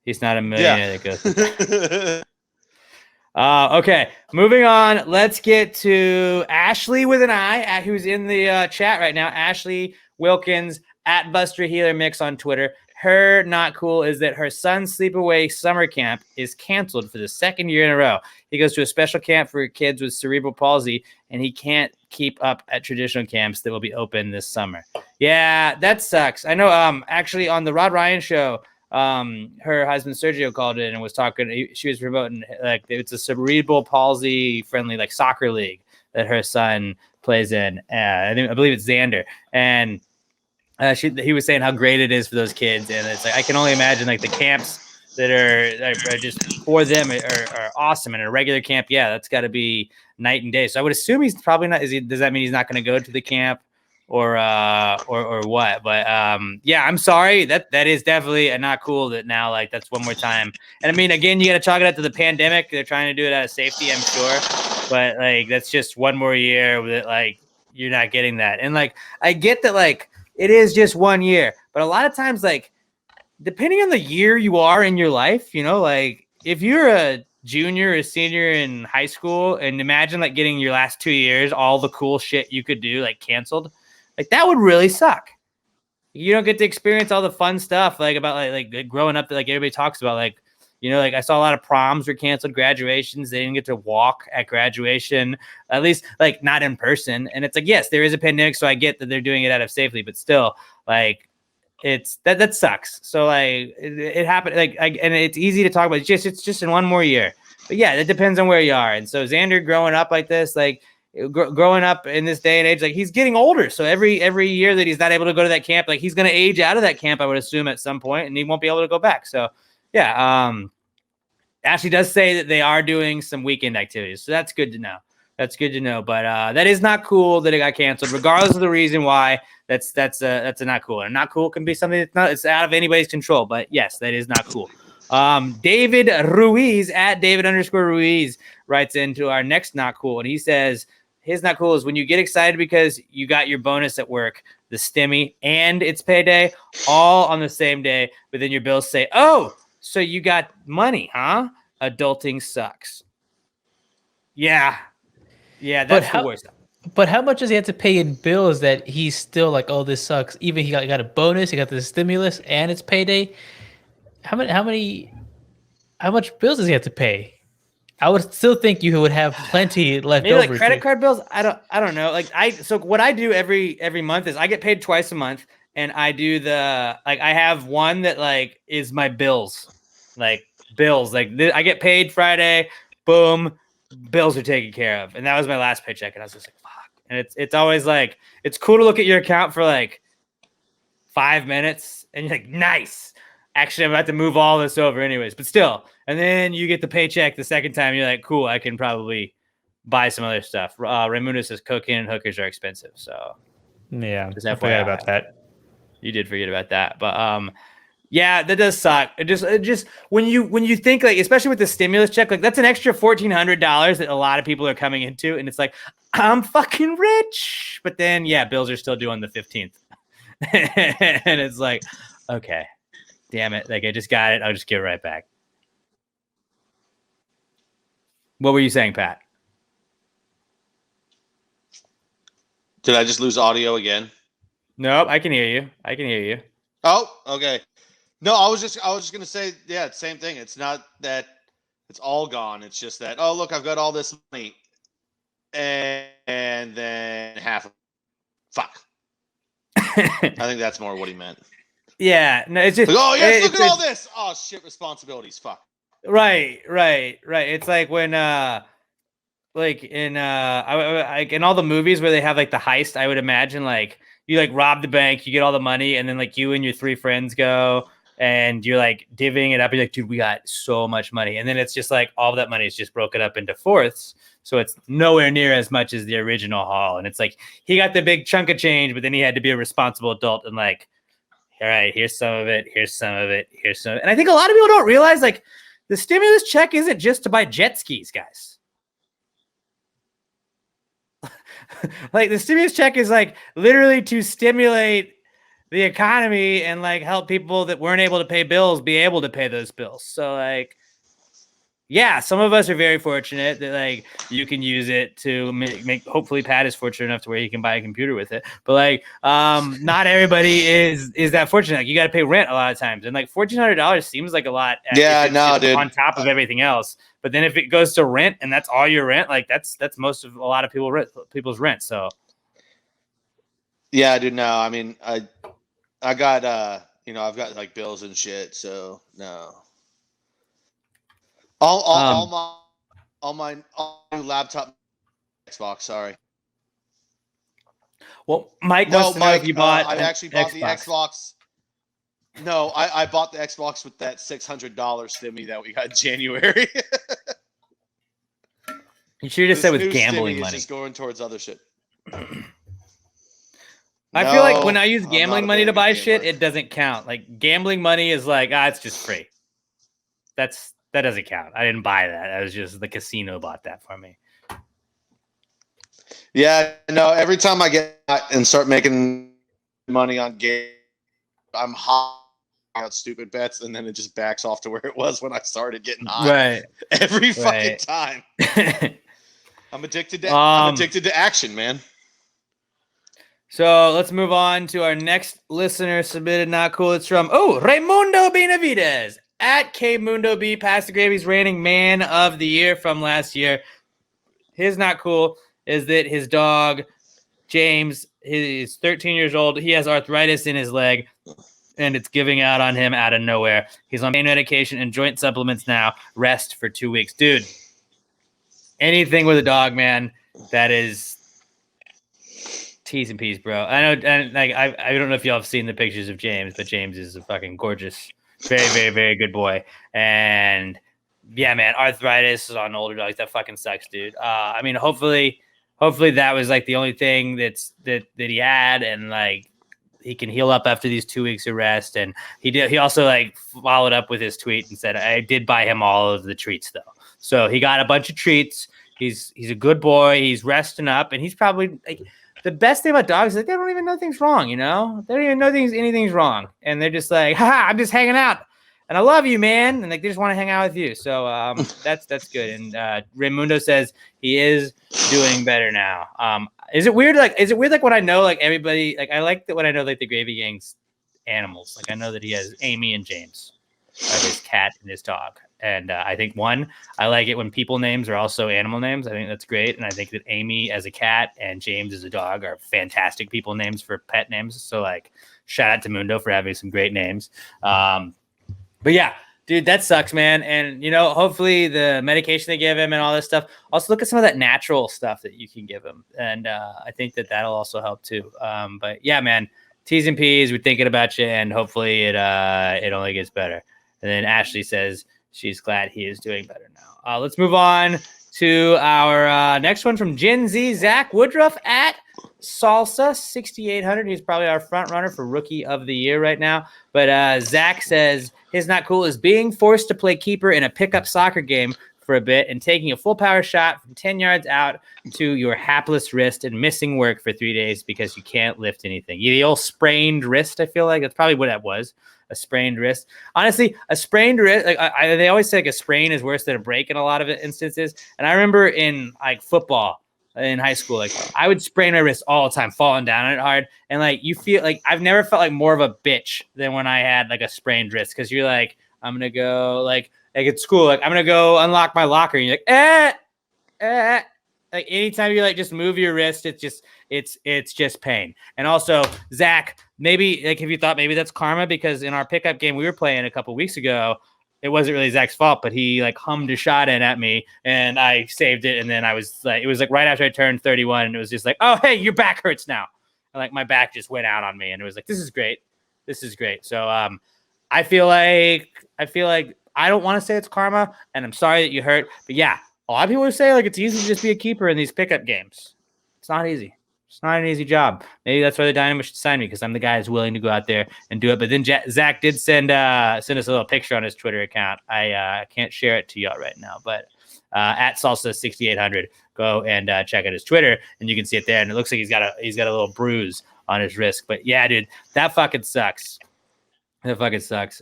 He's not a millionaire that goes. Okay, moving on. Let's get to Ashley with an I, who's in the chat right now. Ashley Wilkins at Buster Healer Mix on Twitter. Her not cool is that her son's sleepaway summer camp is canceled for the second year in a row. He goes to a special camp for kids with cerebral palsy, and he can't keep up at traditional camps that will be open this summer. Yeah, that sucks. I know. Actually, on the Rod Ryan show, her husband Sergio called in and was talking. She was promoting like it's a cerebral palsy friendly like soccer league that her son plays in. I believe it's Xander, and he was saying how great it is for those kids, and it's like I can only imagine like the camps that are just for them are awesome, and a regular camp, yeah, that's got to be night and day. So I would assume he's probably not. Does that mean he's not going to go to the camp, or what? But yeah, I'm sorry. That is definitely a not cool. That now like that's one more time. And I mean, again, you got to chalk it up to the pandemic. They're trying to do it out of safety, I'm sure, but like that's just one more year that like you're not getting that. And like I get that like. It is just 1 year, but a lot of times, like, depending on the year you are in your life, you know, like if you're a junior or senior in high school and imagine like getting your last 2 years, all the cool shit you could do, like canceled, like that would really suck. You don't get to experience all the fun stuff, like about like growing up that like everybody talks about, like, you know, like I saw a lot of proms were canceled, graduations. They didn't get to walk at graduation, at least like not in person. And it's like, yes, there is a pandemic. So I get that they're doing it out of safety, but still like it's that sucks. So like it happened like, and it's easy to talk about. It's just in one more year, but yeah, it depends on where you are. And so Xander growing up like this, like growing up in this day and age, like he's getting older. So every year that he's not able to go to that camp, like he's going to age out of that camp, I would assume at some point, and he won't be able to go back. So yeah, Ashley does say that they are doing some weekend activities, so that's good to know. That's good to know. But that is not cool that it got canceled, regardless of the reason why. That's a not cool. And not cool can be something it's out of anybody's control. But yes, that is not cool. David Ruiz at David_Ruiz writes into our next not cool, and he says his not cool is when you get excited because you got your bonus at work, the stimmy, and it's payday all on the same day, but then your bills say, "Oh, so you got money, huh?" Adulting sucks. Yeah, that's the worst. But how much does he have to pay in bills that he's still like, oh, this sucks? Even he got a bonus, he got the stimulus, and it's payday. How much bills does he have to pay? I would still think you would have plenty left Maybe over. like credit card bills. I don't know. Like so what I do every month is I get paid twice a month, and I do I have one that like is my bills. Like bills, like I get paid Friday, boom, bills are taken care of, and that was my last paycheck, and I was just like, fuck. And it's always like it's cool to look at your account for like 5 minutes, and you're like, nice. Actually, I'm about to move all this over anyways, but still. And then you get the paycheck the second time, you're like, cool, I can probably buy some other stuff. Raimundo says cocaine and hookers are expensive, so yeah, just I forgot about that. You did forget about that, but yeah, that does suck. It just when you think like, especially with the stimulus check, like that's an extra $1,400 that a lot of people are coming into, and it's like I'm fucking rich, but then yeah, bills are still due on the 15th, and it's like, okay, damn it, like I just got it, I'll just give it right back. What were you saying, Pat? Did I just lose audio again? Nope, I can hear you. Oh, okay. No, I was just gonna say, yeah, same thing. It's not that it's all gone. It's just that, oh look, I've got all this money, and then half. Fuck. I think that's more what he meant. Yeah, no, it's just like, oh yes, look at all this. Oh shit, responsibilities. Fuck. Right. It's like when like in in all the movies where they have like the heist, I would imagine like you like rob the bank, you get all the money, and then like you and your 3 friends go and you're like divvying it up. You're like, dude, we got so much money. And then it's just like all that money is just broken up into fourths. So it's nowhere near as much as the original haul. And it's like he got the big chunk of change, but then he had to be a responsible adult and like, all right, here's some of it, here's some of it, here's some of it. And I think a lot of people don't realize like the stimulus check isn't just to buy jet skis, guys. Like the stimulus check is like literally to stimulate the economy and like help people that weren't able to pay bills be able to pay those bills. So like, yeah, some of us are very fortunate that like you can use it to make hopefully Pat is fortunate enough to where he can buy a computer with it. But like not everybody is that fortunate. Like you got to pay rent a lot of times. And like $1,400 seems like a lot Yeah, if no, it's dude. on top of everything else. But then if it goes to rent and that's all your rent, like that's most of a lot of people's rent. So Yeah, dude. No, I mean, I got I've got like bills and shit. So no. All my new laptop, Xbox. Sorry. well, Mike No, wants to know if Mike. you bought I an actually bought the Xbox. No, I bought the Xbox with that $600 stimmy that we got in January. You should have just This said with new gambling stimmy is money. just going towards other shit. I feel like No, when I use I'm gambling not a money very to good buy shit, gambler. it doesn't count. Like gambling money is like, it's just free. That doesn't count. I didn't buy that. That was just the casino bought that for me. Yeah, no. Every time I get out and start making money on game, I'm high on stupid bets, and then it just backs off to where it was when I started getting high. Right. Every fucking Right. time. I'm addicted to action, man. So let's move on to our next listener submitted not cool. It's from Raimundo Benavides at K Mundo B. Pass the Gravy's reigning man of the year from last year. His not cool is that his dog James, he's 13 years old. He has arthritis in his leg, and it's giving out on him out of nowhere. He's on pain medication and joint supplements now. Rest for 2 weeks, dude. Anything with a dog, man, that is T's and P's, bro. I know, and like I don't know if y'all have seen the pictures of James, but James is a fucking gorgeous, very, very, very good boy. And yeah, man, arthritis on older dogs, that fucking sucks, dude. I mean, hopefully that was like the only thing that he had, and like he can heal up after these 2 weeks of rest. And he also like followed up with his tweet and said, I did buy him all of the treats though. So he got a bunch of treats. He's a good boy. He's resting up, and he's probably like, the best thing about dogs is like they don't even know things wrong, you know? They don't even know anything's wrong. And they're just like, haha, I'm just hanging out. And I love you, man. And like they just want to hang out with you. So that's good. And Raimundo says he is doing better now. Is it weird like when I know like everybody, like I like that when I know like the Gravy Gang's animals. Like I know that he has Amy and James, his cat and his dog. And I think I like it when people names are also animal names. I think that's great. And I think that Amy as a cat and James as a dog are fantastic people names for pet names. So like shout out to Mundo for having some great names. But yeah, dude, that sucks, man. And, you know, hopefully the medication they give him and all this stuff. Also look at some of that natural stuff that you can give him. And I think that'll also help too. But yeah, man, T's and P's, we're thinking about you. And hopefully it only gets better. And then Ashley says she's glad he is doing better now. Let's move on to our next one from Gen Z, Zach Woodruff at Salsa 6,800. He's probably our front runner for Rookie of the Year right now. But Zach says his not cool is being forced to play keeper in a pickup soccer game for a bit and taking a full power shot from 10 yards out to your hapless wrist and missing work for 3 days because you can't lift anything. The old sprained wrist, I feel like that's probably what that was. A sprained wrist. Honestly, a sprained wrist, like they always say like a sprain is worse than a break in a lot of instances. And I remember in like football in high school, like I would sprain my wrist all the time, falling down on it hard. And like you feel like I've never felt like more of a bitch than when I had like a sprained wrist, because you're like, I'm gonna go like at school, like I'm gonna go unlock my locker, and you're like, like anytime you like just move your wrist, it's just pain. And also, Zach, maybe like have you thought maybe that's karma, because in our pickup game we were playing a couple weeks ago, it wasn't really Zach's fault, but he like hummed a shot in at me and I saved it. And then it was like right after I turned 31, and it was just like, oh hey, your back hurts now. And like my back just went out on me, and it was like, this is great. So I feel like I don't want to say it's karma, and I'm sorry that you hurt, but yeah. A lot of people would say like it's easy to just be a keeper in these pickup games. It's not easy. It's not an easy job. Maybe that's why the Dynamo should sign me, because I'm the guy who's willing to go out there and do it. But then Zach did send us a little picture on his Twitter account. I can't share it to y'all right now, but at Salsa 6,800, go and check out his Twitter, and you can see it there. And it looks like he's got a little bruise on his wrist. But yeah, dude, that fucking sucks. That fucking sucks.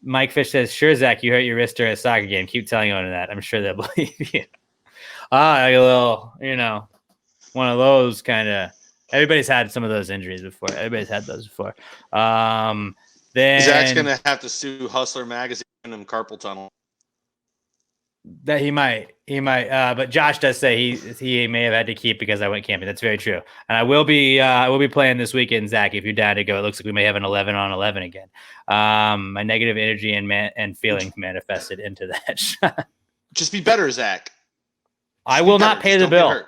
Mike Fish says, "Sure, Zach, you hurt your wrist during a soccer game. Keep telling anyone that. I'm sure they'll believe you." Like a little, one of those kind of. Everybody's had some of those injuries before. Everybody's had those before. Then Zach's gonna have to sue Hustler Magazine and carpal tunnel. that he might. But Josh does say he may have had to keep because I went camping. That's very true. And I will be playing this weekend, Zach. If you're down to go, it looks like we may have an 11-on-11 again. My negative energy and feelings manifested into that shot. Just be better, Zach. I will not pay the bill.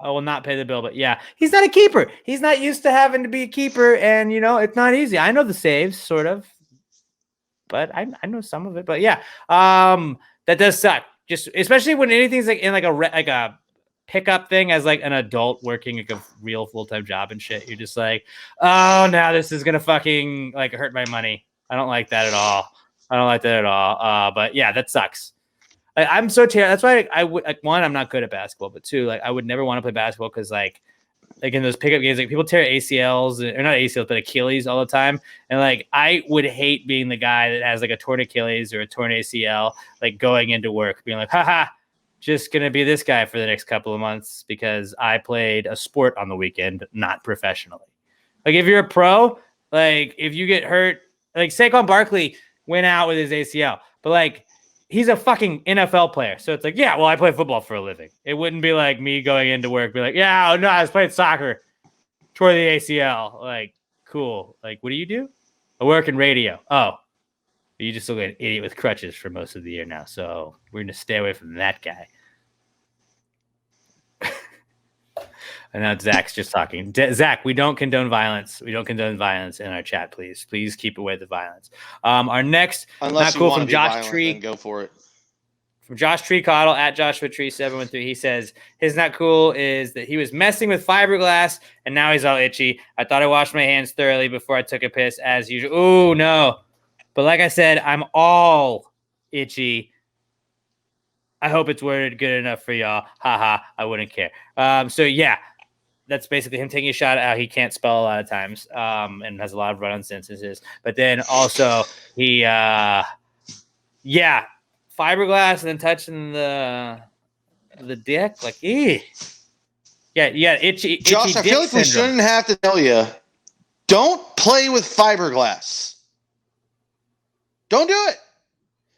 I will not pay the bill, but yeah, he's not a keeper. He's not used to having to be a keeper, and it's not easy. I know the saves, sort of, but I know some of it. But yeah, that does suck. Just especially when anything's like in like a pickup thing as like an adult working like a real full-time job and shit. You're just like, oh, now this is gonna fucking like hurt my money. I don't like that at all. But yeah, that sucks. I'm so terrible. That's why I would one, I'm not good at basketball, but two, like I would never want to play basketball because like in those pickup games, like people tear ACLs or not ACLs, but Achilles all the time. And like I would hate being the guy that has like a torn Achilles or a torn ACL, like going into work, being like, haha, just gonna be this guy for the next couple of months because I played a sport on the weekend, not professionally. Like if you're a pro, like if you get hurt, like Saquon Barkley went out with his ACL, but like he's a fucking NFL player. So it's like, yeah, well, I play football for a living. It wouldn't be like me going into work, be like, yeah, oh, no, I was playing soccer, tore the ACL. Like, cool. Like, what do you do? I work in radio. Oh, you just look like an idiot with crutches for most of the year now. So we're going to stay away from that guy. And now Zach's just talking. Zach, we don't condone violence. We don't condone violence in our chat, please. Please keep away the violence. Our next, Unless not cool, you from Josh violent, Tree. then go for it. From Josh Tree Coddle at Joshua Tree 713. He says his not cool is that he was messing with fiberglass and now he's all itchy. I thought I washed my hands thoroughly before I took a piss as usual. Oh no. But like I said, I'm all itchy. I hope it's worded good enough for y'all. Haha, I wouldn't care. So yeah. That's basically him taking a shot at how he can't spell a lot of times and has a lot of run-on sentences. But then also he, fiberglass and then touching the dick. Like, yeah, itchy Josh, I dick feel like we syndrome. shouldn't have to tell you, don't play with fiberglass. Don't do it.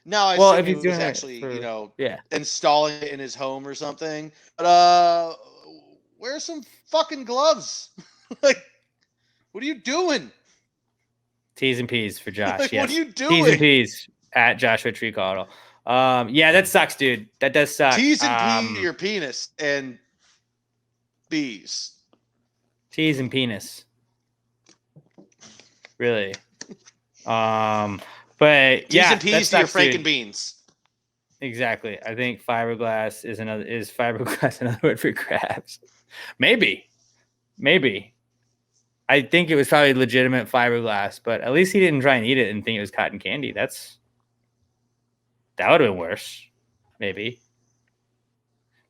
No, I Well, assume if he he's doing was it actually, for- installing it in his home or something. But wear some fucking gloves. Like, what are you doing? T's and P's for Josh. Like, yes. what are you doing? T's and P's at Joshua Tree Coddle. Yeah, that sucks, dude. That does suck. T's and P's your penis and B's. T's and penis. Really. But T's yeah, and P's to your Franken beans. Exactly. I think fiberglass is fiberglass another word for crabs. Maybe. I think it was probably legitimate fiberglass, but at least he didn't try and eat it and think it was cotton candy. That would have been worse. Maybe.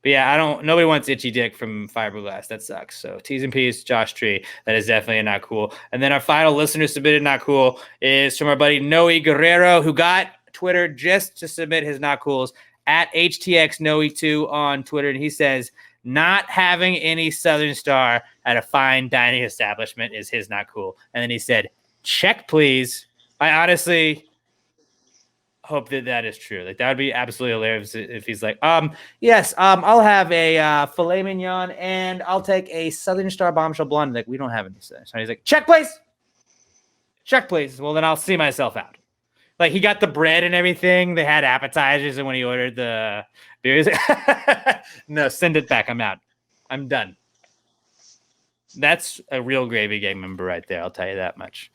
But yeah, nobody wants itchy dick from fiberglass. That sucks. So T's and P's, Josh Tree. That is definitely not cool. And then our final listener submitted not cool is from our buddy Noe Guerrero, who got Twitter just to submit his not cools at HTXNoe2 on Twitter. And he says, not having any Southern Star at a fine dining establishment is his not cool. And then he said, check, please. I honestly hope that is true. Like, that would be absolutely hilarious if he's like, yes, I'll have a filet mignon and I'll take a Southern Star bombshell blonde. Like, we don't have any Southern Star. He's like, check, please. Check, please. Well, then I'll see myself out. Like, he got the bread and everything. They had appetizers, and when he ordered the beer, he's like, no, send it back. I'm out. I'm done. That's a real Gravy Gang member right there. I'll tell you that much.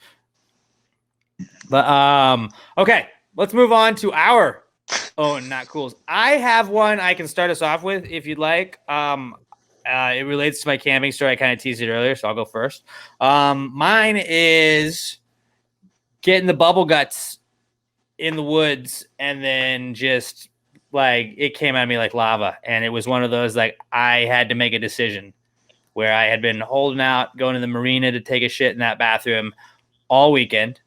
But okay, let's move on to our not cools. I have one I can start us off with if you'd like. It relates to my camping story. I kind of teased it earlier, so I'll go first. Mine is getting the bubble guts in the woods, and then just like it came at me like lava. And it was one of those, like, I had to make a decision where I had been holding out, going to the marina to take a shit in that bathroom all weekend.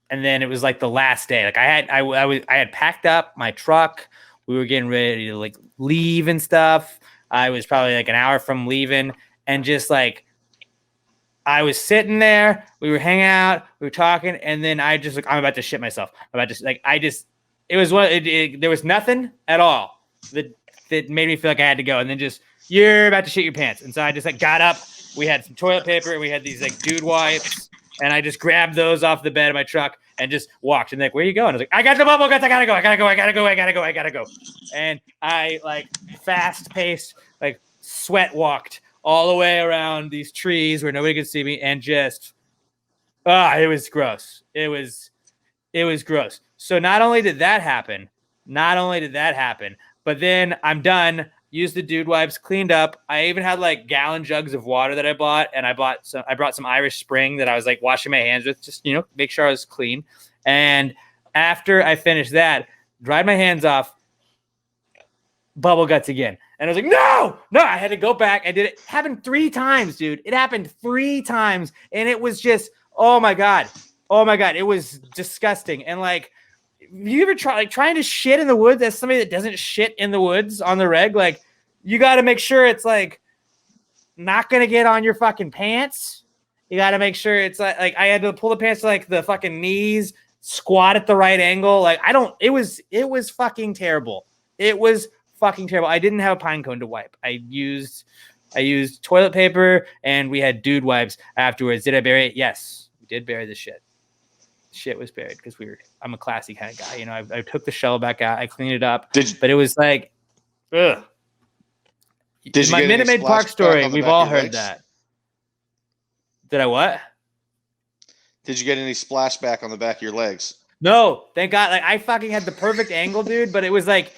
and then it was like the last day. Like I had packed up my truck. We were getting ready to like leave and stuff. I was probably like an hour from leaving, and just like I was sitting there. We were hanging out. We were talking, and then I just like I'm about to shit myself. I'm about to like I just it was one. There was nothing at all that made me feel like I had to go, and then just you're about to shit your pants, and so I just like got up. We had some toilet paper, and we had these like dude wipes, and I just grabbed those off the bed of my truck and just walked. And like, where are you going? I was like, I got the bubble guts. I gotta go. And I like fast paced, like sweat walked all the way around these trees where nobody could see me, and just it was gross. It was gross. So not only did that happen, but then I'm done. Used the dude wipes, cleaned up. I even had like gallon jugs of water that I bought, and I brought some Irish Spring that I was like washing my hands with, just make sure I was clean. And after I finished that, dried my hands off, bubble guts again. And I was like, no, I had to go back. I did it. Happened 3 times, dude. It happened 3 times. And it was just, oh my God. It was disgusting. And like, you ever trying to shit in the woods as somebody that doesn't shit in the woods on the reg? Like, you got to make sure it's like not going to get on your fucking pants. You got to make sure it's like I had to pull the pants to like the fucking knees, squat at the right angle. Like it was fucking terrible. It was fucking terrible. I didn't have a pine cone to wipe. I used toilet paper, and we had dude wipes afterwards. Did I bury it? Yes, we did bury the shit. Shit was buried because I'm a classy kind of guy. I took the shell back out. I cleaned it up. But it was like, ugh. Did my Minute Maid Park story, we've all heard that. Did I what? Did you get any splashback on the back of your legs? No, thank God. Like I fucking had the perfect angle, dude. But it was like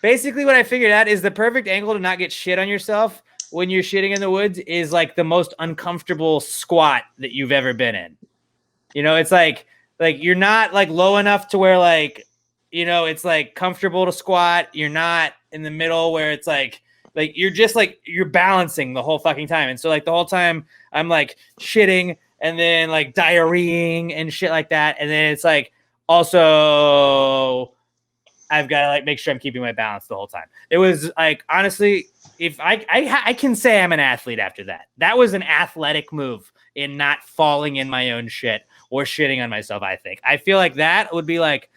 basically what I figured out is the perfect angle to not get shit on yourself when you're shitting in the woods is like the most uncomfortable squat that you've ever been in. It's like you're not like low enough to where like, it's like comfortable to squat. You're not in the middle where it's like you're just like you're balancing the whole fucking time. And so like the whole time I'm like shitting and then like diarrheaing and shit like that. And then it's like also I've got to like make sure I'm keeping my balance the whole time. It was like, honestly, if I can say I'm an athlete after that. That was an athletic move in not falling in my own shit or shitting on myself. I feel like that would be like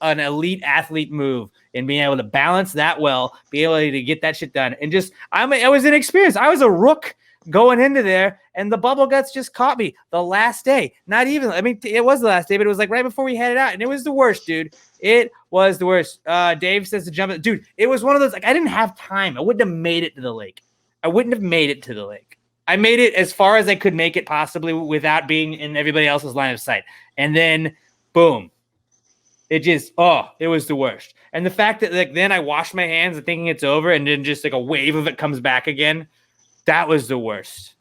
an elite athlete move in being able to balance that well, be able to get that shit done. And just, I was inexperienced. I was a rook going into there, and the bubble guts just caught me the last day. Not even, it was the last day, but it was like right before we headed out, and it was the worst, dude. It was the worst. Dave says to jump. Dude, it was one of those, like, I didn't have time. I wouldn't have made it to the lake. I made it as far as I could make it possibly without being in everybody else's line of sight. And then, boom. It just, it was the worst. And the fact that like then I washed my hands and thinking it's over, and then just like a wave of it comes back again, that was the worst.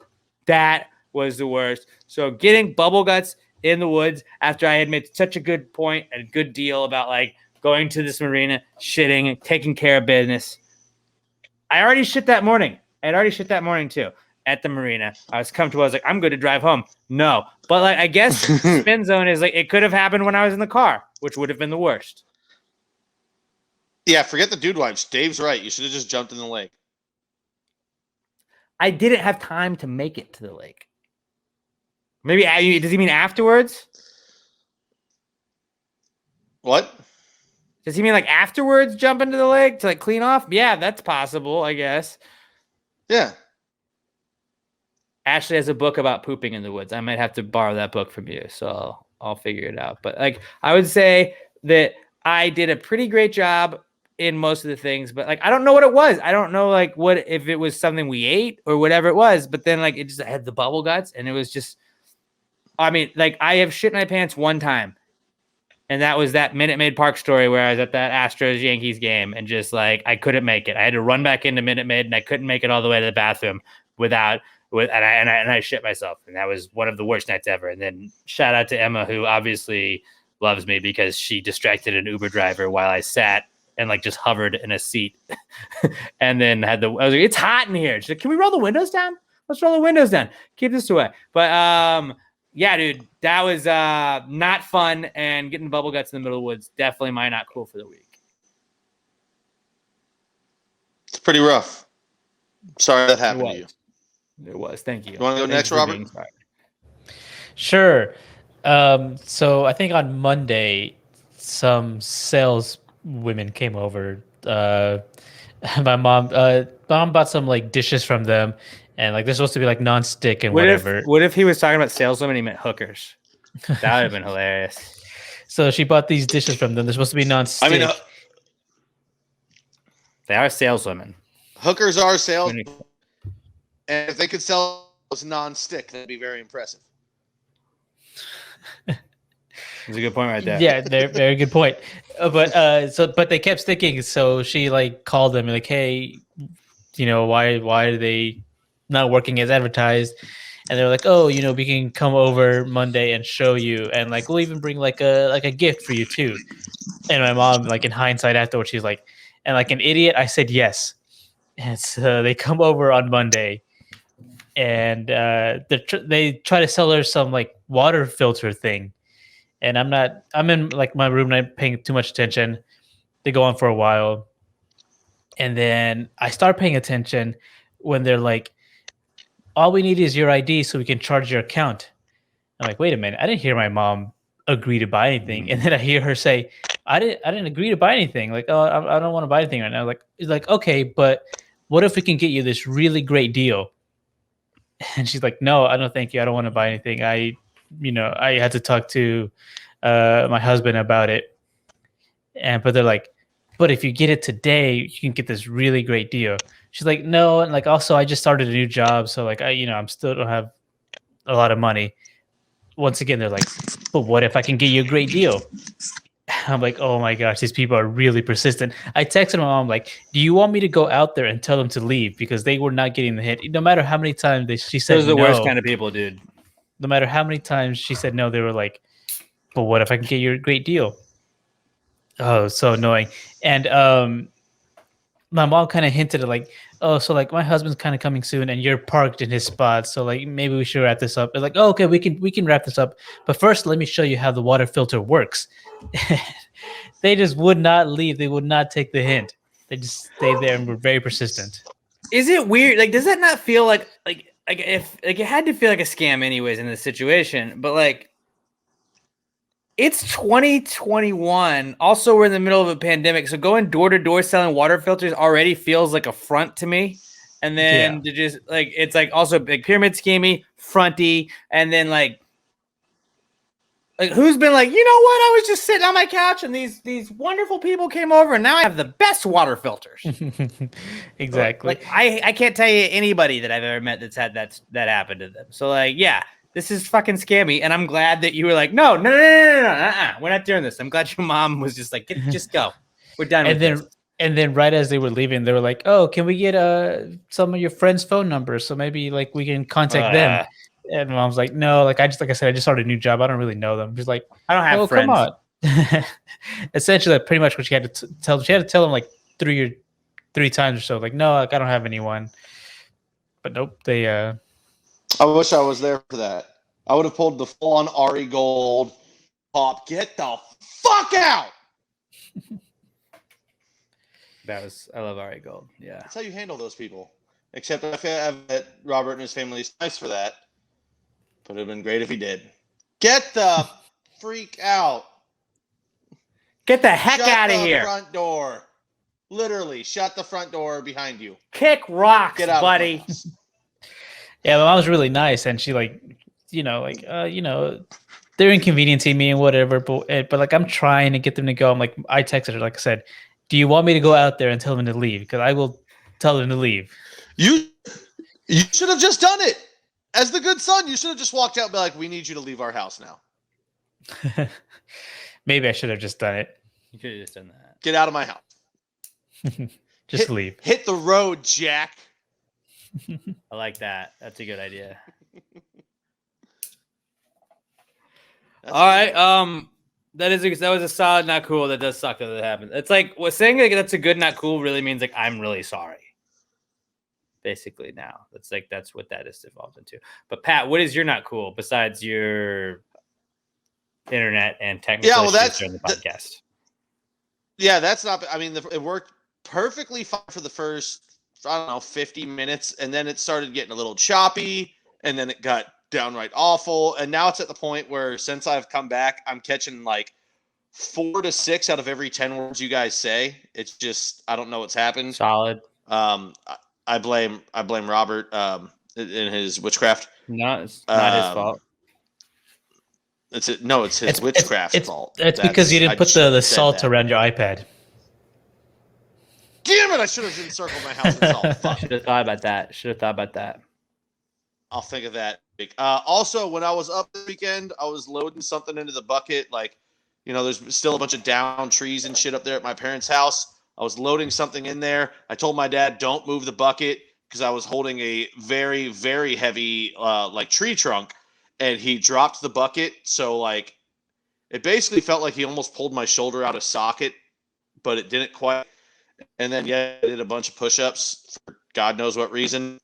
So getting bubble guts in the woods after I had made such a good point and a good deal about like going to this marina, shitting, taking care of business. I already shit that morning. Too. At the marina, I was comfortable. I was like, I'm good to drive home. No, but like, I guess spin zone is like, it could have happened when I was in the car, which would have been the worst. Yeah, forget the dude wipes. Dave's right. You should have just jumped in the lake. I didn't have time to make it to the lake. Maybe, does he mean afterwards? What? Does he mean like afterwards jump into the lake to like clean off? Yeah, that's possible, I guess. Yeah. Ashley has a book about pooping in the woods. I might have to borrow that book from you, so I'll figure it out. But like, I would say that I did a pretty great job in most of the things, but like, I don't know what it was. I don't know like what, if it was something we ate or whatever it was, but then like, it just had the bubble guts, and it was just, like I have shit in my pants one time. And that was that Minute Maid Park story where I was at that Astros Yankees game, and just like, I couldn't make it. I had to run back into Minute Maid, and I couldn't make it all the way to the bathroom and I shit myself, and that was one of the worst nights ever. And then shout out to Emma, who obviously loves me because she distracted an Uber driver while I sat and like just hovered in a seat, and then I was like, it's hot in here. She's like, can we roll the windows down? Let's roll the windows down. Keep this away. But yeah, dude, that was not fun. And getting bubble guts in the middle of the woods, definitely my not cool for the week. It's pretty rough. Sorry that It happened to was. you. It was. Thank you. You want to go Thank next, you for Robert? being sorry. Sure. So I think on Monday, some sales women came over. My mom bought some like dishes from them, and like they're supposed to be like non-stick and whatever. What if he was talking about saleswomen? He meant hookers. That would have been hilarious. So she bought these dishes from them. They're supposed to be I non-stick. mean, They are saleswomen. hookers are sales, and if they could sell those non-stick, that'd be very impressive. That's a good point right there. Yeah, they're very good point. But they kept sticking. So she like called them and like, hey, why are they not working as advertised? And they're like, oh, we can come over Monday and show you, and like we'll even bring like a gift for you too. And my mom, like in hindsight afterwards, she's like, and like an idiot, I said yes. And so they come over on Monday, and they try to sell her some like water filter thing. And I'm in like my room, not paying too much attention. They go on for a while. And then I start paying attention when they're like, all we need is your ID so we can charge your account. I'm like, wait a minute. I didn't hear my mom agree to buy anything. And then I hear her say, I didn't agree to buy anything. Like, oh, I don't want to buy anything right now. Like, it's like, okay, but what if we can get you this really great deal? And she's like, no, I don't thank you. I don't want to buy anything. I had to talk to my husband about it. But they're like, but if you get it today, you can get this really great deal. She's like, no, and like also I just started a new job, so like I'm still don't have a lot of money. Once again, they're like, but what if I can get you a great deal? I'm like, oh my gosh, these people are really persistent. I texted my mom like, do you want me to go out there and tell them to leave because they were not getting the hint? No matter how many times she said Those are the no, worst kind of people, dude. no matter how many times she said no, they were like, but what if I can get you a great deal? Oh, so annoying. And my mom kind of hinted at like, oh, so like my husband's kind of coming soon and you're parked in his spot, so like maybe we should wrap this up. It's like, oh, okay, we can wrap this up, but first let me show you how the water filter works. They just would not leave. They would not take the hint. They just stayed there and were very persistent. Is it weird? Like, does that not feel like if like it had to feel like a scam anyways in this situation? But like, it's 2021. Also, we're in the middle of a pandemic, so going door to door selling water filters already feels like a front to me. And then to just like, it's like also big pyramid schemey, fronty, and then like who's been like, you know what? I was just sitting on my couch and these wonderful people came over and now I have the best water filters. Exactly. Like I can't tell you anybody that I've ever met that's had that happen to them. So like, yeah, this is fucking scammy. And I'm glad that you were like, no, we're not doing this. I'm glad your mom was just like, just go. We're done with this. And then right as they were leaving, they were like, oh, can we get some of your friends' phone numbers so maybe like we can contact them? And mom's like, no, like I said, I just started a new job. I don't really know them. She's like, I don't have friends. Come on. Essentially, pretty much what she had to tell them. She had to tell them like three times or so. Like, no, like I don't have anyone. But nope, they. I wish I was there for that. I would have pulled the full-on Ari Gold pop. Get the fuck out! I love Ari Gold. Yeah, That's how you handle those people. Except I bet Robert and his family is nice for that. But it would have been great if he did. Get the freak out. Get the heck out of here. Shut the front door. Literally, shut the front door behind you. Kick rocks, Get out, buddy. Yeah, my mom was really nice, and she like, they're inconveniencing me and whatever, but like I'm trying to get them to go. I'm like, I texted her, like I said, do you want me to go out there and tell them to leave? Because I will tell them to leave. You should have just done it. As the good son, you should have just walked out and be like, we need you to leave our house now. Maybe I should have just done it. You could have just done that. Get out of my house. Just leave. Hit the road, Jack. I like that. That's a good idea. All right. That was a solid not cool. That does suck that it happened. It's like saying like that's a good not cool really means like I'm really sorry. basically now. That's what that has evolved into. But Pat, what is your not cool besides your internet and technical issues during the podcast? Yeah, that's not. I mean, it worked perfectly fine for the first, I don't know, 50 minutes, and then it started getting a little choppy, and then it got downright awful, and now it's at the point where since I've come back, I'm catching like 4 to 6 out of every 10 words you guys say. It's just I don't know what's happened. Solid. I blame Robert in his witchcraft. No, it's not his fault. It's his witchcraft fault. It's because you didn't put the salt around your iPad. Damn it! I should have encircled my house with salt. Fuck. Should have thought about that. I'll think of that. Also, when I was up this weekend, I was loading something into the bucket. Like, there's still a bunch of down trees and shit up there at my parents' house. I was loading something in there. I told my dad, don't move the bucket because I was holding a very, very heavy tree trunk, and he dropped the bucket. So like, it basically felt like he almost pulled my shoulder out of socket, but it didn't quite. And then I did a bunch of push-ups for God knows what reason.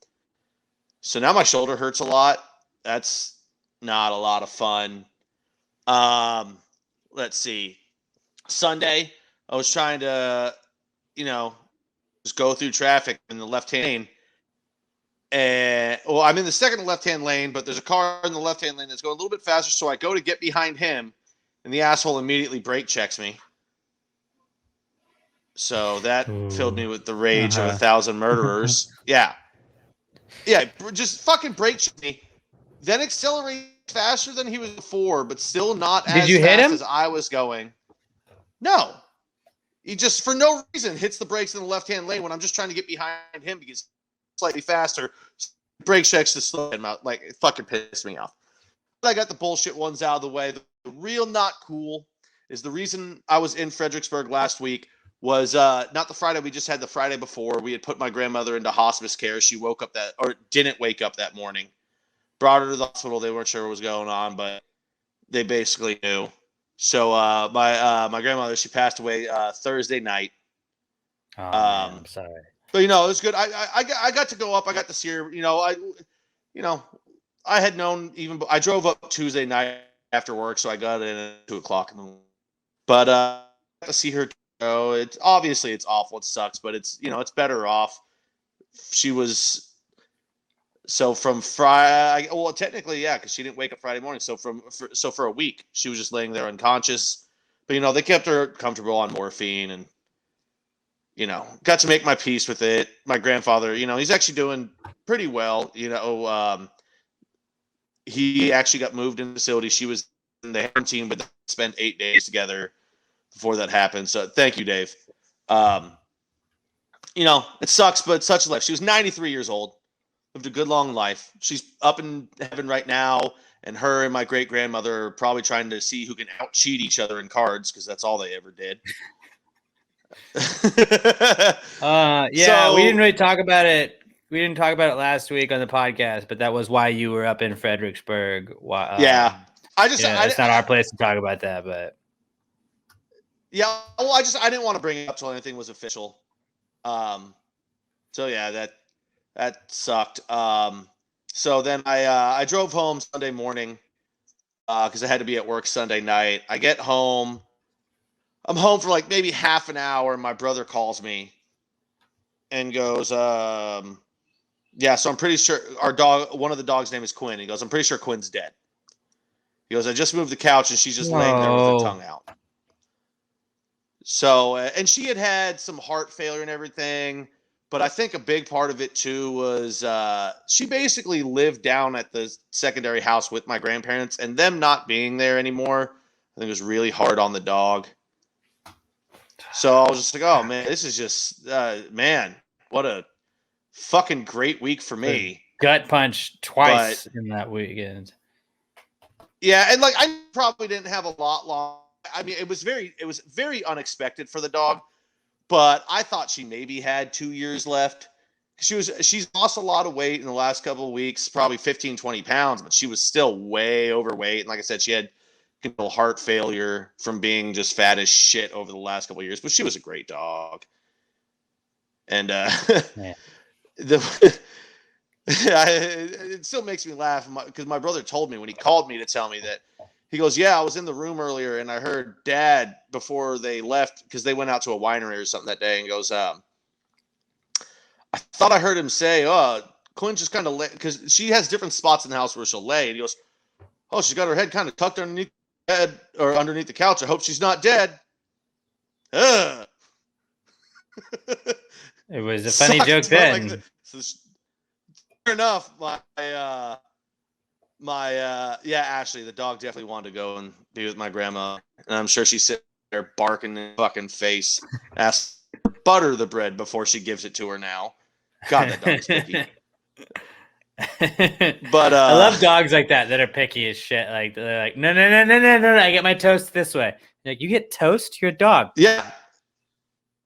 So now my shoulder hurts a lot. That's not a lot of fun. Let's see. Sunday, I was trying to, just go through traffic in the left-hand lane. And I'm in the second left-hand lane, but there's a car in the left-hand lane that's going a little bit faster. So I go to get behind him, and the asshole immediately brake checks me. So that filled me with the rage of 1,000 murderers. Yeah, just fucking brake checked me. Then accelerate faster than he was before, but still not as Did you hit fast him? as I was going. No. He just, for no reason, hits the brakes in the left-hand lane when I'm just trying to get behind him because he's slightly faster. Brake checks to slow him out. Like, it fucking pissed me off. But I got the bullshit ones out of the way. The real not cool is the reason I was in Fredericksburg last week was not the Friday. We just had the Friday before. We had put my grandmother into hospice care. She didn't wake up that morning. Brought her to the hospital. They weren't sure what was going on, but they basically knew. So my grandmother, she passed away Thursday night. Oh, man, I'm sorry. But it was good. I got to go up. I got to see her. I had known even. I drove up Tuesday night after work, so I got in at 2:00 in the morning. But I got to see her. It's obviously it's awful. It sucks, but it's it's better off. She was. So from Friday, well, technically, yeah, because she didn't wake up Friday morning. So for a week, she was just laying there unconscious. But they kept her comfortable on morphine, and got to make my peace with it. My grandfather, he's actually doing pretty well. He actually got moved in the facility. She was in the quarantine, but they spent 8 days together before that happened. So thank you, Dave. It sucks, but such life. She was 93 years old. Lived a good long life. She's up in heaven right now, and her and my great grandmother are probably trying to see who can out cheat each other in cards because that's all they ever did. So, we didn't really talk about it. We didn't talk about it last week on the podcast, but that was why you were up in Fredericksburg. Yeah, it's not our place to talk about that, but yeah. Well, I didn't want to bring it up till anything was official. So yeah, that sucked. So then I drove home Sunday morning because I had to be at work Sunday night. I get home. I'm home for like maybe half an hour, and my brother calls me and goes, yeah, so I'm pretty sure one of the dogs' name is Quinn. He goes, I'm pretty sure Quinn's dead. He goes, I just moved the couch, and she's just laying there with her tongue out. So, and she had some heart failure and everything. But I think a big part of it, too, was she basically lived down at the secondary house with my grandparents, and them not being there anymore, I think it was really hard on the dog. So I was just like, oh, man, this is just, man, what a fucking great week for me. Gut punch twice in that weekend. Yeah, and like I probably didn't have a lot long. I mean, it was very unexpected for the dog. But I thought she maybe had 2 years left. She's lost a lot of weight in the last couple of weeks, probably 15, 20 pounds, but she was still way overweight. And like I said, she had heart failure from being just fat as shit over the last couple of years, but she was a great dog. And the it still makes me laugh because my brother told me when he called me to tell me that he goes, yeah, I was in the room earlier and I heard Dad before they left because they went out to a winery or something that day and goes, I thought I heard him say, oh, Quinn just kind of lay because she has different spots in the house where she'll lay, and he goes, oh, she's got her head kind of tucked underneath the bed or underneath the couch. I hope she's not dead. Ugh. It was a funny Sucked, joke but then. Fair enough. Yeah, Ashley, the dog definitely wanted to go and be with my grandma, and I'm sure she's sitting there barking in the fucking face, asks to butter the bread before she gives it to her now. God, that dog's picky. But I love dogs like that are picky as shit. Like they're like, no, I get my toast this way. Like, you get toast? You're a dog. Yeah.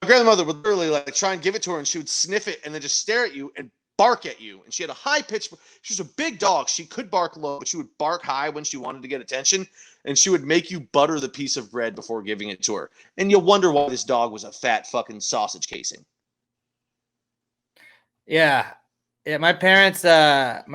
My grandmother would literally like try and give it to her, and she would sniff it and then just stare at you and bark at you. And she had a high pitch. She was a big dog. She could bark low, but she would bark high when she wanted to get attention. And she would make you butter the piece of bread before giving it to her. And you'll wonder why this dog was a fat fucking sausage casing. Yeah. Yeah, my parents' dog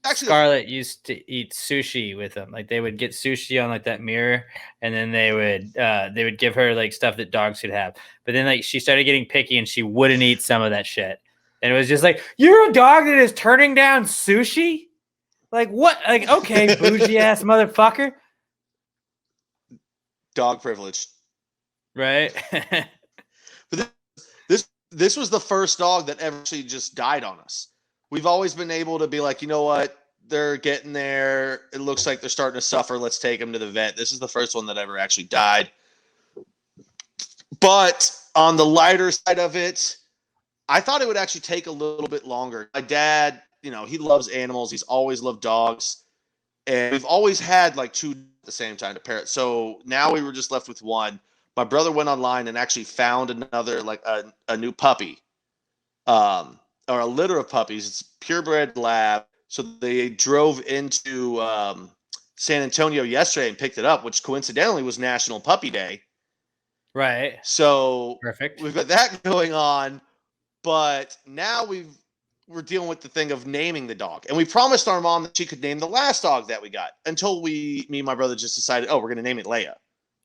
actually- Scarlet used to eat sushi with them. Like, they would get sushi on like that mirror, and then they would give her like stuff that dogs should have. But then like she started getting picky, and she wouldn't eat some of that shit. And it was just like, you're a dog that is turning down sushi? Like, what? Like, okay, bougie ass motherfucker. Dog privilege. Right? But this was the first dog that ever actually just died on us. We've always been able to be like, you know what? They're getting there. It looks like they're starting to suffer. Let's take them to the vet. This is the first one that ever actually died. But on the lighter side of it, I thought it would actually take a little bit longer. My dad, he loves animals. He's always loved dogs. And we've always had like two at the same time to pair it. So now we were just left with one. My brother went online and actually found another, like a new puppy, or a litter of puppies. It's purebred lab. So they drove into San Antonio yesterday and picked it up, which coincidentally was National Puppy Day. Right. So Perfect. we've got that going on, but now we're dealing with the thing of naming the dog. And we promised our mom that she could name the last dog that we got until me and my brother just decided, we're going to name it Leia.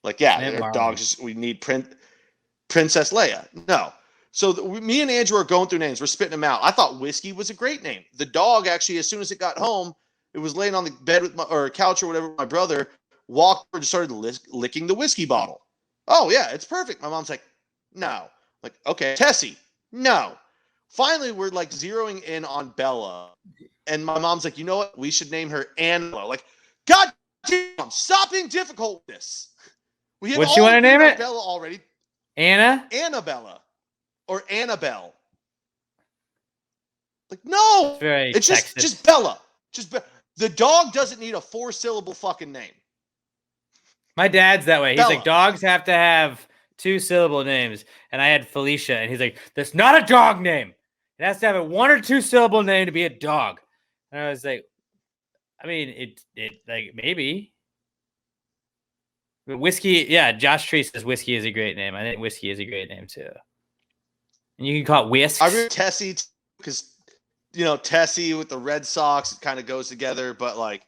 Like, yeah, our dogs, we need Princess Leia. No. So me and Andrew are going through names. We're spitting them out. I thought Whiskey was a great name. The dog, actually, as soon as it got home, it was laying on the bed or couch or whatever. My brother walked over and started licking the whiskey bottle. Oh, yeah, it's perfect. My mom's like, no. Like, okay. Tessie, no. Finally, we're like zeroing in on Bella. And my mom's like, you know what? We should name her Annabella. Like, God damn, stop being difficult with this. We have What you want to name it? Bella already. Annabella or Annabelle. Like, no. It's just Bella. The dog doesn't need a 4-syllable fucking name. My dad's that way. He's Bella. like, dogs have to have 2-syllable names. And I had Felicia, and he's like, that's not a dog name. It has to have a 1 or 2-syllable name to be a dog. And I was like, I mean, it like maybe. But Whiskey, yeah, Josh Tree says Whiskey is a great name. I think Whiskey is a great name too. And you can call it Whisks. I really Tessie because Tessie with the Red Sox, it kind of goes together, but like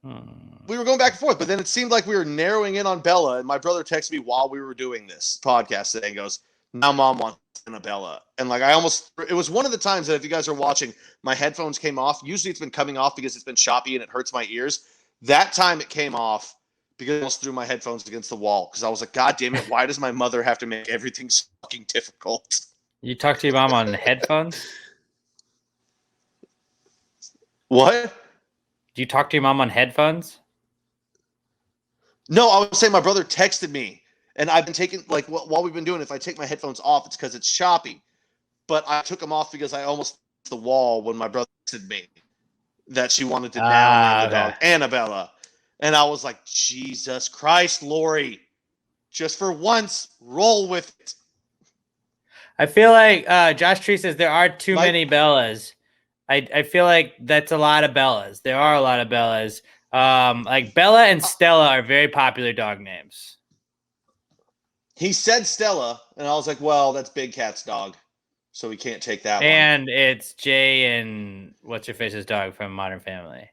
we were going back and forth, but then it seemed like we were narrowing in on Bella, and my brother texted me while we were doing this podcast today and goes, now Mom wants Annabella. And like it was one of the times that if you guys are watching, my headphones came off. Usually it's been coming off because it's been choppy and it hurts my ears. That time it came off because I almost threw my headphones against the wall because I was like, God damn it, why does my mother have to make everything so fucking difficult? You talk to your mom on headphones? What? Do you talk to your mom on headphones? No, I was saying my brother texted me, and I've been taking, like, while we've been doing it, if I take my headphones off, it's because it's choppy. But I took them off because I almost hit the wall when my brother texted me that she wanted to now name the dog Annabella. And I was like, Jesus Christ, Lori, just for once, roll with it. I feel like Josh Tree says there are too many Bellas. I feel like that's a lot of Bellas. There are a lot of Bellas. Like Bella and Stella are very popular dog names. He said Stella, and I was like, well, that's Big Cat's dog. so we can't take that one. And it's Jay and what's your face's dog from Modern Family.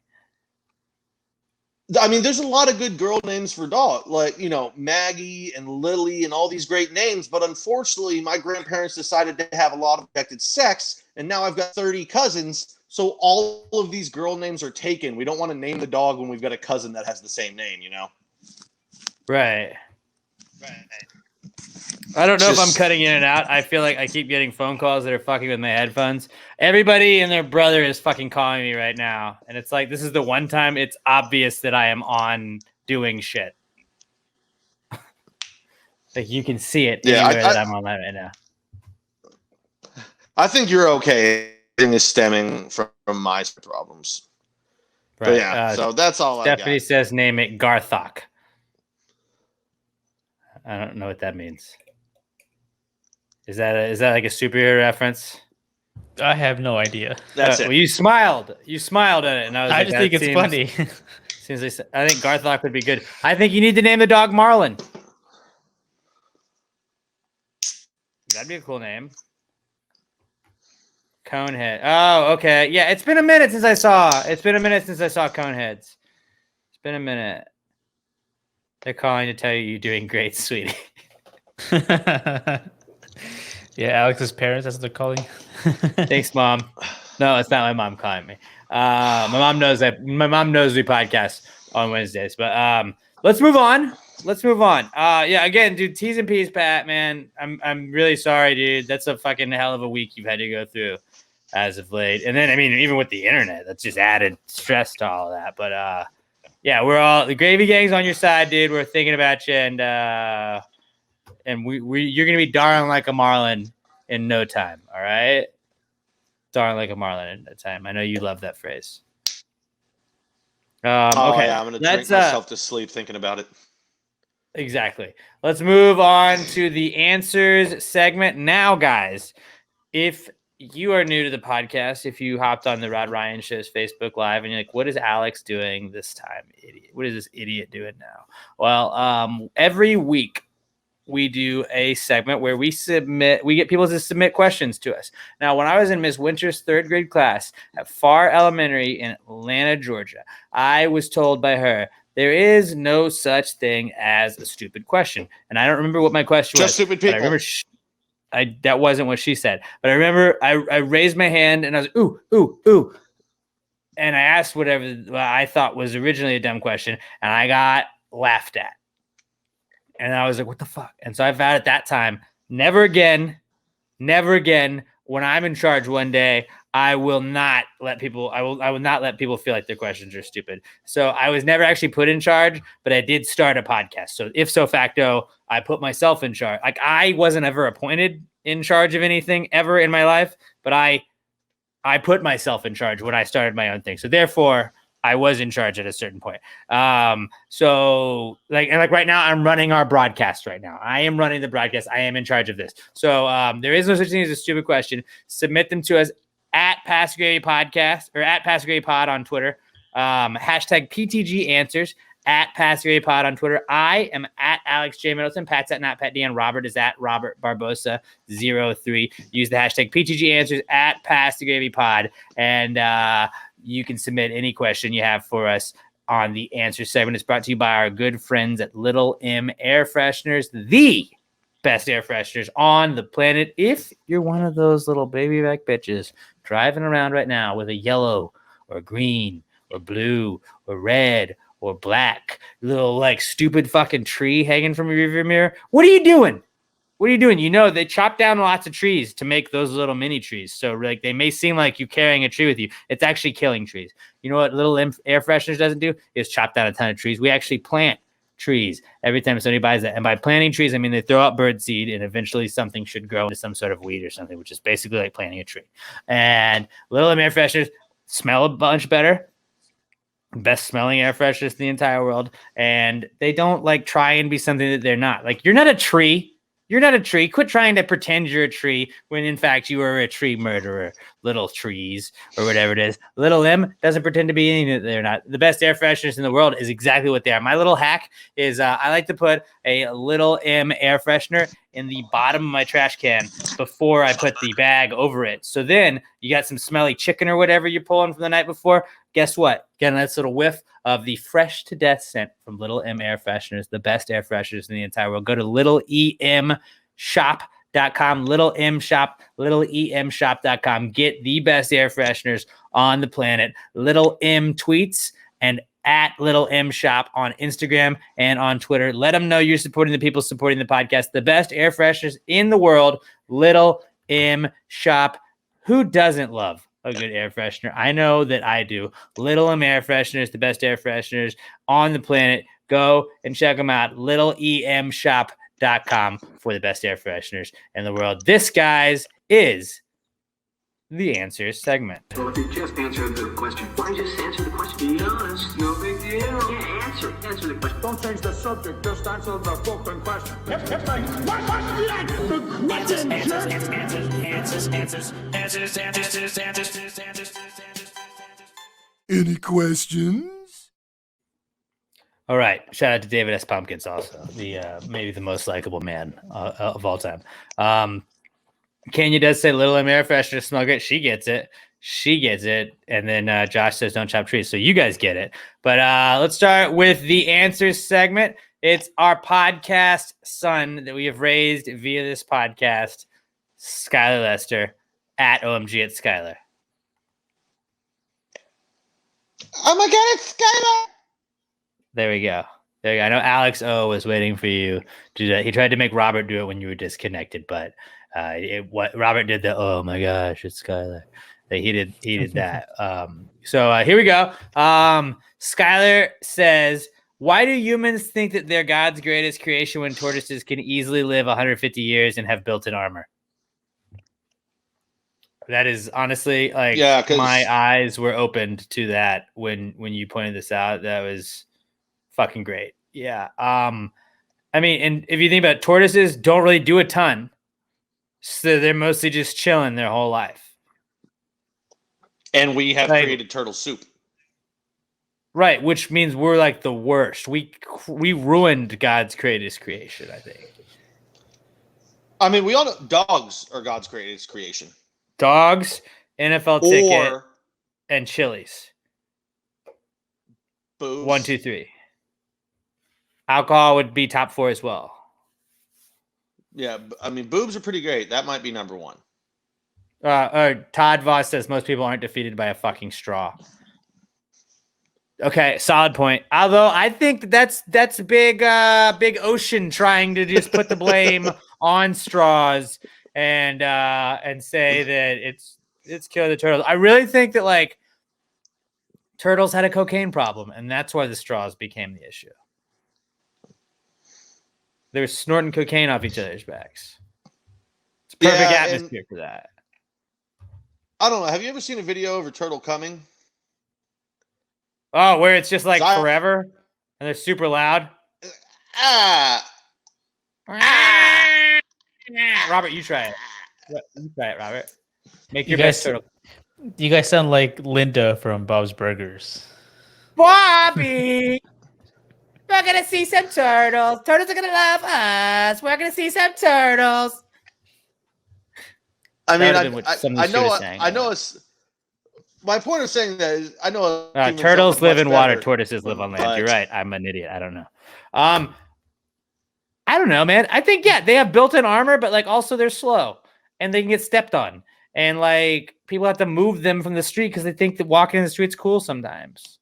I mean, there's a lot of good girl names for dog, like, you know, Maggie and Lily and all these great names. But unfortunately, my grandparents decided to have a lot of protected sex, and now I've got 30 cousins. So all of these girl names are taken. We don't want to name the dog when we've got a cousin that has the same name, you know? Right. I don't know if I'm cutting in and out. I feel like I keep getting phone calls that are fucking with my headphones. Everybody and their brother is fucking calling me right now. And it's like, this is the one time it's obvious that I am on doing shit. Like, you can see it anywhere that I'm on that right now. I think you're okay. Everything is stemming from my problems. Right. But yeah, so that's all Stephanie I got. says name it Garthok. I don't know what that means. Is that like a superhero reference? I have no idea. That's it. Well, you smiled. You smiled at it, and I was I like, just think it's funny. I think Garthok would be good. I think you need to name the dog Marlin. That'd be a cool name. Conehead. Oh, okay. Yeah, it's been a minute since I saw Coneheads. It's been a minute. They're calling to tell you you're doing great, sweetie. Yeah, Alex's parents, that's what they're calling. Thanks, Mom. No, it's not my mom calling me. My mom knows we podcast on Wednesdays. But let's move on. Yeah, again, dude, T's and P's, Pat, man. I'm really sorry, dude. That's a fucking hell of a week you've had to go through as of late. And then, I mean, even with the internet, that's just added stress to all of that. But yeah, we're all the gravy gang's on your side, dude. We're thinking about you, and you're gonna be darling like a marlin in no time. All right, darling like a marlin in no time. I know you love that phrase. Okay, yeah, I'm gonna drink myself to sleep thinking about it. Exactly. Let's move on to the answers segment now, guys. If you are new to the podcast, if you hopped on the Rod Ryan Show's Facebook Live and you're like, what is Alex doing this time, idiot? What is this idiot doing now? Well, every week we do a segment where we get people to submit questions to us. Now, when I was in Miss Winter's third grade class at Farr Elementary in Atlanta, Georgia, I was told by her, there is no such thing as a stupid question. And I don't remember what my question was. Just stupid people. I remember that wasn't what she said. But I remember I raised my hand and I was ooh, ooh, ooh. And I asked whatever I thought was originally a dumb question. And I got laughed at. And I was like, what the fuck? And so I vowed at that time, never again, when I'm in charge one day, I will not let people feel like their questions are stupid. So I was never actually put in charge, but I did start a podcast. So if so facto, I put myself in charge. Like, I wasn't ever appointed in charge of anything ever in my life, but I put myself in charge when I started my own thing. So therefore, I was in charge at a certain point. So like right now, I'm running our broadcast right now. I am running the broadcast. I am in charge of this. So there is no such thing as a stupid question. Submit them to us at Pass Gravy Podcast or at Pass Gravy Pod on Twitter. Hashtag PTG Answers at Pass Gravy Pod on Twitter. I am at Alex J. Middleton. Pat's at Not Pat D. And Robert is at Robert Barbosa 03. Use the hashtag PTG Answers at Pass the Gravy Pod. And you can submit any question you have for us on the answer segment. It's brought to you by our good friends at Little M Air Fresheners, the best air fresheners on the planet. If you're one of those little baby back bitches driving around right now with a yellow or green or blue or red or black little like stupid fucking tree hanging from your rearview mirror, what are you doing? What are you doing? You know, they chop down lots of trees to make those little mini trees. So like they may seem like you're carrying a tree with you. It's actually killing trees. You know what Little Air Fresheners doesn't do? Is chop down a ton of trees. We actually plant trees every time somebody buys that. And by planting trees, I mean they throw out bird seed and eventually something should grow into some sort of weed or something, which is basically like planting a tree. And Little Air Fresheners smell a bunch better. Best smelling air fresheners in the entire world. And they don't like try and be something that they're not. Like, you're not a tree. You're not a tree. Quit trying to pretend you're a tree when in fact you are a tree murderer. Little trees or whatever it is. Little M doesn't pretend to be anything that they're not. The best air fresheners in the world is exactly what they are. My little hack is I like to put a Little M air freshener in the bottom of my trash can before I put the bag over it. So then you got some smelly chicken or whatever you're pulling from the night before. Guess what? Get a nice little whiff of the fresh to death scent from Little M air fresheners, the best air fresheners in the entire world. Go to littleemshop.com, Little M shop, littleemshop.com. Get the best air fresheners on the planet. Little M tweets and at Little M shop on Instagram and on Twitter. Let them know you're supporting the people supporting the podcast. The best air fresheners in the world, Little M shop. Who doesn't love a good air freshener? I know that I do. Little M air fresheners, the best air fresheners on the planet. Go and check them out. littleemshop.com for the best air fresheners in the world. This, guys, is the answers segment. Well, if you just answered the question, why don't you just answer the question? Be honest, no big deal. Yeah, answer the question. Don't change the subject, just answer the fucking question. Any questions? All right. Shout out to David S. Pumpkins, also the maybe the most likable man of all time. Kenya does say Little M air freshener smell great. She gets it. And then Josh says don't chop trees. So you guys get it. But let's start with the answers segment. It's our podcast son that we have raised via this podcast, Skylar Lester, at OMG at Skylar. Oh my God, it's Skylar! There we go. I know Alex O was waiting for you to do that. He tried to make Robert do it when you were disconnected, but what Robert did the oh my gosh, it's Skylar. He did that. So here we go. Skylar says, why do humans think that they're God's greatest creation when tortoises can easily live 150 years and have built-in armor? That is honestly like my eyes were opened to that when you pointed this out. That was fucking great. Yeah. I mean, and if you think about it, tortoises don't really do a ton. So they're mostly just chilling their whole life. And we have created turtle soup. Right, which means we're like the worst. We ruined God's greatest creation, I think. I mean, we all know dogs are God's greatest creation. Dogs, NFL ticket, and Chili's. Boobs. 1, 2, 3. Alcohol would be top 4 as well. Yeah, I mean, boobs are pretty great. That might be number 1. Todd Voss says most people aren't defeated by a fucking straw. Okay, solid point. Although I think that's big ocean trying to just put the blame on straws and say that it's killing the turtles. I really think that like turtles had a cocaine problem, and that's why the straws became the issue. They were snorting cocaine off each other's backs. It's a perfect atmosphere for that. I don't know. Have you ever seen a video of a turtle coming? Oh, where it's just like forever and they're super loud. Robert, you try it. You try it, Robert. Make your best turtle. You guys sound like Linda from Bob's Burgers. Bobby! We're gonna see some turtles. Turtles are gonna love us. We're gonna see some turtles. I mean, I know. My point of saying that is, I know turtles live in water, tortoises live on land. You're right. I'm an idiot. I don't know. I don't know, man. I think they have built-in armor, but like also they're slow and they can get stepped on, and like people have to move them from the street because they think that walking in the street's cool sometimes.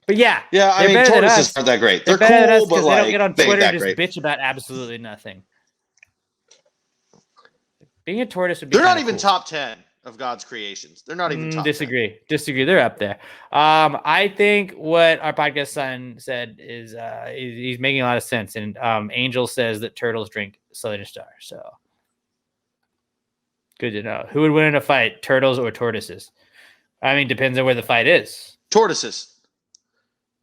But yeah, I mean, tortoises aren't that great. They're cool, but they like, don't get on Twitter and just bitch about absolutely nothing. Being a tortoise would be. They're not even cool. top 10 of God's creations. They're not even top 10. Disagree. They're up there. I think what our podcast son said is he's making a lot of sense. And Angel says that turtles drink Southern Star. So good to know. Who would win in a fight, turtles or tortoises? I mean, depends on where the fight is. Tortoises.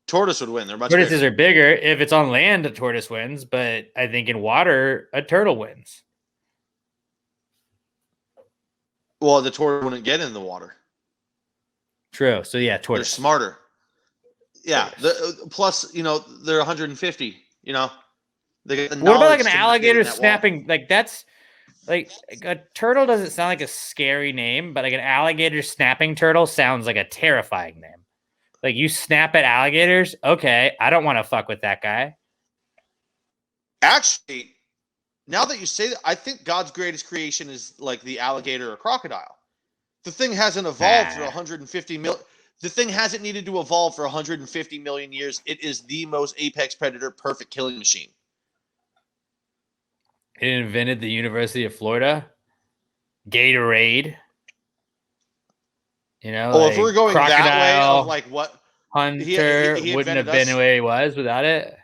Tortoise would win. They're much Tortoises bigger. are bigger. If it's on land, a tortoise wins, but I think in water, a turtle wins. Well, the tortoise wouldn't get in the water. True. So yeah, They're tortoise. smarter. Yeah. Tortoise. Plus, they're 150. They get the What about like knowledge an to get alligator in that water. snapping? Like that's like a turtle doesn't sound like a scary name, but like an alligator snapping turtle sounds like a terrifying name. Like you snap at alligators, okay, I don't want to fuck with that guy. Actually, now that you say that, I think God's greatest creation is like the alligator or crocodile. The thing hasn't evolved for Nah. 150 million. The thing hasn't needed to evolve for 150 million years. It is the most apex predator, perfect killing machine. It invented the University of Florida. Gatorade. Well, if we're going that way crocodile, of like what Hunter he wouldn't have invented been us. where he was without it.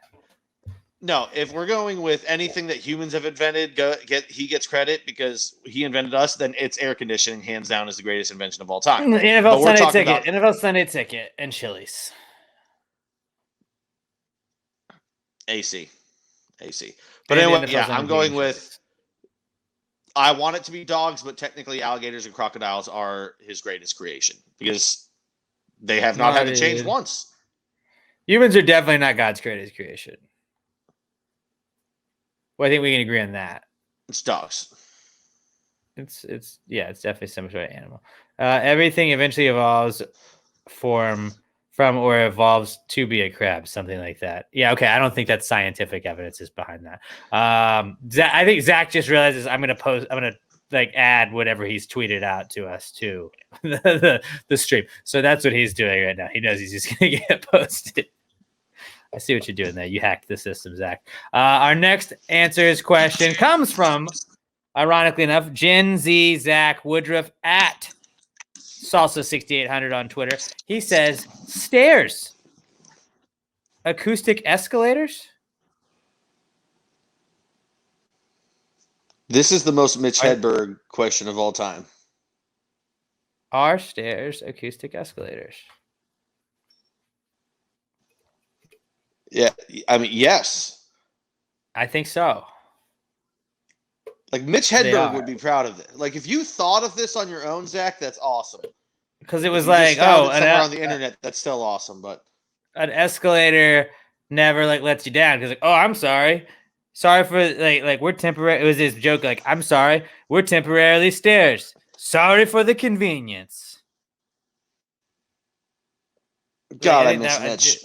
No, if we're going with anything that humans have invented, he gets credit because he invented us. Then it's air conditioning, hands down, is the greatest invention of all time. But NFL we're Sunday talking ticket. about NFL Sunday ticket and Chili's. AC. But And anyway, NFL yeah, Sunday I'm going game with. Chili's. I want it to be dogs, but technically alligators and crocodiles are his greatest creation because they have not had to change dude. once. Humans are definitely not God's greatest creation. Well, I think we can agree on that. It's dogs. It's definitely some sort of animal. Everything eventually evolves from or evolves to be a crab, something like that. Yeah, okay. I don't think that scientific evidence is behind that. I think Zach just realizes I'm gonna add whatever he's tweeted out to us to the stream. So that's what he's doing right now. He knows he's just gonna get posted. I see what you're doing there. You hacked the system, Zach. Our next answers question comes from, ironically enough, Gen Z Zach Woodruff at Salsa6800 on Twitter. He says, stairs. Acoustic escalators? This is the most Mitch Hedberg question of all time. Are stairs acoustic escalators? Yeah, I mean, yes. I think so. Like Mitch Hedberg would be proud of it. Like if you thought of this on your own, Zach, that's awesome. Because it was If you just like, found oh, it somewhere on the internet, that's still awesome. But an escalator never lets you down because I'm sorry for we're temporary. It was this joke I'm sorry, we're temporarily stairs. Sorry for the convenience. God, I miss Mitch.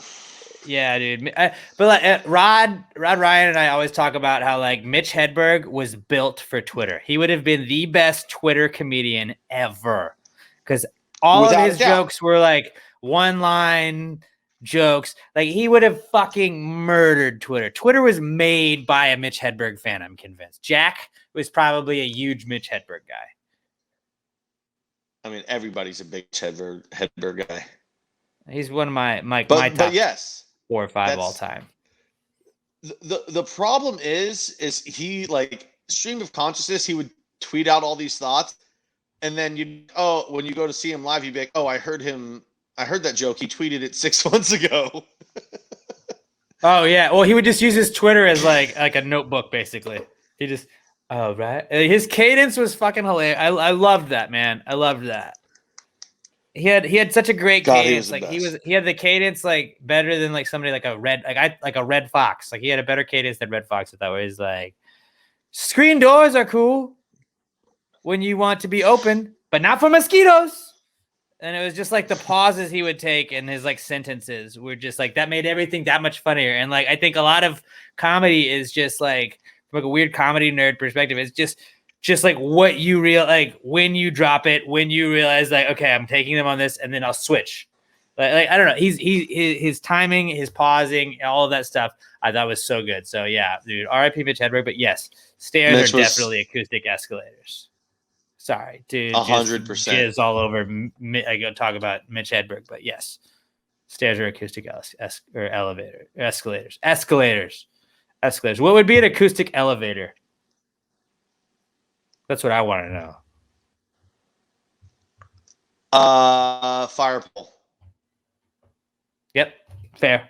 Yeah, dude. But Rod Ryan and I always talk about how Mitch Hedberg was built for Twitter. He would have been the best Twitter comedian ever because all of his jokes were one-line jokes. He would have fucking murdered Twitter. Twitter was made by a Mitch Hedberg fan, I'm convinced. Jack was probably a huge Mitch Hedberg guy. I mean, everybody's a big Hedberg guy. He's one of my but top yes, 4 or 5 all time. The problem is he stream of consciousness, he would tweet out all these thoughts, and then when you go to see him live, you'd be like, oh, I heard that joke. He tweeted it 6 months ago. Oh yeah. Well, he would just use his Twitter as like a notebook, basically. He just right. His cadence was fucking hilarious. I loved that, man. I loved that. He had such a great cadence. He had the cadence better than somebody a Red Fox. He had a better cadence than Red Fox with that, where he's like, screen doors are cool when you want to be open, but not for mosquitoes. And it was just the pauses he would take in his sentences were just that made everything that much funnier. And I think a lot of comedy is just from a weird comedy nerd perspective, it's just what you when you drop it, when you realize okay, I'm taking them on this and then I'll switch. I don't know. His timing, his pausing, all of that stuff I thought was so good. So yeah, dude, R.I.P. Mitch Hedberg. But yes, stairs are definitely acoustic escalators. Sorry, dude. 100%. Jizz all over. I go talk about Mitch Hedberg, but yes, stairs are acoustic escalators. Escalators. What would be an acoustic elevator? That's what I want to know. Fire pole. Yep. Fair.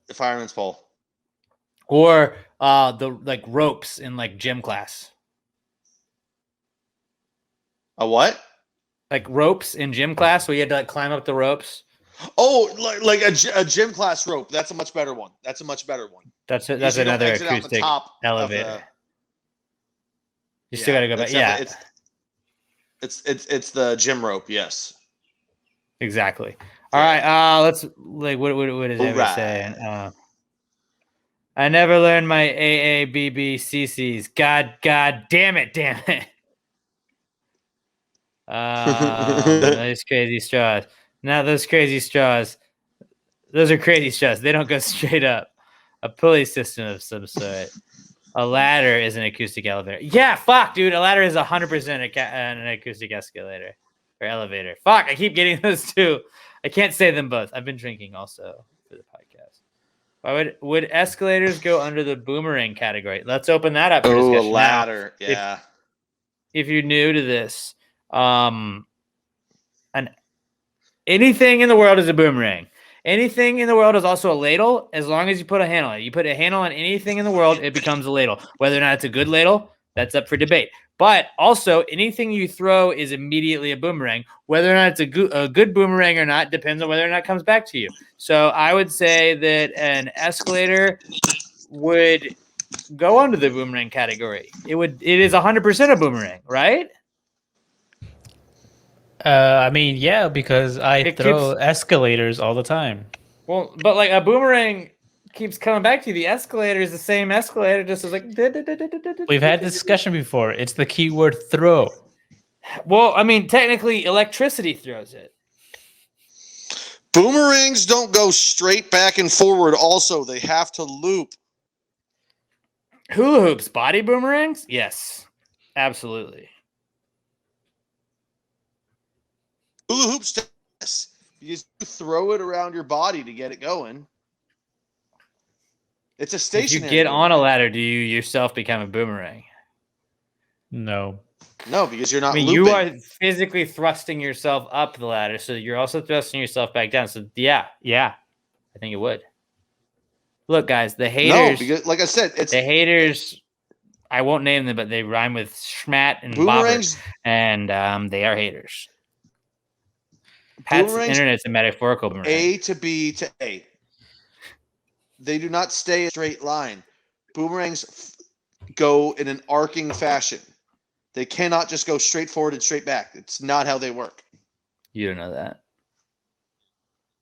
The fireman's pole. Or the like ropes in like gym class. A what? Like ropes in gym class where you had to like climb up the ropes. Oh, like a gym class rope. That's a much better one. That's That's Usually you don't another exit out the acoustic top of elevator. You Yeah, still got to go back. that's Yeah, definitely- it's the gym rope. Yes. exactly. All right. Let's like what is All Abby right. saying? I never learned my AABBCCs. God damn it. Those crazy straws. Not those crazy straws. Those are crazy straws. They don't go straight up. A pulley system of some sort. A ladder is an acoustic elevator. Yeah, fuck, dude. A ladder is 100% an acoustic escalator or elevator. Fuck, I keep getting those two. I can't say them both. I've been drinking also for the podcast. Why would escalators go under the boomerang category? Let's open that up for Oh, a discussion. Now, ladder. Yeah. if you're new to this, anything in the world is a boomerang. Anything in the world is also a ladle as long as you put a handle on it. You put a handle on anything in the world, it becomes a ladle. Whether or not it's a good ladle, that's up for debate. But also, anything you throw is immediately a boomerang. Whether or not it's a good boomerang or not depends on whether or not it comes back to you. So I would say that an escalator would go under the boomerang category. It is 100% a boomerang, right? I mean, yeah, because I It throw keeps- escalators all the time. Well, but like a boomerang keeps coming back to you. The escalator is the same escalator, just as like. We've had this discussion before. It's the keyword throw. Well, I mean, technically, electricity throws it. Boomerangs don't go straight back and forward. Also, they have to loop. Hula hoops, body boomerangs? Yes, absolutely. Hula hoops, yes. You just throw it around your body to get it going. It's a If you stationary. get on a boomerang. ladder, do you yourself become a boomerang? No. No, because you're I not mean, looping. you are physically thrusting yourself up the ladder, so you're also thrusting yourself back down. So yeah, I think it would. Look, guys, the haters. No, because like I said, it's The haters, I won't name them, but they rhyme with schmat and boomerangs. bobber, and they are haters. Pat's Boomerangs, internet's a metaphorical boomerang. A to B to A. They do not stay in a straight line. Boomerangs go in an arcing fashion. They cannot just go straight forward and straight back. It's not how they work. You don't know that.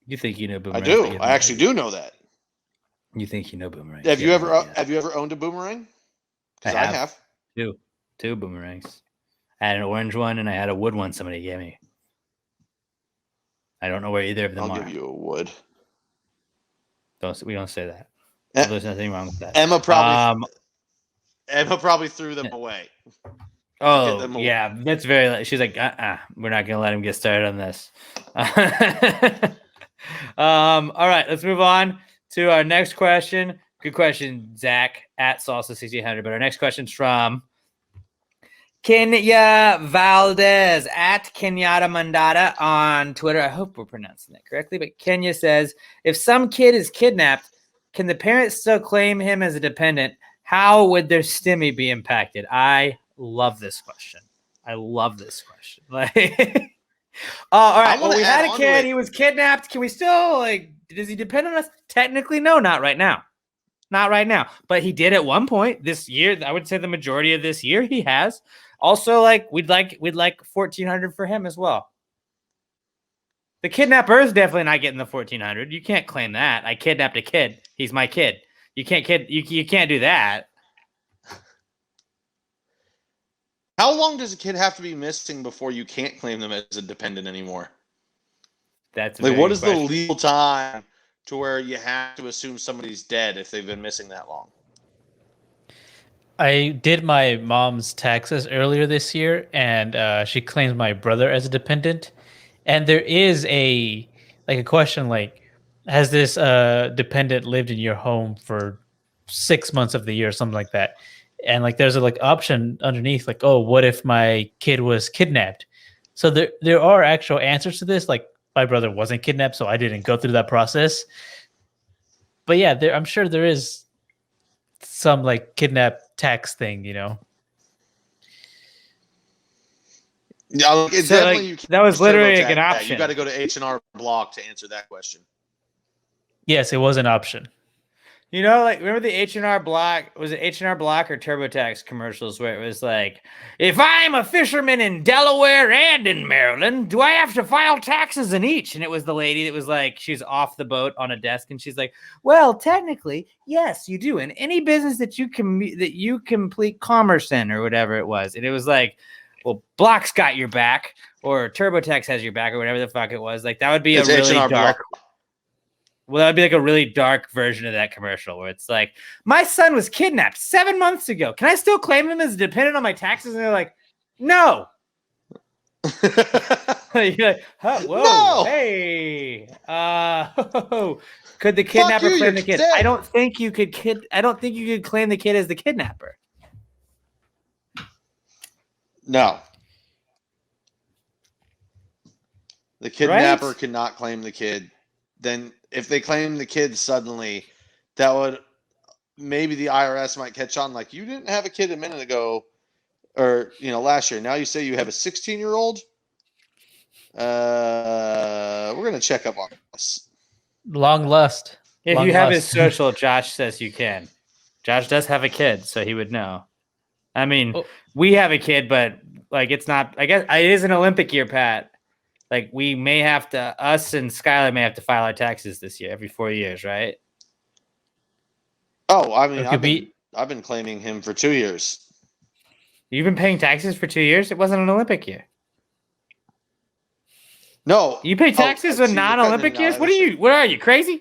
You think you know I boomerang? do. I actually do know that. You think you know boomerang? Have you ever owned a boomerang? Because I have. Two boomerangs. I had an orange one and I had a wood one somebody gave me. I don't know where either of them I'll are. give you a wood. We don't say that. Eh, There's nothing wrong with that. Emma probably threw them away. Oh them away. yeah, that's very. She's like, we're not gonna let him get started on this. All right, let's move on to our next question. Good question, Zach at Salsa 1600. But our next question's from Kenya Valdez at Kenyatta Mandata on Twitter. I hope we're pronouncing that correctly. But Kenya says, if some kid is kidnapped, can the parents still claim him as a dependent? How would their stimmy be impacted? I love this question. Like, all right. Well, we had a kid. He was kidnapped. Can we still does he depend on us? Technically, no, not right now. Not right now. But he did at one point this year. I would say the majority of this year he has. Also, we'd like 1,400 for him as well. The kidnapper is definitely not getting the 1,400. You can't claim that. I kidnapped a kid. He's my kid. You can't do that. How long does a kid have to be missing before you can't claim them as a dependent anymore? That's what is the legal time to where you have to assume somebody's dead if they've been missing that long? I did my mom's taxes earlier this year, and she claims my brother as a dependent. And there is a question has this dependent lived in your home for 6 months of the year or something like that? And there's a option underneath oh, what if my kid was kidnapped? So there are actual answers to this. My brother wasn't kidnapped, so I didn't go through that process. But yeah, I'm sure there is some like kidnap tax thing, you know. Yeah, like, So, definitely. like, You can't that was use literally, TurboTax. like, an Yeah, option. you got to go to H&R Block to answer that question. Yes, it was an option. You know, like, remember the H&R Block? Was it H&R Block or TurboTax commercials where it was like, if I'm a fisherman in Delaware and in Maryland, do I have to file taxes in each? And it was the lady that was like, she's off the boat on a desk, and she's like, well, technically, yes, you do. In any business that you complete commerce in, or whatever it was. And it was like, well, Block's got your back, or TurboTax has your back, or whatever the fuck it was. Like, that would be It's a really H&R dark. Block. Well, that would be like a really dark version of that commercial where it's like, my son was kidnapped 7 months ago. Can I still claim him as dependent on my taxes? And they're like, no. You're like, huh, whoa, No! hey. Could the kidnapper you, claim you're the kid? dead. I don't think you could claim the kid as the kidnapper. No. The kidnapper cannot claim the kid. Then if they claim the kid suddenly, that would maybe the IRS might catch on. Like, you didn't have a kid a minute ago, or last year. Now you say you have a 16-year-old. We're gonna check up on this. Long lust. If Long you have lust. his social, Josh says you can. Josh does have a kid, so he would know. I mean, we have a kid, but like, it's not. I guess it is an Olympic year, Pat. Like, we may have to, us and Skylar may have to file our taxes this year, every 4 years, right? Oh, I mean, I've been claiming him for 2 years. You've been paying taxes for 2 years? It wasn't an Olympic year. No. You pay taxes in non-Olympic years? What are you, crazy?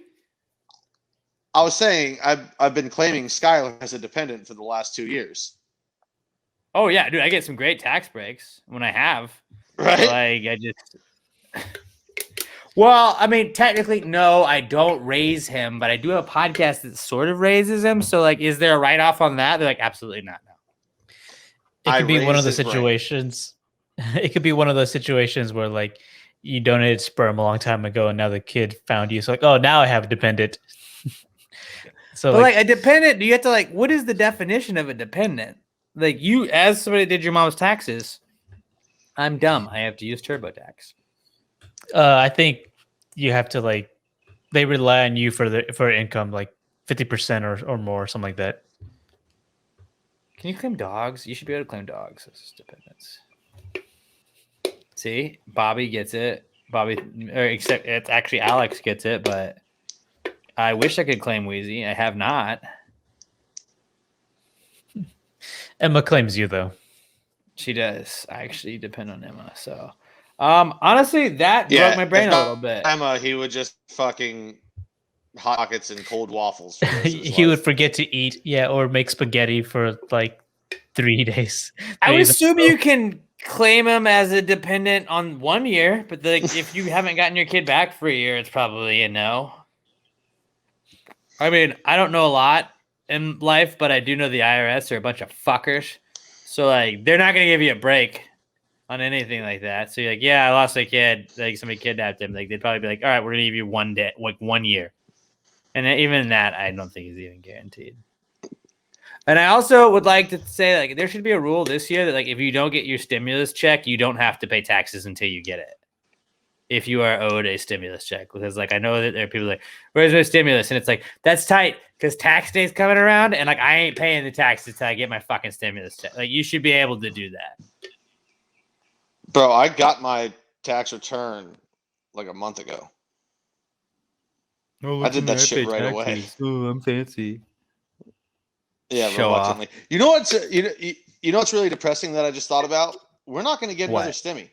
I was saying I've been claiming Skylar as a dependent for the last 2 years. Oh, yeah, dude, I get some great tax breaks when I have. Right? Like, I just... Well, I mean, technically, no, I don't raise him, but I do have a podcast that sort of raises him. So, like, is there a write-off on that? They're like, absolutely not. No. It could be one of the raised his brain. situations. It could be one of those situations where, like, you donated sperm a long time ago, and now the kid found you. So, like, oh, now I have a dependent. So, But, like, a dependent, do you have to, like, what is the definition of a dependent? Like, you, as somebody that did your mom's taxes, I'm dumb. I have to use TurboTax. I think you have to, like, they rely on you for income, like 50% or more, something like that. Can you claim dogs? You should be able to claim dogs as dependents. See, Bobby gets it. Except it's actually Alex gets it, but I wish I could claim Wheezy. I have not. Emma claims you, though. She does. I actually depend on Emma. So, honestly, that broke my brain a little bit. Emma, he would just fucking hot pockets and cold waffles. For the rest of his He life. would forget to eat, or make spaghetti for like 3 days. I would assume you can claim him as a dependent on 1 year, but if you haven't gotten your kid back for a year, it's probably a no. I mean, I don't know a lot in life, but I do know the IRS are a bunch of fuckers. So, like, they're not going to give you a break on anything like that. So you're like, yeah, I lost a kid. Like, somebody kidnapped him. Like, they'd probably be like, all right, we're going to give you 1 day, like 1 year. And even that, I don't think is even guaranteed. And I also would like to say, like, there should be a rule this year that, like, if you don't get your stimulus check, you don't have to pay taxes until you get it. If you are owed a stimulus check, because, like, I know that there are people like, where's my stimulus? And it's like, that's tight because tax day's coming around, and, like, I ain't paying the taxes till I get my fucking stimulus check. Like, you should be able to do that. Bro, I got my tax return like a month ago. Oh, I did that shit right away. Oh, I'm fancy. Yeah, Show reluctantly. You know what's you know what's really depressing that I just thought about? We're not going to get another stimmy.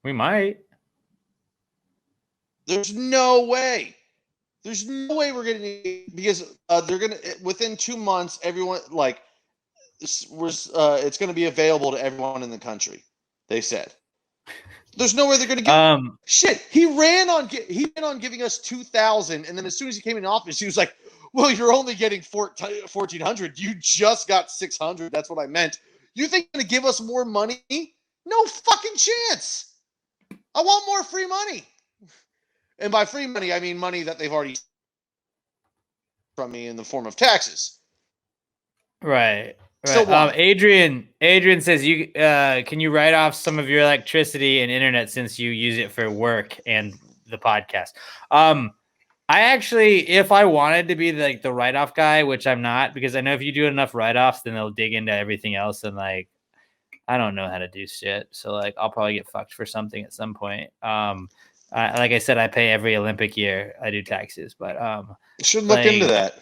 We might. There's no way. There's no way we're getting, because they're gonna, within 2 months, everyone, like, it's going to be available to everyone in the country. They said. There's no way they're going to get. Shit, he ran on giving us 2,000, and then as soon as he came in office, he was like, "Well, you're only getting 1,400. You just got 600. That's what I meant. You think you're going to give us more money? No fucking chance. I want more free money." And by free money, I mean money that they've already from me in the form of taxes. Right. Still Right. want it. Adrian says you can you write off some of your electricity and internet since you use it for work and the podcast. I actually, if I wanted to be the write-off guy, which I'm not, because I know if you do enough write-offs, then they'll dig into everything else, and I don't know how to do shit, so I'll probably get fucked for something at some point. Like I said, I pay every Olympic year. I do taxes, but You should look into that.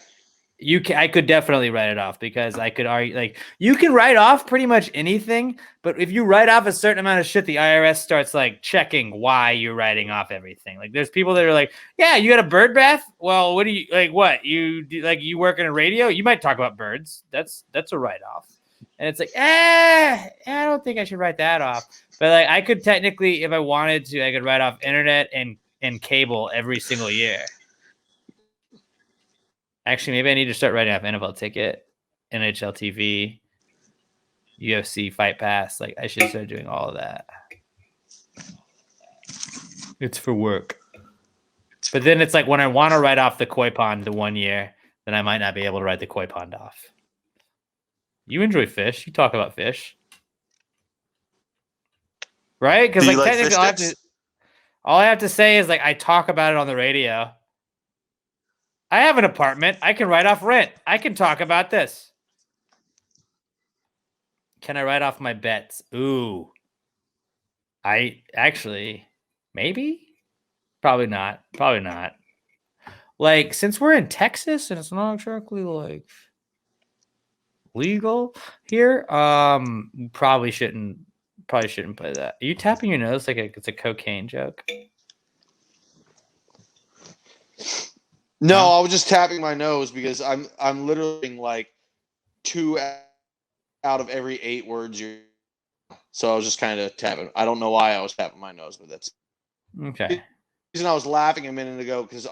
I could definitely write it off because I could argue you can write off pretty much anything, but if you write off a certain amount of shit, the IRS starts checking why you're writing off everything. There's people that are like, yeah, you got a bird bath. Well, what do you what you do? You work in a radio, you might talk about birds. That's a write off. And it's I don't think I should write that off. But I could technically, if I wanted to, I could write off internet and cable every single year. Actually, maybe I need to start writing off NFL ticket, NHL TV, UFC Fight Pass. I should start doing all of that. It's for work. But then it's when I want to write off the koi pond the 1 year, then I might not be able to write the koi pond off. You enjoy fish. You talk about fish. Right? Because technically all I have to say is I talk about it on the radio. I have an apartment. I can write off rent. I can talk about this. Can I write off my bets? Ooh. I actually, maybe? Probably not. Probably not. Since we're in Texas and it's not exactly legal here, probably shouldn't play that. Are you tapping your nose it's a cocaine joke? No, I was just tapping my nose because I'm literally being 2 out of every 8 words you're. So I was just kind of tapping. I don't know why I was tapping my nose, but that's okay. The reason I was laughing a minute ago because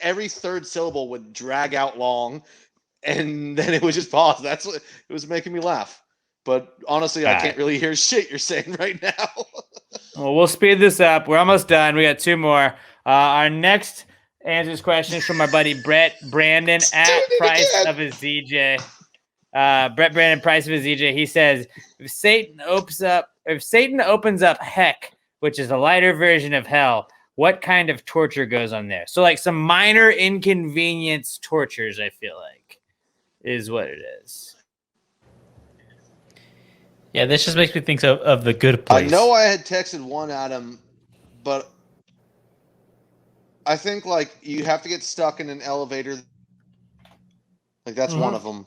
every third syllable would drag out long, and then it would just pause. That's what it was making me laugh. But honestly, I can't really hear shit you're saying right now. Well, we'll speed this up. We're almost done. We got 2 more. Our next answers questions from our buddy Brett Brandon at Price of his ZJ. Brett Brandon, Price of his ZJ. He says, if Satan opens up heck, which is a lighter version of hell, what kind of torture goes on there? So some minor inconvenience tortures, I feel is what it is. Yeah, this just makes me think of the good place. I know I had texted one at him, but I think you have to get stuck in an elevator. That's one of them.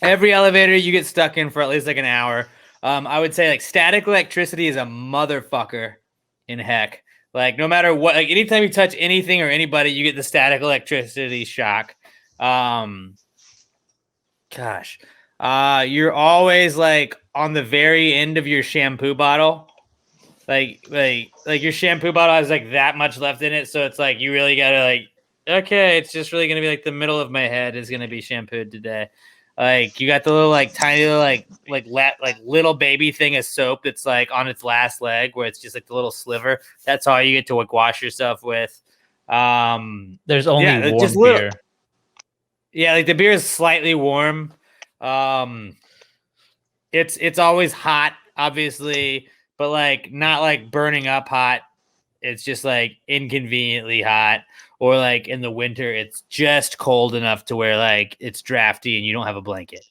Every elevator you get stuck in for at least an hour. I would say static electricity is a motherfucker in heck. No matter what, anytime you touch anything or anybody, you get the static electricity shock. Gosh. You're always on the very end of your shampoo bottle. Your shampoo bottle has that much left in it. So it's you really gotta okay, it's just really gonna be the middle of my head is gonna be shampooed today. You got the little tiny little baby thing of soap that's on its last leg where it's just the little sliver. That's all you get to wash yourself with. There's only warm beer. Yeah, the beer is slightly warm. It's always hot, obviously, but not burning up hot. It's just inconveniently hot. Or in the winter, it's just cold enough to where it's drafty and you don't have a blanket.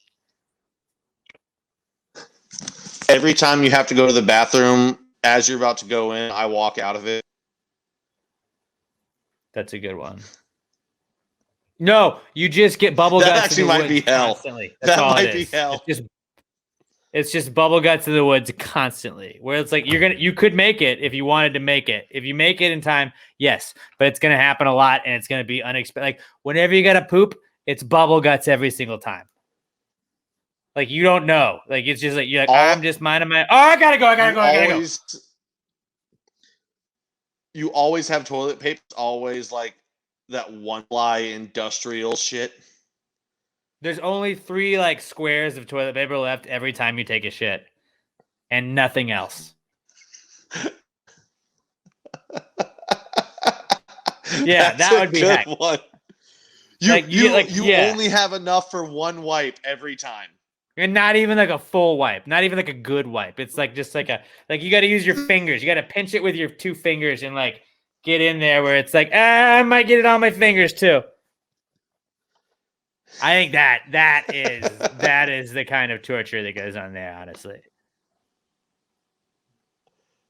Every time you have to go to the bathroom, as you're about to go in, I walk out of it. That's a good one. No, you just get bubble guts. That actually might be hell. Constantly. That's that all might it be is. hell. It's just bubble guts in the woods constantly. Where it's you could make it if you wanted to make it. If you make it in time, yes, but it's gonna happen a lot and it's gonna be unexpected. Whenever you gotta poop, it's bubble guts every single time. You don't know. It's just you're I'm just minding my. Oh, I gotta go. You always have toilet paper. It's always that one ply industrial shit. There's only 3 squares of toilet paper left every time you take a shit, and nothing else. Yeah, That's that a would be good heck. one. You Like, you get, like, you yeah. only have enough for one wipe every time. And not even like a full wipe, not even like a good wipe. It's like just like you got to use your fingers. You got to pinch it with your 2 fingers and like get in there where it's like, I might get it on my fingers too. I think that is the kind of torture that goes on there, honestly.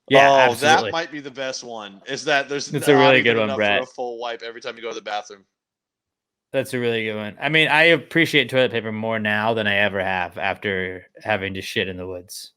Yeah, absolutely. That might be the best one. Is that there's That's not a really even good one, enough Brett. for a full wipe every time you go to the bathroom. That's a really good one. I mean, I appreciate toilet paper more now than I ever have after having to shit in the woods.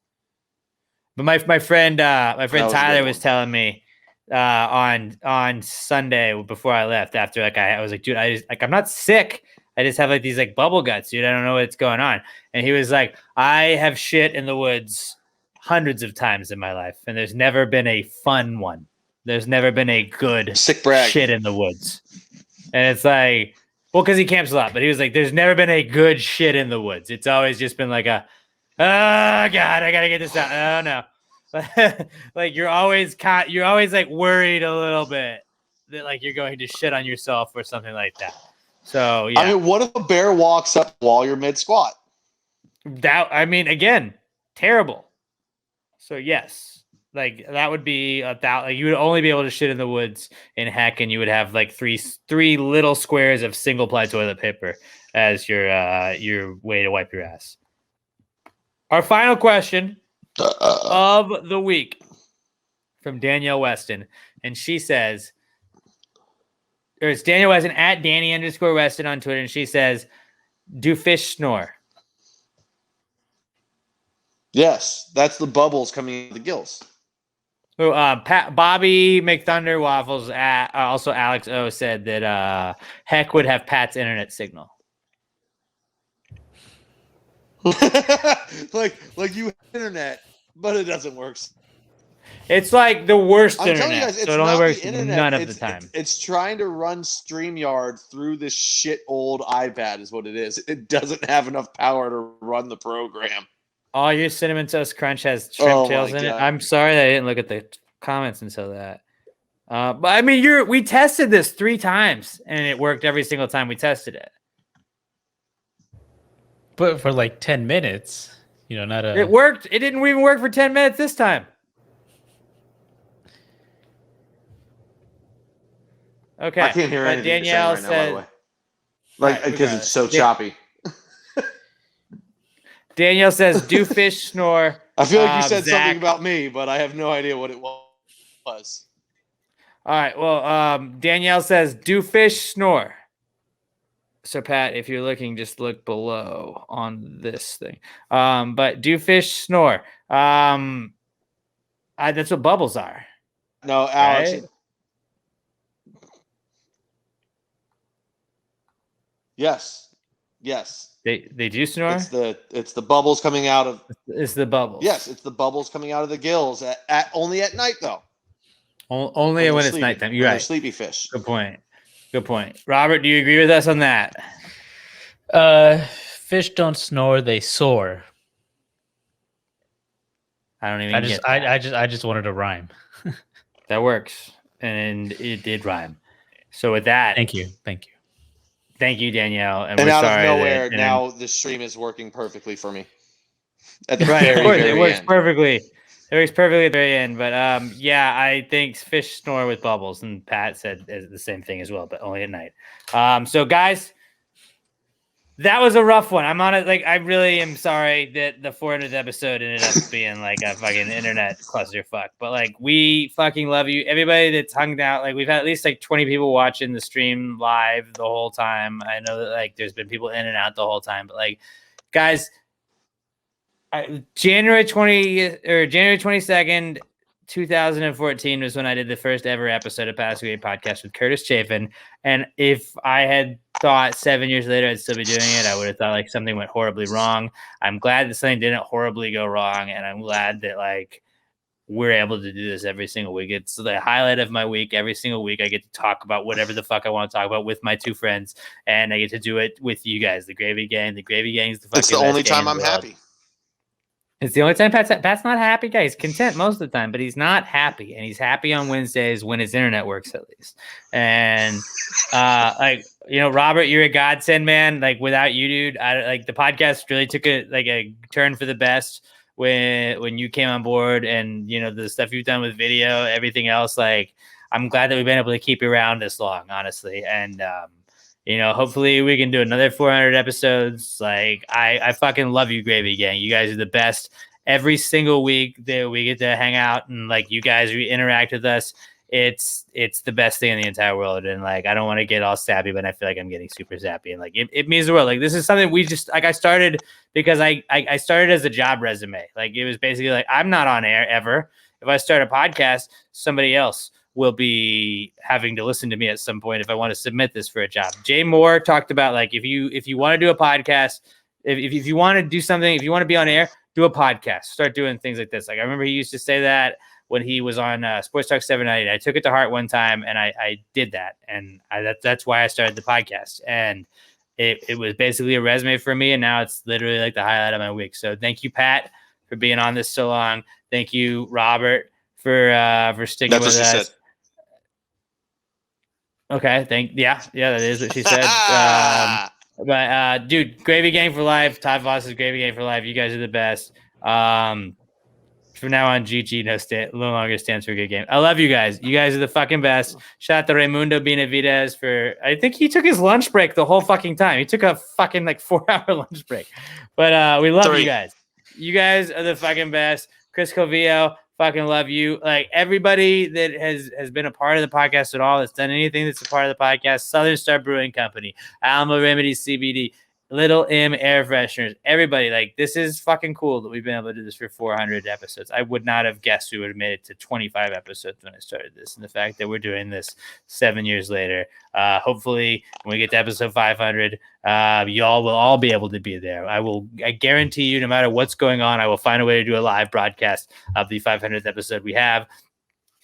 But my friend was a good Tyler was one. telling me on Sunday before I left, after like I was like, dude, I'm not sick. I just have like these like bubble guts, dude. I don't know what's going on. And he was like, I have shit in the woods hundreds of times in my life, and there's never been a fun one. There's never been a good Sick brag. shit in the woods. And it's like, well, because he camps a lot, but he was like, there's never been a good shit in the woods. It's always just been like a, oh God, I gotta get this out. Oh no. Like you're always like worried a little bit that like you're going to shit on yourself or something like that. So yeah. I mean, what if a bear walks up while you're mid squat? Again, terrible. So yes. Like that would be like you would only be able to shit in the woods in heck, and you would have like three little squares of single ply toilet paper as your way to wipe your ass. Our final question of the week from Danielle Weston, and she says, or it's Danielle Weston at Danny_Weston on Twitter, and she says, "Do fish snore?" Yes, that's the bubbles coming out of the gills. So, Bobby McThunder Waffles, also Alex O said that Heck would have Pat's internet signal. like you have internet, but it doesn't work. It's like the worst I'm internet, telling you guys, it's so it only not works the internet. none of the time. It's trying to run StreamYard through this shit old iPad is what it is. It doesn't have enough power to run the program. All your Cinnamon Toast Crunch has shrimp tails in it. God. I'm sorry that I didn't look at the comments until that. But I mean, we tested this 3 times, and it worked every single time we tested it. But for like 10 minutes, not a. It worked. It didn't even work for 10 minutes this time. Okay. I can't hear anything Danielle you're saying right now, by the way. Like, Right, because it's so choppy. Danielle says, "Do fish snore?" I feel like you said Zach, something about me, but I have no idea what it was. All right. Well, Danielle says, "Do fish snore?" So Pat, if you're looking, just look below on this thing. But do fish snore? That's what bubbles are. No, Alex. Right? Yes. They do snore. It's the bubbles coming out of. It's the bubbles. Yes, it's the bubbles coming out of the gills at only at night though. Only when it's nighttime. You're right. Sleepy fish. Good point. Robert, do you agree with us on that? Fish don't snore; they soar. I don't even. I just wanted to rhyme. That works, and it did rhyme. So with that, Thank you, Danielle. And And we're out sorry of nowhere, that, now the stream is working perfectly for me. At the right, very, of course, very it works end. perfectly. It works perfectly at the very end. But yeah, I think fish snore with bubbles, and Pat said the same thing as well, but only at night. So guys, that was a rough one. I really am sorry that the 400th episode ended up being like a fucking internet clusterfuck. But like, we fucking love you, everybody that's hung out. Like, we've had at least like 20 people watching the stream live the whole time. I know that like there's been people in and out the whole time, but like, guys. January 22nd, 2014 was when I did the first ever episode of Pass the Great Podcast with Curtis Chafin. And if I had thought 7 years later I'd still be doing it, I would have thought like something went horribly wrong. I'm glad that something didn't horribly go wrong, and I'm glad that like we're able to do this every single week. It's the highlight of my week. Every single week I get to talk about whatever the fuck I want to talk about with my 2 friends, and I get to do it with you guys, the Gravy Gang. The Gravy Gang is the fucking It's the only best gang time in the I'm world. happy. It's the only time Pat's not happy guy. He's content most of the time, but he's not happy. And he's happy on Wednesdays when his internet works at least. And Robert, you're a godsend, man. Like without you, dude, the podcast really took a turn for the best when you came on board, and the stuff you've done with video, everything else. Like I'm glad that we've been able to keep you around this long, honestly. And hopefully we can do another 400 episodes. Like I fucking love you, Gravy Gang. You guys are the best. Every single week that we get to hang out and like you guys interact with us, it's the best thing in the entire world. And like I don't want to get all sappy, but I feel like I'm getting super sappy, and like it means the world. Like this is something we just like I started because I started as a job resume. Like it was basically like I'm not on air ever. If I start a podcast, somebody else will be having to listen to me at some point if I want to submit this for a job. Jay Moore talked about like if you want to do a podcast, if you want to do something, if you want to be on air, do a podcast. Start doing things like this. Like I remember he used to say that when he was on Sports Talk 790. I took it to heart one time, and I did that, and that's why I started the podcast. And it was basically a resume for me, and now it's literally like the highlight of my week. So thank you, Pat, for being on this so long. Thank you, Robert, for sticking with us. Said. Okay, yeah, that is what she said. But dude, Gravy Gang for life. Todd Voss's Gravy Gang for life. You guys are the best. From now on, GG no longer stands for good game. I love you guys. You guys are the fucking best. Shout out to Raimundo Benavides for. I think he took his lunch break the whole fucking time. He took a fucking 4-hour lunch break. But we love you guys. You guys are the fucking best. Chris Covio. Fucking love you. Like everybody that has been a part of the podcast at all, that's done anything that's a part of the podcast, Southern Star Brewing Company, Alma Remedies CBD, Little M Air Fresheners, everybody. Like this is fucking cool that we've been able to do this for 400 episodes. I would not have guessed we would have made it to 25 episodes when I started this, and the fact that we're doing this 7 years later. Hopefully when we get to episode 500, y'all will all be able to be there. I guarantee you, no matter what's going on, I will find a way to do a live broadcast of the 500th episode. We have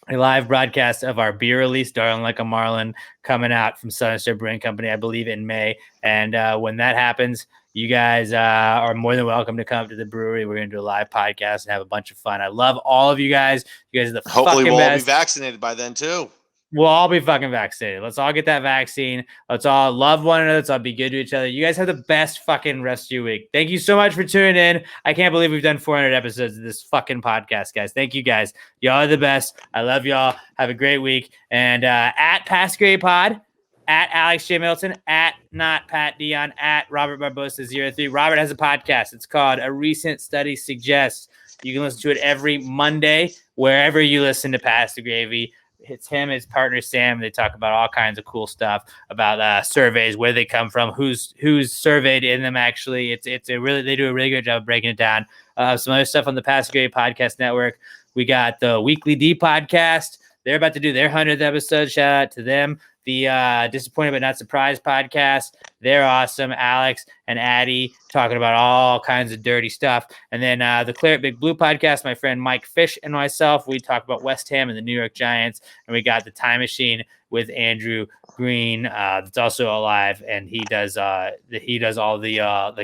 a live broadcast of our beer release, Darling Like a Marlin, coming out from Southern Star Brewing Company, I believe in May. And when that happens, you guys are more than welcome to come to the brewery. We're going to do a live podcast and have a bunch of fun. I love all of you guys. You guys are the Hopefully fucking we'll all best. be vaccinated by then too. We'll all be fucking vaccinated. Let's all get that vaccine. Let's all love one another. Let's all be good to each other. You guys have the best fucking rest of your week. Thank you so much for tuning in. I can't believe we've done 400 episodes of this fucking podcast, guys. Thank you, guys. Y'all are the best. I love y'all. Have a great week. And at Past Grade Pod, at Alex J. Milton, at Not Pat Dion, at Robert Barbosa 03. Robert has a podcast. It's called A Recent Study Suggests. You can listen to it every Monday, wherever you listen to Pass the Gravy. It's him, his partner Sam. They talk about all kinds of cool stuff about surveys, where they come from, who's surveyed in them. Actually, they do a really good job of breaking it down. Some other stuff on the Past Grade Podcast Network. We got the Weekly D podcast. They're about to do their 100th episode. Shout out to them. The Disappointed But Not Surprised podcast. They're awesome. Alex and Addie talking about all kinds of dirty stuff. And then the Claret Big Blue podcast, my friend Mike Fish and myself, we talk about West Ham and the New York Giants. And we got the Time Machine with Andrew Green. That's also alive, and he does all the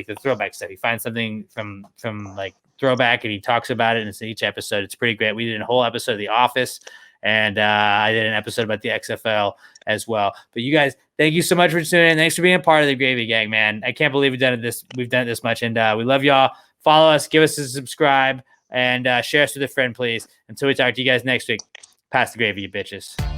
the throwback stuff. He finds something from like throwback, and he talks about it. And it's in each episode. It's pretty great. We did a whole episode of The Office. And I did an episode about the XFL as well. But you guys, thank you so much for tuning in. Thanks for being a part of the Gravy Gang, man. I can't believe we've done it this much. And we love y'all. Follow us, give us a subscribe, and share us with a friend, please. Until we talk to you guys next week, pass the gravy, you bitches.